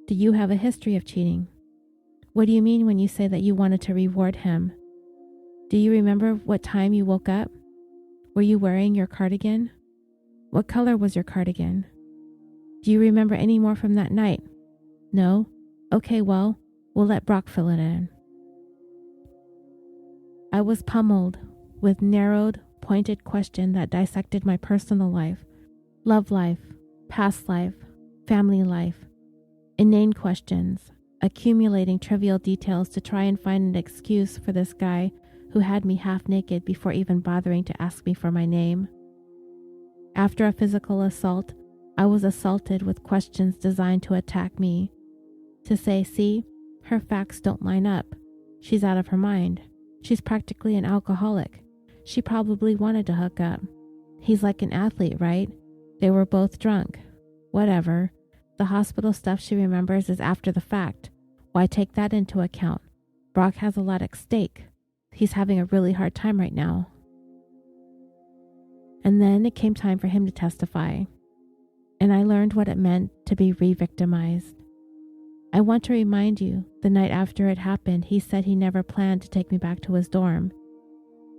Do you have a history of cheating? What do you mean when you say that you wanted to reward him? Do you remember what time you woke up? Were you wearing your cardigan? What color was your cardigan? Do you remember any more from that night? No? Okay, well, we'll let Brock fill it in. I was pummeled with narrowed, pointed question that dissected my personal life, love life, past life, family life, inane questions, accumulating trivial details to try and find an excuse for this guy who had me half naked before even bothering to ask me for my name. After a physical assault, I was assaulted with questions designed to attack me, to say, see, her facts don't line up. She's out of her mind. She's practically an alcoholic. She probably wanted to hook up. He's like an athlete, right? They were both drunk. Whatever. The hospital stuff she remembers is after the fact. Why take that into account? Brock has a lot at stake. He's having a really hard time right now. And then it came time for him to testify. And I learned what it meant to be re-victimized. I want to remind you, the night after it happened, he said he never planned to take me back to his dorm.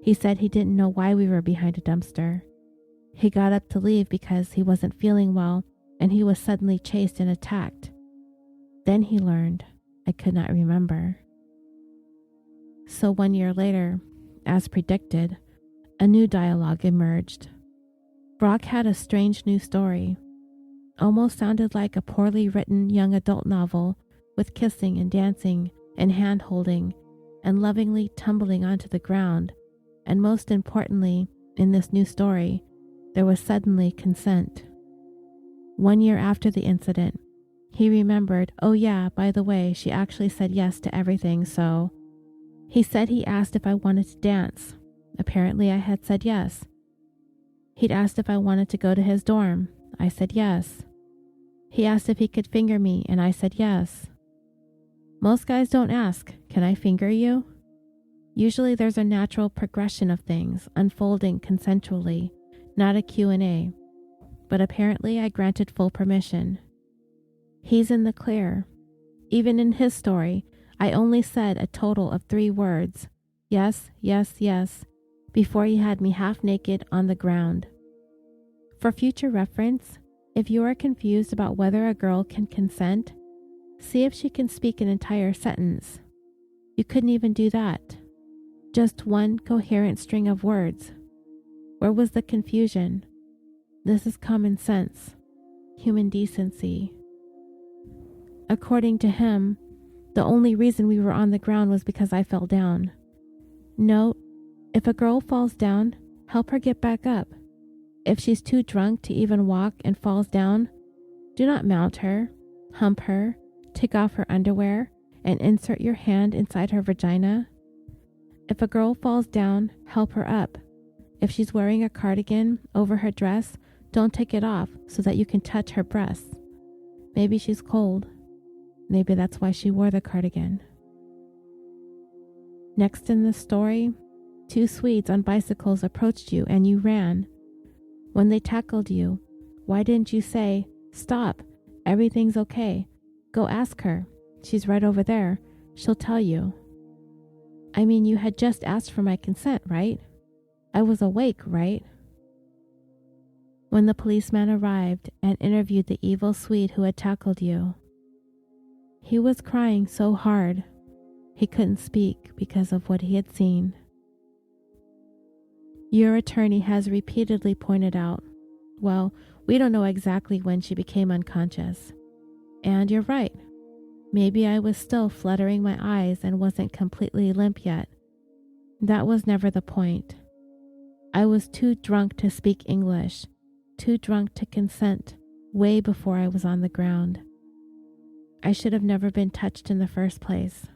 He said he didn't know why we were behind a dumpster. He got up to leave because he wasn't feeling well and he was suddenly chased and attacked. Then he learned I could not remember. So 1 year later, as predicted, a new dialogue emerged. Brock had a strange new story. Almost sounded like a poorly written young adult novel with kissing and dancing and hand-holding and lovingly tumbling onto the ground. And most importantly, in this new story, there was suddenly consent. 1 year after the incident, he remembered, oh yeah, by the way, she actually said yes to everything, so... He said he asked if I wanted to dance. Apparently I had said yes. He'd asked if I wanted to go to his dorm. I said yes. He asked if he could finger me, and I said yes. Most guys don't ask, can I finger you? Usually there's a natural progression of things, unfolding consensually, not a Q&A. But apparently I granted full permission. He's in the clear. Even in his story, I only said a total of 3 words, yes, yes, yes, before he had me half naked on the ground. For future reference, if you are confused about whether a girl can consent, see if she can speak an entire sentence. You couldn't even do that. Just one coherent string of words. Where was the confusion? This is common sense, human decency. According to him, the only reason we were on the ground was because I fell down. Note, if a girl falls down, help her get back up. If she's too drunk to even walk and falls down, do not mount her, hump her, take off her underwear, and insert your hand inside her vagina. If a girl falls down, help her up. If she's wearing a cardigan over her dress, don't take it off so that you can touch her breasts. Maybe she's cold. Maybe that's why she wore the cardigan. Next in the story, 2 Swedes on bicycles approached you and you ran. When they tackled you, why didn't you say, Stop. Everything's okay. Go ask her. She's right over there. She'll tell you. I mean, you had just asked for my consent, right? I was awake, right? When the policeman arrived and interviewed the evil Swede who had tackled you, he was crying so hard he couldn't speak because of what he had seen. Your attorney has repeatedly pointed out, well, we don't know exactly when she became unconscious. And you're right. Maybe I was still fluttering my eyes and wasn't completely limp yet. That was never the point. I was too drunk to speak English, too drunk to consent, way before I was on the ground. I should have never been touched in the first place.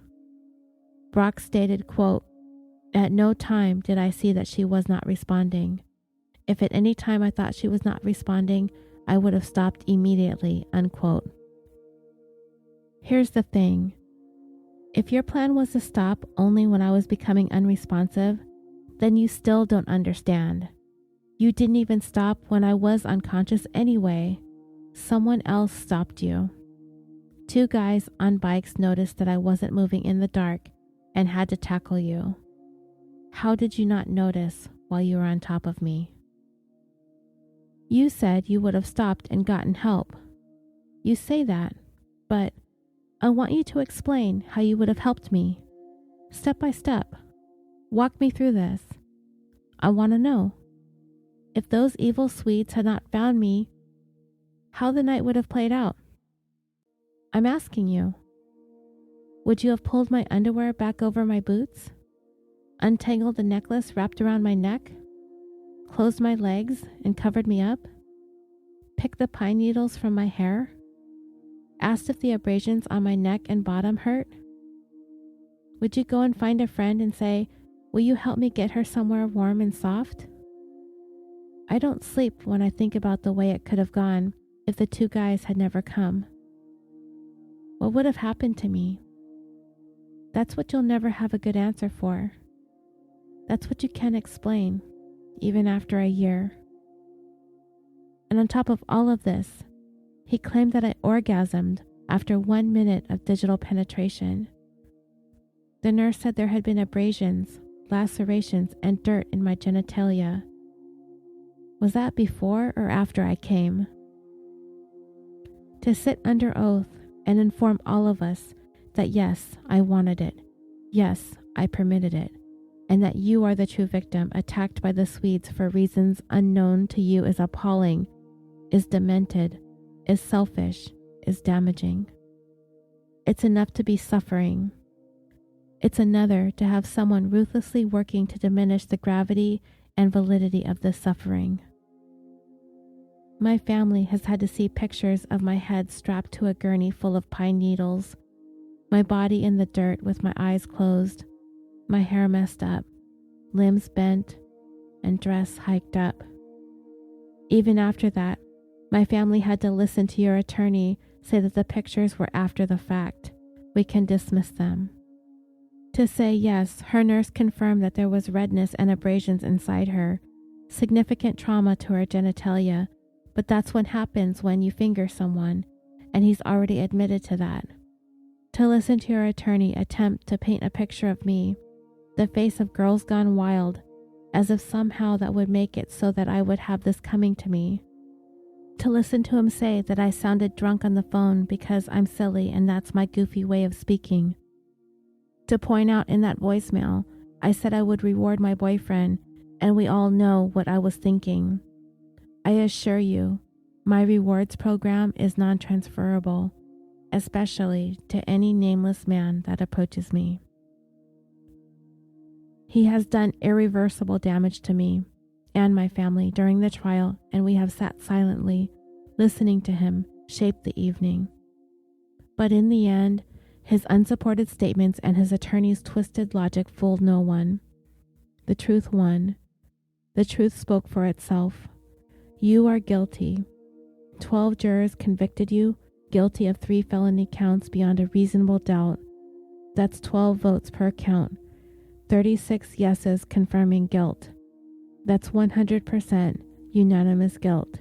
Brock stated, quote, "At no time did I see that she was not responding. If at any time I thought she was not responding, I would have stopped immediately," unquote. Here's the thing. If your plan was to stop only when I was becoming unresponsive, then you still don't understand. You didn't even stop when I was unconscious anyway. Someone else stopped you. 2 guys on bikes noticed that I wasn't moving in the dark and had to tackle you. How did you not notice while you were on top of me? You said you would have stopped and gotten help. You say that, but I want you to explain how you would have helped me. Step by step. Walk me through this. I want to know. If those evil Swedes had not found me, how the night would have played out. I'm asking you. Would you have pulled my underwear back over my boots? Untangled the necklace wrapped around my neck? Closed my legs and covered me up? Picked the pine needles from my hair? Asked if the abrasions on my neck and bottom hurt? Would you go and find a friend and say, "Will you help me get her somewhere warm and soft?" I don't sleep when I think about the way it could have gone if the 2 guys had never come. What would have happened to me? That's what you'll never have a good answer for. That's what you can't explain, even after a year. And on top of all of this, he claimed that I orgasmed after 1 minute of digital penetration. The nurse said there had been abrasions, lacerations, and dirt in my genitalia. Was that before or after I came? To sit under oath and inform all of us that yes, I wanted it, yes, I permitted it, and that you are the true victim attacked by the Swedes for reasons unknown to you is appalling, is demented, is selfish, is damaging. It's enough to be suffering. It's another to have someone ruthlessly working to diminish the gravity and validity of this suffering. My family has had to see pictures of my head strapped to a gurney full of pine needles, my body in the dirt with my eyes closed, my hair messed up, limbs bent, and dress hiked up. Even after that, my family had to listen to your attorney say that the pictures were after the fact. We can dismiss them. To say yes, her nurse confirmed that there was redness and abrasions inside her, significant trauma to her genitalia, but that's what happens when you finger someone, and he's already admitted to that. To listen to your attorney attempt to paint a picture of me, the face of girls gone wild, as if somehow that would make it so that I would have this coming to me. To listen to him say that I sounded drunk on the phone because I'm silly and that's my goofy way of speaking. To point out in that voicemail, I said I would reward my boyfriend, and we all know what I was thinking. I assure you, my rewards program is non-transferable, especially to any nameless man that approaches me. He has done irreversible damage to me and my family during the trial, and we have sat silently, listening to him shape the evening. But in the end, his unsupported statements and his attorney's twisted logic fooled no one. The truth won. The truth spoke for itself. You are guilty. 12 jurors convicted you, guilty of 3 felony counts beyond a reasonable doubt. That's 12 votes per count. 36 yeses confirming guilt. That's 100% unanimous guilt.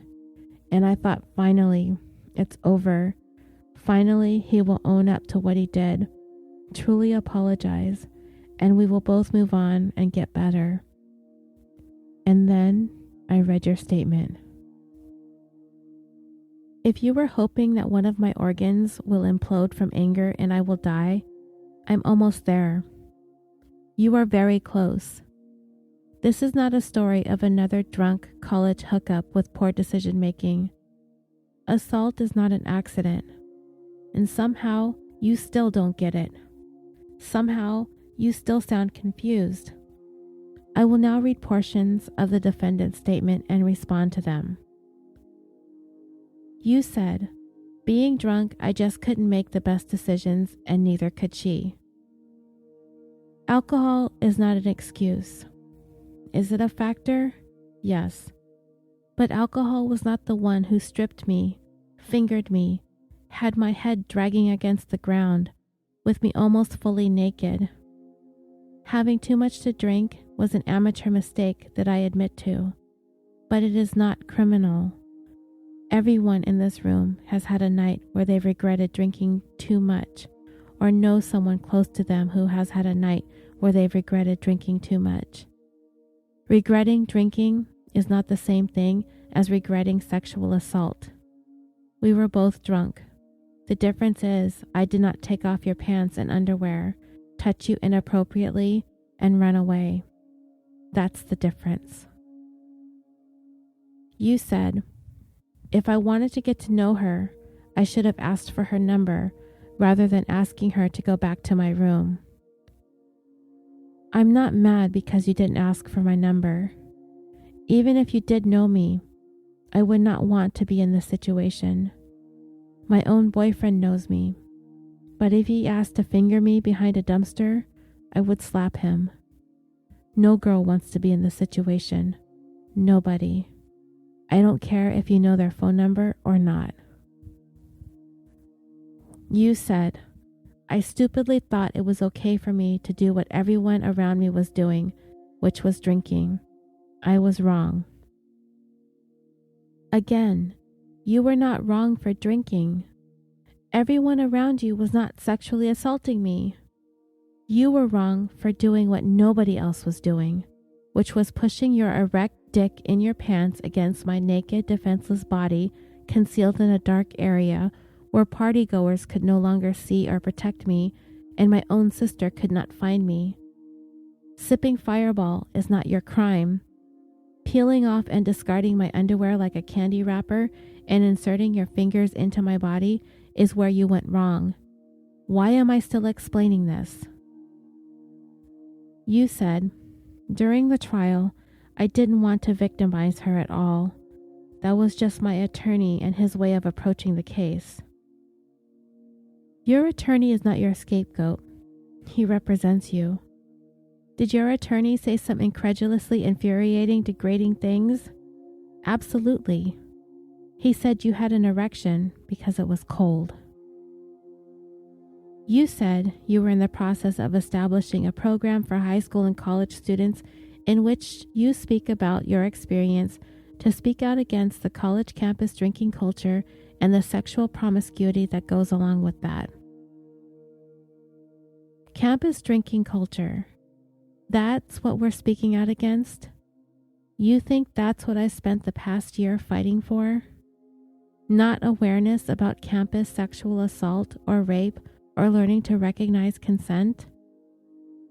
And I thought finally It's over. Finally, he will own up to what he did, truly apologize, and we will both move on and get better. And then I read your statement. If you were hoping that one of my organs will implode from anger and I will die, I'm almost there. You are very close. This is not a story of another drunk college hookup with poor decision making. Assault is not an accident. And somehow you still don't get it. Somehow you still sound confused. I will now read portions of the defendant's statement and respond to them. You said, being drunk, I just couldn't make the best decisions, and neither could she. Alcohol is not an excuse. Is it a factor? Yes. But alcohol was not the one who stripped me, fingered me, had my head dragging against the ground, with me almost fully naked. Having too much to drink was an amateur mistake that I admit to, but it is not criminal. Everyone in this room has had a night where they've regretted drinking too much, or know someone close to them who has had a night where they've regretted drinking too much. Regretting drinking is not the same thing as regretting sexual assault. We were both drunk. The difference is I did not take off your pants and underwear, touch you inappropriately, and run away. That's the difference. You said, if I wanted to get to know her, I should have asked for her number rather than asking her to go back to my room. I'm not mad because you didn't ask for my number. Even if you did know me, I would not want to be in this situation. My own boyfriend knows me, but if he asked to finger me behind a dumpster, I would slap him. No girl wants to be in this situation. Nobody. I don't care if you know their phone number or not. You said, I stupidly thought it was okay for me to do what everyone around me was doing, which was drinking. I was wrong. Again, you were not wrong for drinking. Everyone around you was not sexually assaulting me. You were wrong for doing what nobody else was doing, which was pushing your erect dick in your pants against my naked, defenseless body, concealed in a dark area where partygoers could no longer see or protect me, and my own sister could not find me. Sipping Fireball is not your crime. Peeling off and discarding my underwear like a candy wrapper and inserting your fingers into my body is where you went wrong. Why am I still explaining this? You said, during the trial, I didn't want to victimize her at all. That was just my attorney and his way of approaching the case. Your attorney is not your scapegoat. He represents you. Did your attorney say some incredulously infuriating, degrading things? Absolutely. He said you had an erection because it was cold. You said you were in the process of establishing a program for high school and college students in which you speak about your experience to speak out against the college campus drinking culture and the sexual promiscuity that goes along with that. Campus drinking culture. That's what we're speaking out against? You think that's what I spent the past year fighting for? Not awareness about campus sexual assault or rape or learning to recognize consent?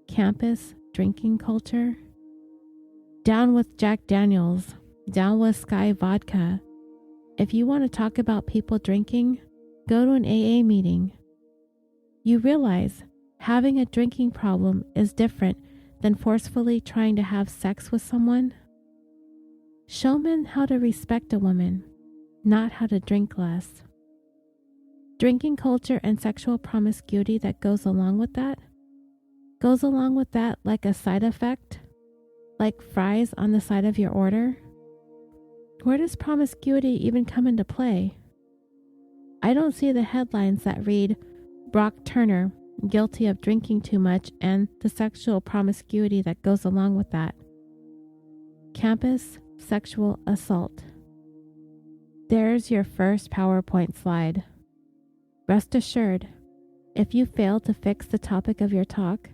Campus drinking culture? Down with Jack Daniels, down with Sky Vodka. If you want to talk about people drinking, go to an AA meeting. You realize having a drinking problem is different than forcefully trying to have sex with someone? Show men how to respect a woman, not how to drink less. Drinking culture and sexual promiscuity that goes along with that? Goes along with that like a side effect? Like fries on the side of your order? Where does promiscuity even come into play? I don't see the headlines that read, Brock Turner, guilty of drinking too much and the sexual promiscuity that goes along with that. Campus sexual assault. There's your first PowerPoint slide. Rest assured, if you fail to fix the topic of your talk,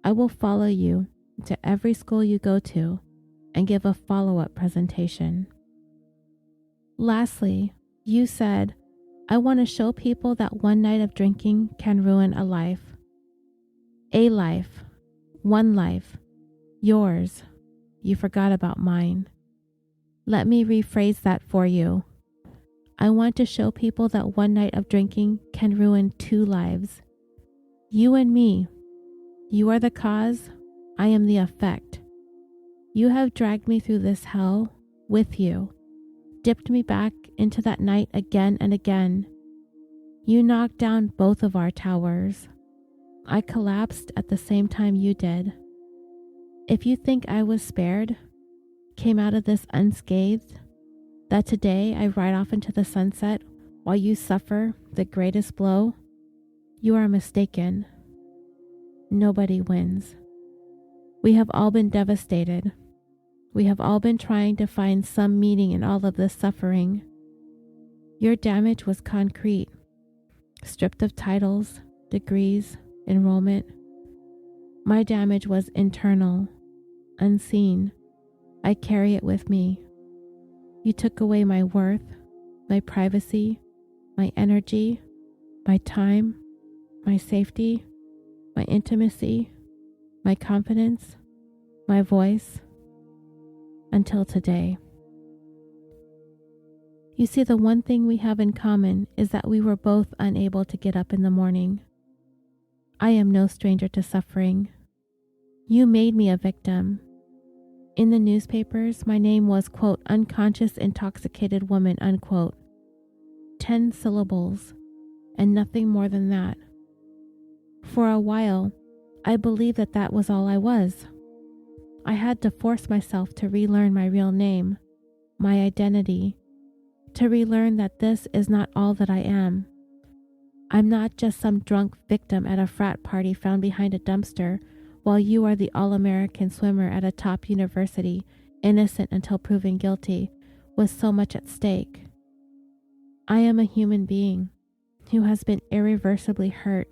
I will follow you to every school you go to and give a follow-up presentation. Lastly, you said, I want to show people that one night of drinking can ruin a life. A life. One life. Yours. You forgot about mine. Let me rephrase that for you. I want to show people that one night of drinking can ruin 2 lives. You and me. You are the cause. I am the effect. You have dragged me through this hell with you, dipped me back into that night again and again. You knocked down both of our towers. I collapsed at the same time you did. If you think I was spared, came out of this unscathed, that today I ride off into the sunset while you suffer the greatest blow, you are mistaken. Nobody wins. We have all been devastated. We have all been trying to find some meaning in all of this suffering. Your damage was concrete, stripped of titles, degrees, enrollment. My damage was internal, unseen. I carry it with me. You took away my worth, my privacy, my energy, my time, my safety, my intimacy, my confidence, my voice, until today. You see, the one thing we have in common is that we were both unable to get up in the morning. I am no stranger to suffering. You made me a victim. In the newspapers, my name was, quote, unconscious intoxicated woman, unquote. 10 syllables, and nothing more than that. For a while, I believed that that was all I was. I had to force myself to relearn my real name, my identity, to relearn that this is not all that I am. I'm not just some drunk victim at a frat party found behind a dumpster, while you are the all-American swimmer at a top university, innocent until proven guilty, with so much at stake. I am a human being who has been irreversibly hurt.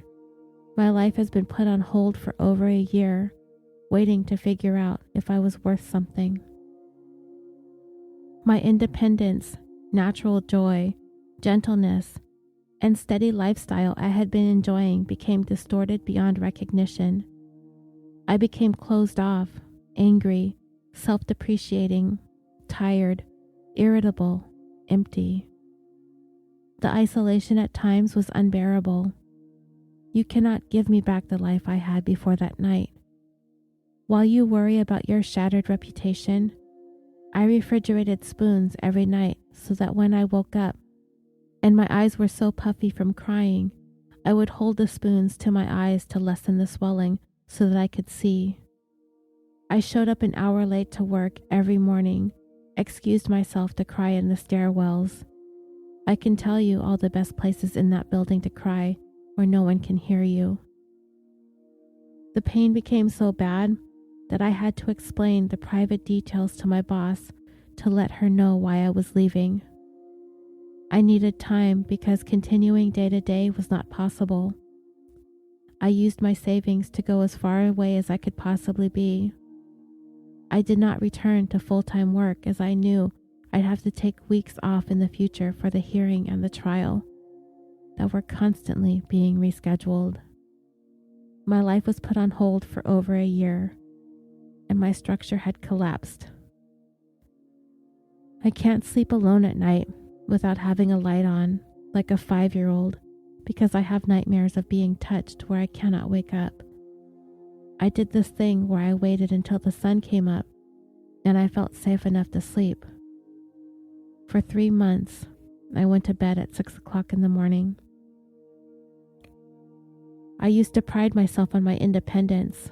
My life has been put on hold for over a year, waiting to figure out if I was worth something. My independence, natural joy, gentleness, and steady lifestyle I had been enjoying became distorted beyond recognition. I became closed off, angry, self-depreciating, tired, irritable, empty. The isolation at times was unbearable. You cannot give me back the life I had before that night. While you worry about your shattered reputation, I refrigerated spoons every night so that when I woke up and my eyes were so puffy from crying, I would hold the spoons to my eyes to lessen the swelling so that I could see. I showed up an hour late to work every morning, excused myself to cry in the stairwells. I can tell you all the best places in that building to cry where no one can hear you. The pain became so bad that I had to explain the private details to my boss to let her know why I was leaving. I needed time because continuing day to day was not possible. I used my savings to go as far away as I could possibly be. I did not return to full-time work as I knew I'd have to take weeks off in the future for the hearing and the trial that were constantly being rescheduled. My life was put on hold for over a year, and my structure had collapsed. I can't sleep alone at night without having a light on, like a 5-year-old, because I have nightmares of being touched where I cannot wake up. I did this thing where I waited until the sun came up, and I felt safe enough to sleep. For 3 months, I went to bed at 6 o'clock in the morning. I used to pride myself on my independence.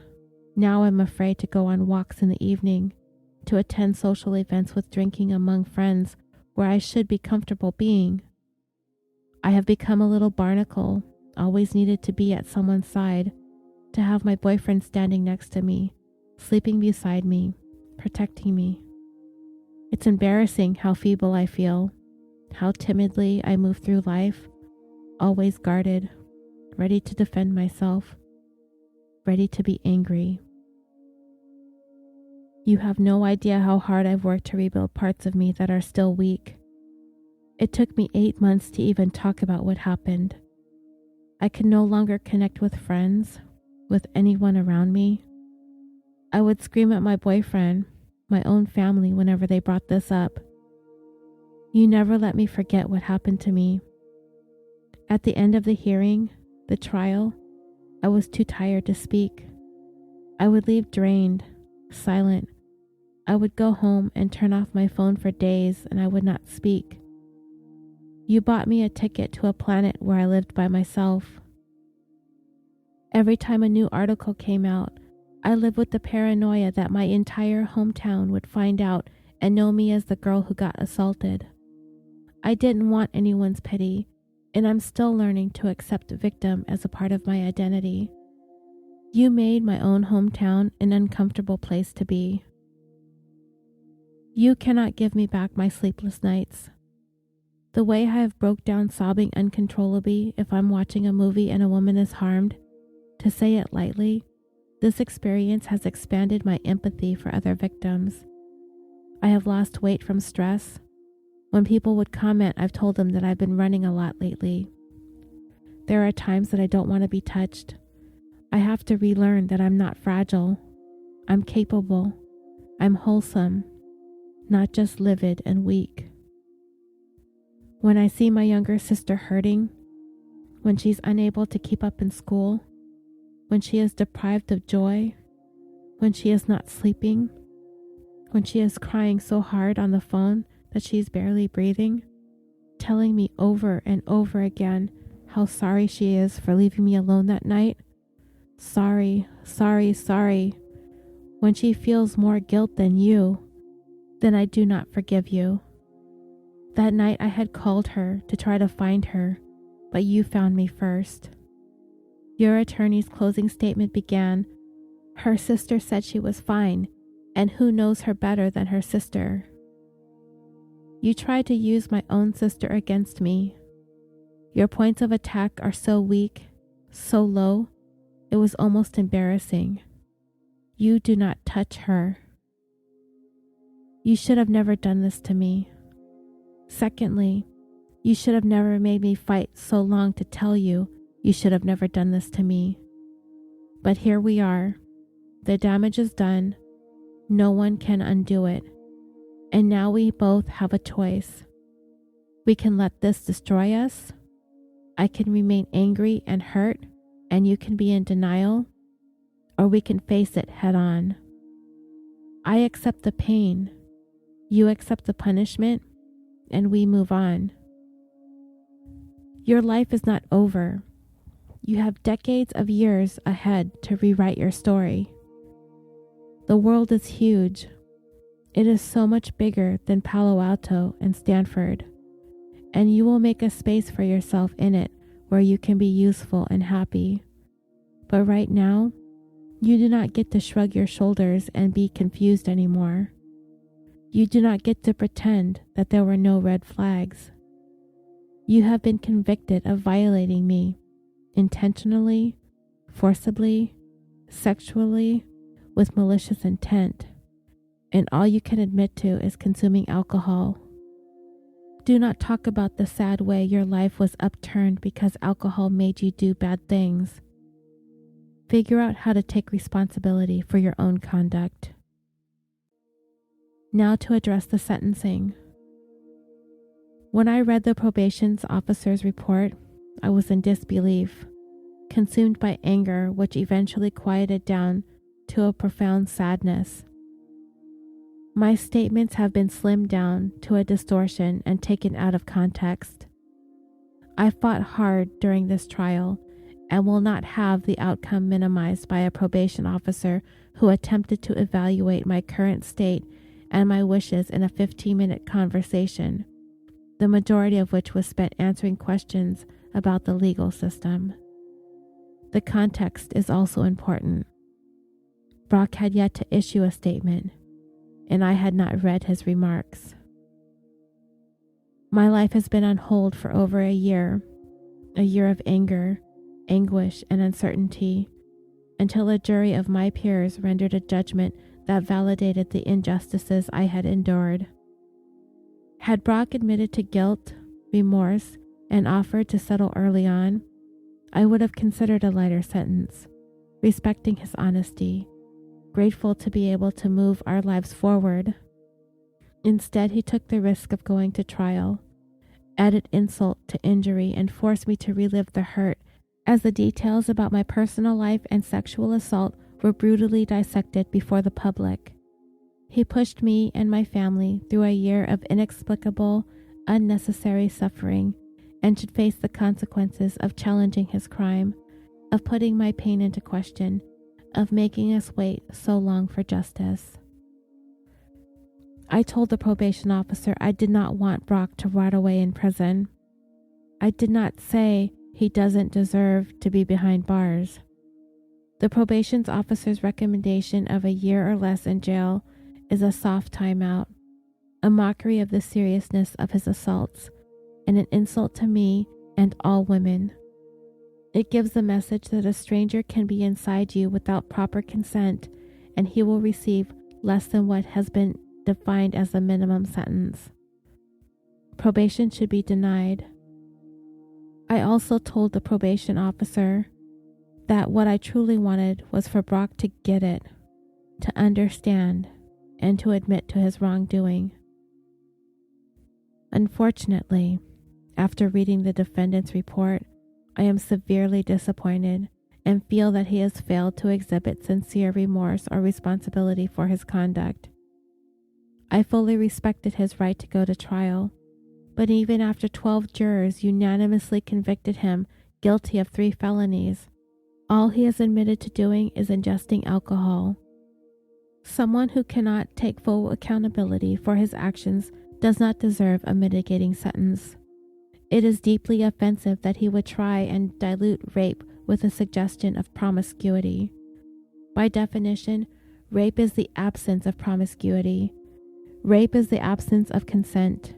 Now I'm afraid to go on walks in the evening, to attend social events with drinking among friends where I should be comfortable being. I have become a little barnacle, always needed to be at someone's side, to have my boyfriend standing next to me, sleeping beside me, protecting me. It's embarrassing how feeble I feel, how timidly I move through life, always guarded, ready to defend myself, ready to be angry. You have no idea how hard I've worked to rebuild parts of me that are still weak. It took me 8 months to even talk about what happened. I could no longer connect with friends, with anyone around me. I would scream at my boyfriend, my own family whenever they brought this up. You never let me forget what happened to me. At the end of the hearing, the trial, I was too tired to speak. I would leave drained, silent. I would go home and turn off my phone for days and I would not speak. You bought me a ticket to a planet where I lived by myself. Every time a new article came out, I lived with the paranoia that my entire hometown would find out and know me as the girl who got assaulted. I didn't want anyone's pity, and I'm still learning to accept victim as a part of my identity. You made my own hometown an uncomfortable place to be. You cannot give me back my sleepless nights. The way I have broke down sobbing uncontrollably if I'm watching a movie and a woman is harmed, to say it lightly, this experience has expanded my empathy for other victims. I have lost weight from stress. When people would comment, I've told them that I've been running a lot lately. There are times that I don't want to be touched. I have to relearn that I'm not fragile. I'm capable. I'm wholesome, not just livid and weak. When I see my younger sister hurting, when she's unable to keep up in school, when she is deprived of joy, when she is not sleeping, when she is crying so hard on the phone that she's barely breathing, telling me over and over again how sorry she is for leaving me alone that night. Sorry, sorry, sorry. When she feels more guilt than you, then I do not forgive you. That night I had called her to try to find her, but you found me first. Your attorney's closing statement began, "Her sister said she was fine, and who knows her better than her sister?" You tried to use my own sister against me. Your points of attack are so weak, so low, it was almost embarrassing. You do not touch her. You should have never done this to me. Secondly, you should have never made me fight so long to tell you you should have never done this to me. But here we are. The damage is done. No one can undo it. And now we both have a choice. We can let this destroy us. I can remain angry and hurt, and you can be in denial, or we can face it head on. I accept the pain. You accept the punishment, and we move on. Your life is not over. You have decades of years ahead to rewrite your story. The world is huge. It is so much bigger than Palo Alto and Stanford, and you will make a space for yourself in it where you can be useful and happy. But right now, you do not get to shrug your shoulders and be confused anymore. You do not get to pretend that there were no red flags. You have been convicted of violating me, intentionally, forcibly, sexually, with malicious intent, and all you can admit to is consuming alcohol. Do not talk about the sad way your life was upturned because alcohol made you do bad things. Figure out how to take responsibility for your own conduct. Now to address the sentencing. When I read the probation officer's report, I was in disbelief, consumed by anger, which eventually quieted down to a profound sadness. My statements have been slimmed down to a distortion and taken out of context. I fought hard during this trial and will not have the outcome minimized by a probation officer who attempted to evaluate my current state and my wishes in a 15-minute conversation, the majority of which was spent answering questions about the legal system. The context is also important. Brock had yet to issue a statement, and I had not read his remarks. My life has been on hold for over a year of anger, anguish, and uncertainty, until a jury of my peers rendered a judgment that validated the injustices I had endured. Had Brock admitted to guilt, remorse, and offered to settle early on, I would have considered a lighter sentence, respecting his honesty, grateful to be able to move our lives forward. Instead, he took the risk of going to trial, added insult to injury, and forced me to relive the hurt as the details about my personal life and sexual assault were brutally dissected before the public. He pushed me and my family through a year of inexplicable, unnecessary suffering, and should face the consequences of challenging his crime, of putting my pain into question, of making us wait so long for justice. I told the probation officer I did not want Brock to rot away in prison. I did not say he doesn't deserve to be behind bars. The probation officer's recommendation of a year or less in jail is a soft timeout, a mockery of the seriousness of his assaults, and an insult to me and all women. It gives the message that a stranger can be inside you without proper consent, and he will receive less than what has been defined as the minimum sentence. Probation should be denied. I also told the probation officer that what I truly wanted was for Brock to get it, to understand, and to admit to his wrongdoing. Unfortunately, after reading the defendant's report, I am severely disappointed and feel that he has failed to exhibit sincere remorse or responsibility for his conduct. I fully respected his right to go to trial, but even after 12 jurors unanimously convicted him guilty of 3 felonies, all he has admitted to doing is ingesting alcohol. Someone who cannot take full accountability for his actions does not deserve a mitigating sentence. It is deeply offensive that he would try and dilute rape with a suggestion of promiscuity. By definition, rape is the absence of promiscuity. Rape is the absence of consent,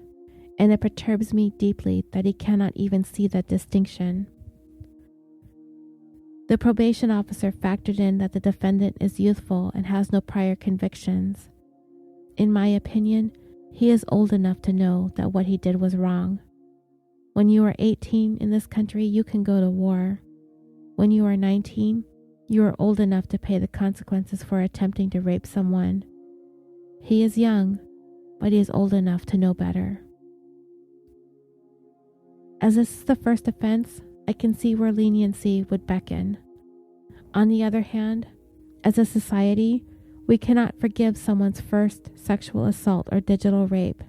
and it perturbs me deeply that he cannot even see that distinction. The probation officer factored in that the defendant is youthful and has no prior convictions. In my opinion, he is old enough to know that what he did was wrong. When you are 18 in this country, you can go to war. When you are 19, you are old enough to pay the consequences for attempting to rape someone. He is young, but he is old enough to know better. As this is the first offense, I can see where leniency would beckon. On the other hand, as a society, we cannot forgive someone's first sexual assault or digital rape.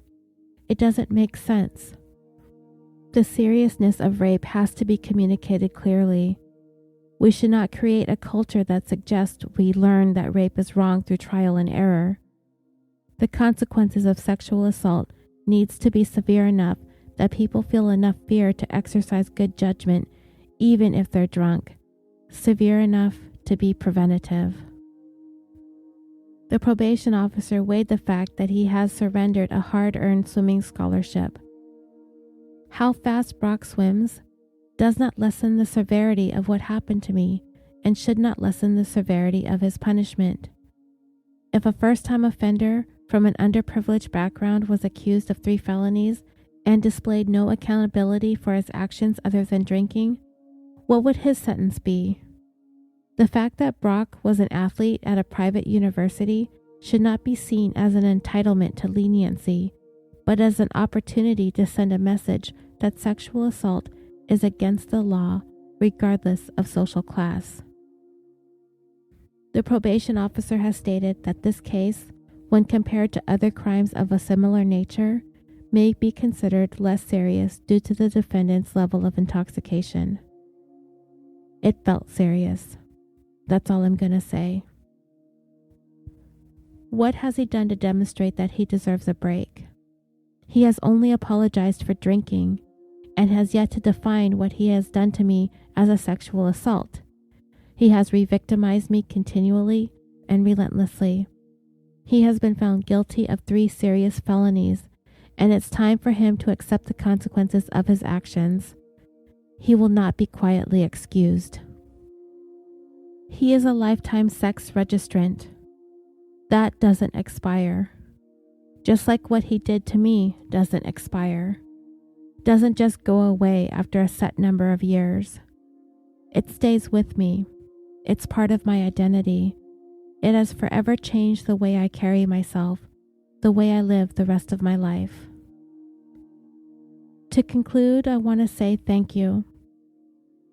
It doesn't make sense. The seriousness of rape has to be communicated clearly. We should not create a culture that suggests we learn that rape is wrong through trial and error. The consequences of sexual assault needs to be severe enough that people feel enough fear to exercise good judgment, even if they're drunk, severe enough to be preventative. The probation officer weighed the fact that he has surrendered a hard-earned swimming scholarship. How fast Brock swims does not lessen the severity of what happened to me and should not lessen the severity of his punishment. If a first-time offender from an underprivileged background was accused of 3 felonies and displayed no accountability for his actions other than drinking, what would his sentence be? The fact that Brock was an athlete at a private university should not be seen as an entitlement to leniency, but as an opportunity to send a message that sexual assault is against the law, regardless of social class. The probation officer has stated that this case, when compared to other crimes of a similar nature, may be considered less serious due to the defendant's level of intoxication. It felt serious. That's all I'm gonna say. What has he done to demonstrate that he deserves a break? He has only apologized for drinking and has yet to define what he has done to me as a sexual assault. He has re-victimized me continually and relentlessly. He has been found guilty of 3 serious felonies and it's time for him to accept the consequences of his actions. He will not be quietly excused. He is a lifetime sex registrant. That doesn't expire. Just like what he did to me doesn't expire. Doesn't just go away after a set number of years. It stays with me. It's part of my identity. It has forever changed the way I carry myself, the way I live the rest of my life. To conclude, I want to say thank you.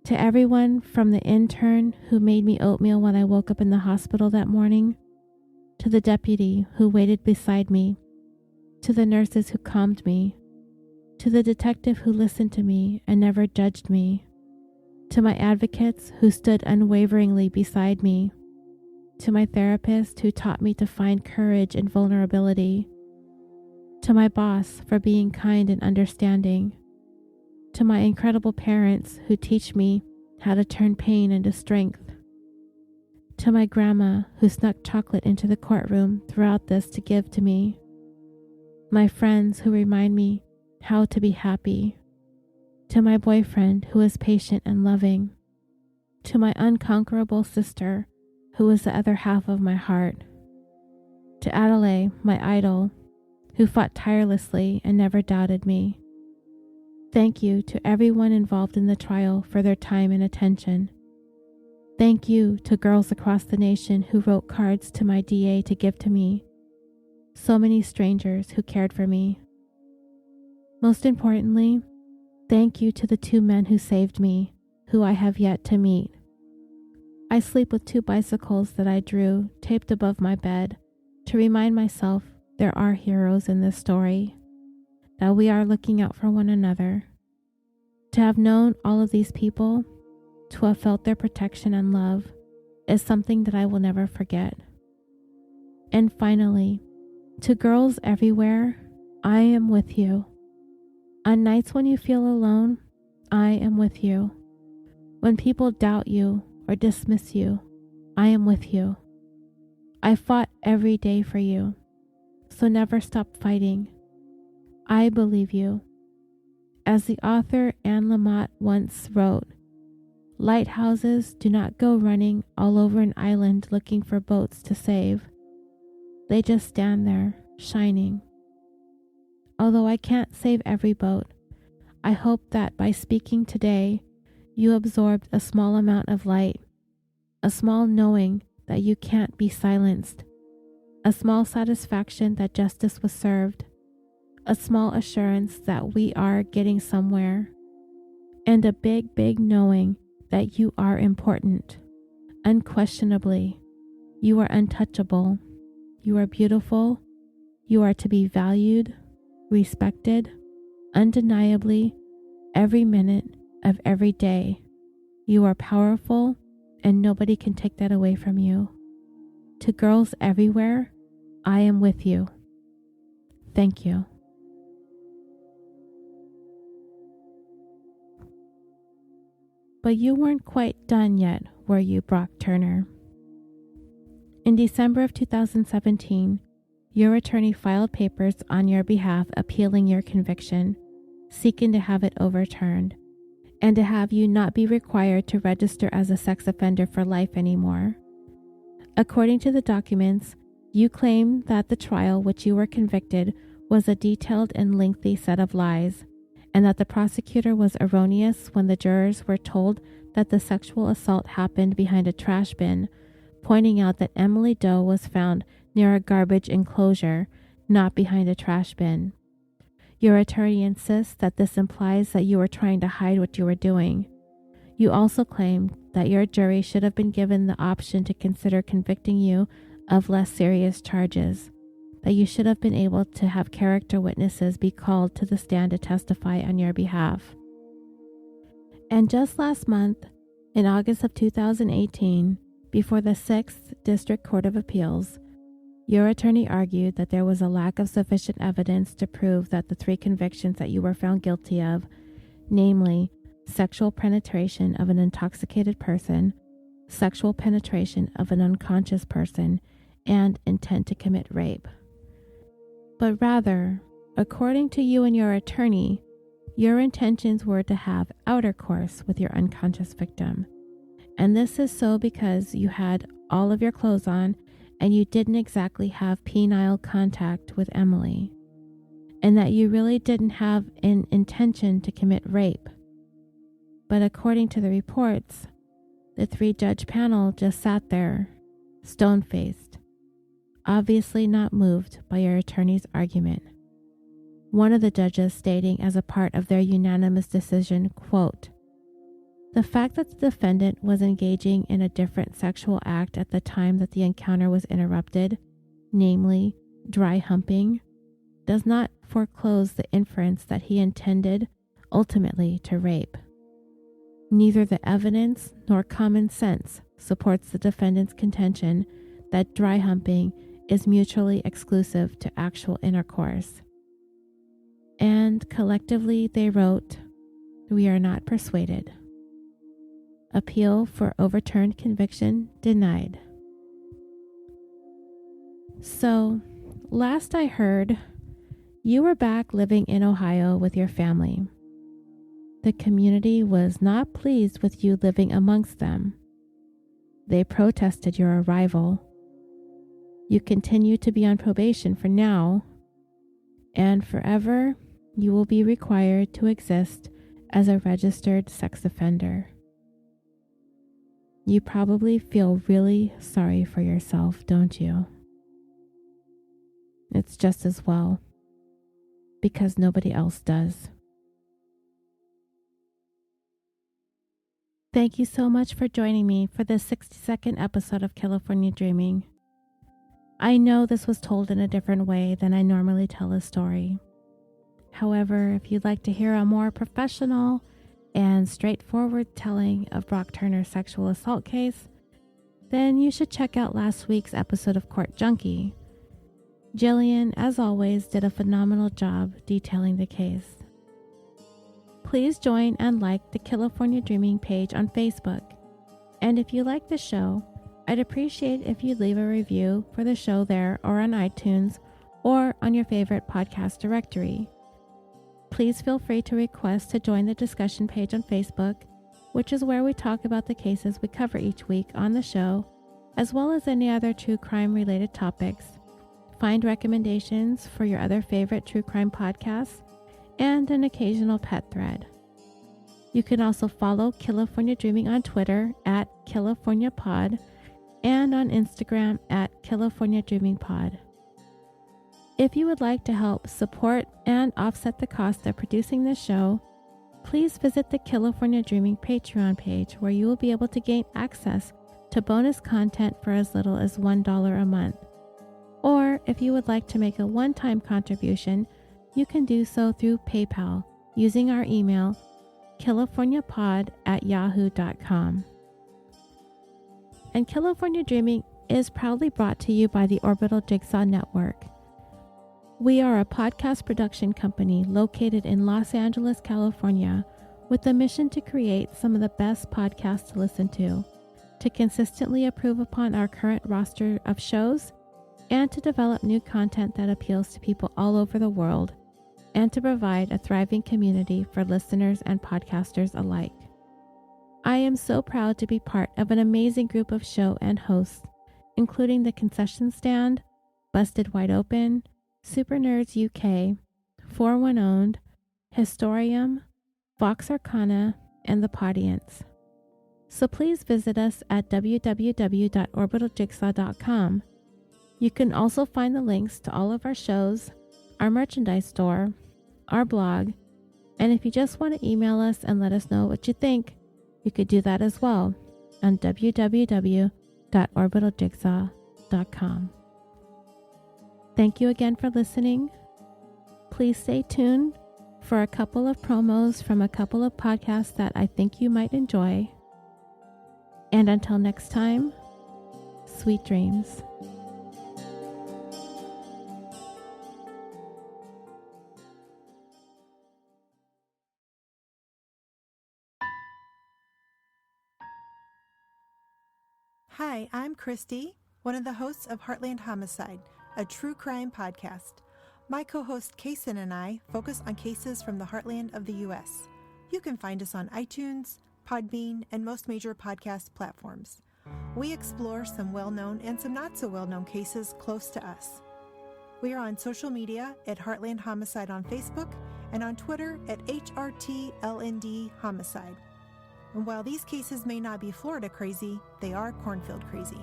To everyone from the intern who made me oatmeal when I woke up in the hospital that morning, to the deputy who waited beside me, to the nurses who calmed me, to the detective who listened to me and never judged me, to my advocates who stood unwaveringly beside me, to my therapist who taught me to find courage in vulnerability, to my boss for being kind and understanding, to my incredible parents who teach me how to turn pain into strength, to my grandma who snuck chocolate into the courtroom throughout this to give to me, my friends who remind me how to be happy, to my boyfriend who is patient and loving, to my unconquerable sister who is the other half of my heart, to a.k.a. my idol who fought tirelessly and never doubted me. Thank you to everyone involved in the trial for their time and attention. Thank you to girls across the nation who wrote cards to my DA to give to me. So many strangers who cared for me. Most importantly, thank you to the 2 men who saved me, who I have yet to meet. I sleep with 2 bicycles that I drew taped above my bed to remind myself there are heroes in this story, that we are looking out for one another. To have known all of these people, to have felt their protection and love, is something that I will never forget. And finally, to girls everywhere, I am with you. On nights when you feel alone, I am with you. When people doubt you or dismiss you, I am with you. I fought every day for you, so never stop fighting. I believe you. As the author Anne Lamott once wrote, lighthouses do not go running all over an island looking for boats to save. They just stand there, shining. Although I can't save every boat, I hope that by speaking today, you absorbed a small amount of light, a small knowing that you can't be silenced, a small satisfaction that justice was served, a small assurance that we are getting somewhere, and a big, big knowing that you are important. Unquestionably, you are untouchable. You are beautiful. You are to be valued, respected, undeniably, every minute of every day. You are powerful, and nobody can take that away from you. To girls everywhere, I am with you. Thank you. But you weren't quite done yet, were you, Brock Turner? In December of 2017, your attorney filed papers on your behalf appealing your conviction, seeking to have it overturned, and to have you not be required to register as a sex offender for life anymore. According to the documents, you claim that the trial which you were convicted was a detailed and lengthy set of lies, and that the prosecutor was erroneous when the jurors were told that the sexual assault happened behind a trash bin, pointing out that Emily Doe was found near a garbage enclosure, not behind a trash bin. Your attorney insists that this implies that you were trying to hide what you were doing. You also claimed that your jury should have been given the option to consider convicting you of less serious charges, that you should have been able to have character witnesses be called to the stand to testify on your behalf. And just last month, in August of 2018, before the 6th District Court of Appeals, your attorney argued that there was a lack of sufficient evidence to prove that the 3 convictions that you were found guilty of, namely sexual penetration of an intoxicated person, sexual penetration of an unconscious person, and intent to commit rape. But rather, according to you and your attorney, your intentions were to have outer course with your unconscious victim. And this is so because you had all of your clothes on and you didn't exactly have penile contact with Emily, and that you really didn't have an intention to commit rape. But according to the reports, the 3-judge panel just sat there, stone-faced, obviously not moved by your attorney's argument. One of the judges stating as a part of their unanimous decision, quote, "The fact that the defendant was engaging in a different sexual act at the time that the encounter was interrupted, namely dry humping, does not foreclose the inference that he intended ultimately to rape. Neither the evidence nor common sense supports the defendant's contention that dry humping is mutually exclusive to actual intercourse." And collectively they wrote, "We are not persuaded. Appeal for overturned conviction denied." So, last I heard, you were back living in Ohio with your family. The community was not pleased with you living amongst them. They protested your arrival. You continue to be on probation for now, and forever you will be required to exist as a registered sex offender. You probably feel really sorry for yourself, don't you? It's just as well, because nobody else does. Thank you so much for joining me for this 60-second episode of California Dreaming. I know this was told in a different way than I normally tell a story. However, if you'd like to hear a more professional and straightforward telling of Brock Turner's sexual assault case, then you should check out last week's episode of Court Junkie. Jillian, as always, did a phenomenal job detailing the case. Please join and like the California Dreaming page on Facebook. And if you like the show, I'd appreciate if you'd leave a review for the show there or on iTunes or on your favorite podcast directory. Please feel free to request to join the discussion page on Facebook, which is where we talk about the cases we cover each week on the show, as well as any other true crime related topics. Find recommendations for your other favorite true crime podcasts, and an occasional pet thread. You can also follow California Dreaming on Twitter at CaliforniaPod and on Instagram at California Dreaming Pod. If you would like to help support and offset the cost of producing this show, please visit the California Dreaming Patreon page, where you will be able to gain access to bonus content for as little as $1 a month. Or if you would like to make a one-time contribution, you can do so through PayPal using our email, californiapod@yahoo.com. And California Dreaming is proudly brought to you by the Orbital Jigsaw Network. We are a podcast production company located in Los Angeles, California, with the mission to create some of the best podcasts to listen to consistently improve upon our current roster of shows, and to develop new content that appeals to people all over the world, and to provide a thriving community for listeners and podcasters alike. I am so proud to be part of an amazing group of show and hosts, including The Concession Stand, Busted Wide Open, Super Nerds UK, 41 Owned, Historium, Vox Arcana, and The Podience. So please visit us at www.orbitaljigsaw.com. You can also find the links to all of our shows, our merchandise store, our blog, and if you just want to email us and let us know what you think, you could do that as well on www.orbitaljigsaw.com. Thank you again for listening. Please stay tuned for a couple of promos from a couple of podcasts that I think you might enjoy. And until next time, sweet dreams. Hi, I'm Christy, one of the hosts of Heartland Homicide, a true crime podcast. My co-host Kason and I focus on cases from the heartland of the U.S. You can find us on iTunes, Podbean, and most major podcast platforms. We explore some well-known and some not-so-well-known cases close to us. We are on social media at Heartland Homicide on Facebook and on Twitter at HRTLND Homicide. And while these cases may not be Florida crazy, they are cornfield crazy.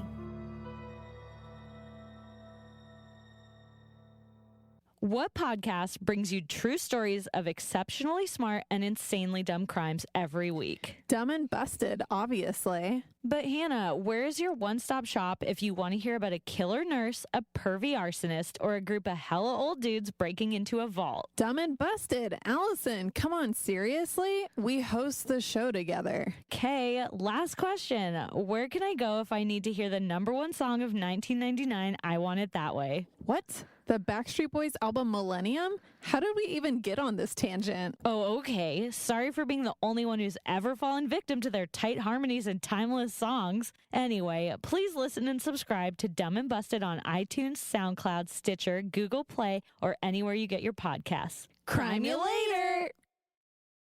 What podcast brings you true stories of exceptionally smart and insanely dumb crimes every week? Dumb and Busted, obviously. But Hannah, where is your one-stop shop if you want to hear about a killer nurse, a pervy arsonist, or a group of hella old dudes breaking into a vault? Dumb and Busted. Allison, come on, seriously? We host the show together. Okay, last question. Where can I go if I need to hear the number one song of 1999, I Want It That Way? What? The Backstreet Boys album Millennium? How did we even get on this tangent? Oh, okay. Sorry for being the only one who's ever fallen victim to their tight harmonies and timeless songs. Anyway, please listen and subscribe to Dumb and Busted on iTunes, SoundCloud, Stitcher, Google Play, or anywhere you get your podcasts. Crime you later!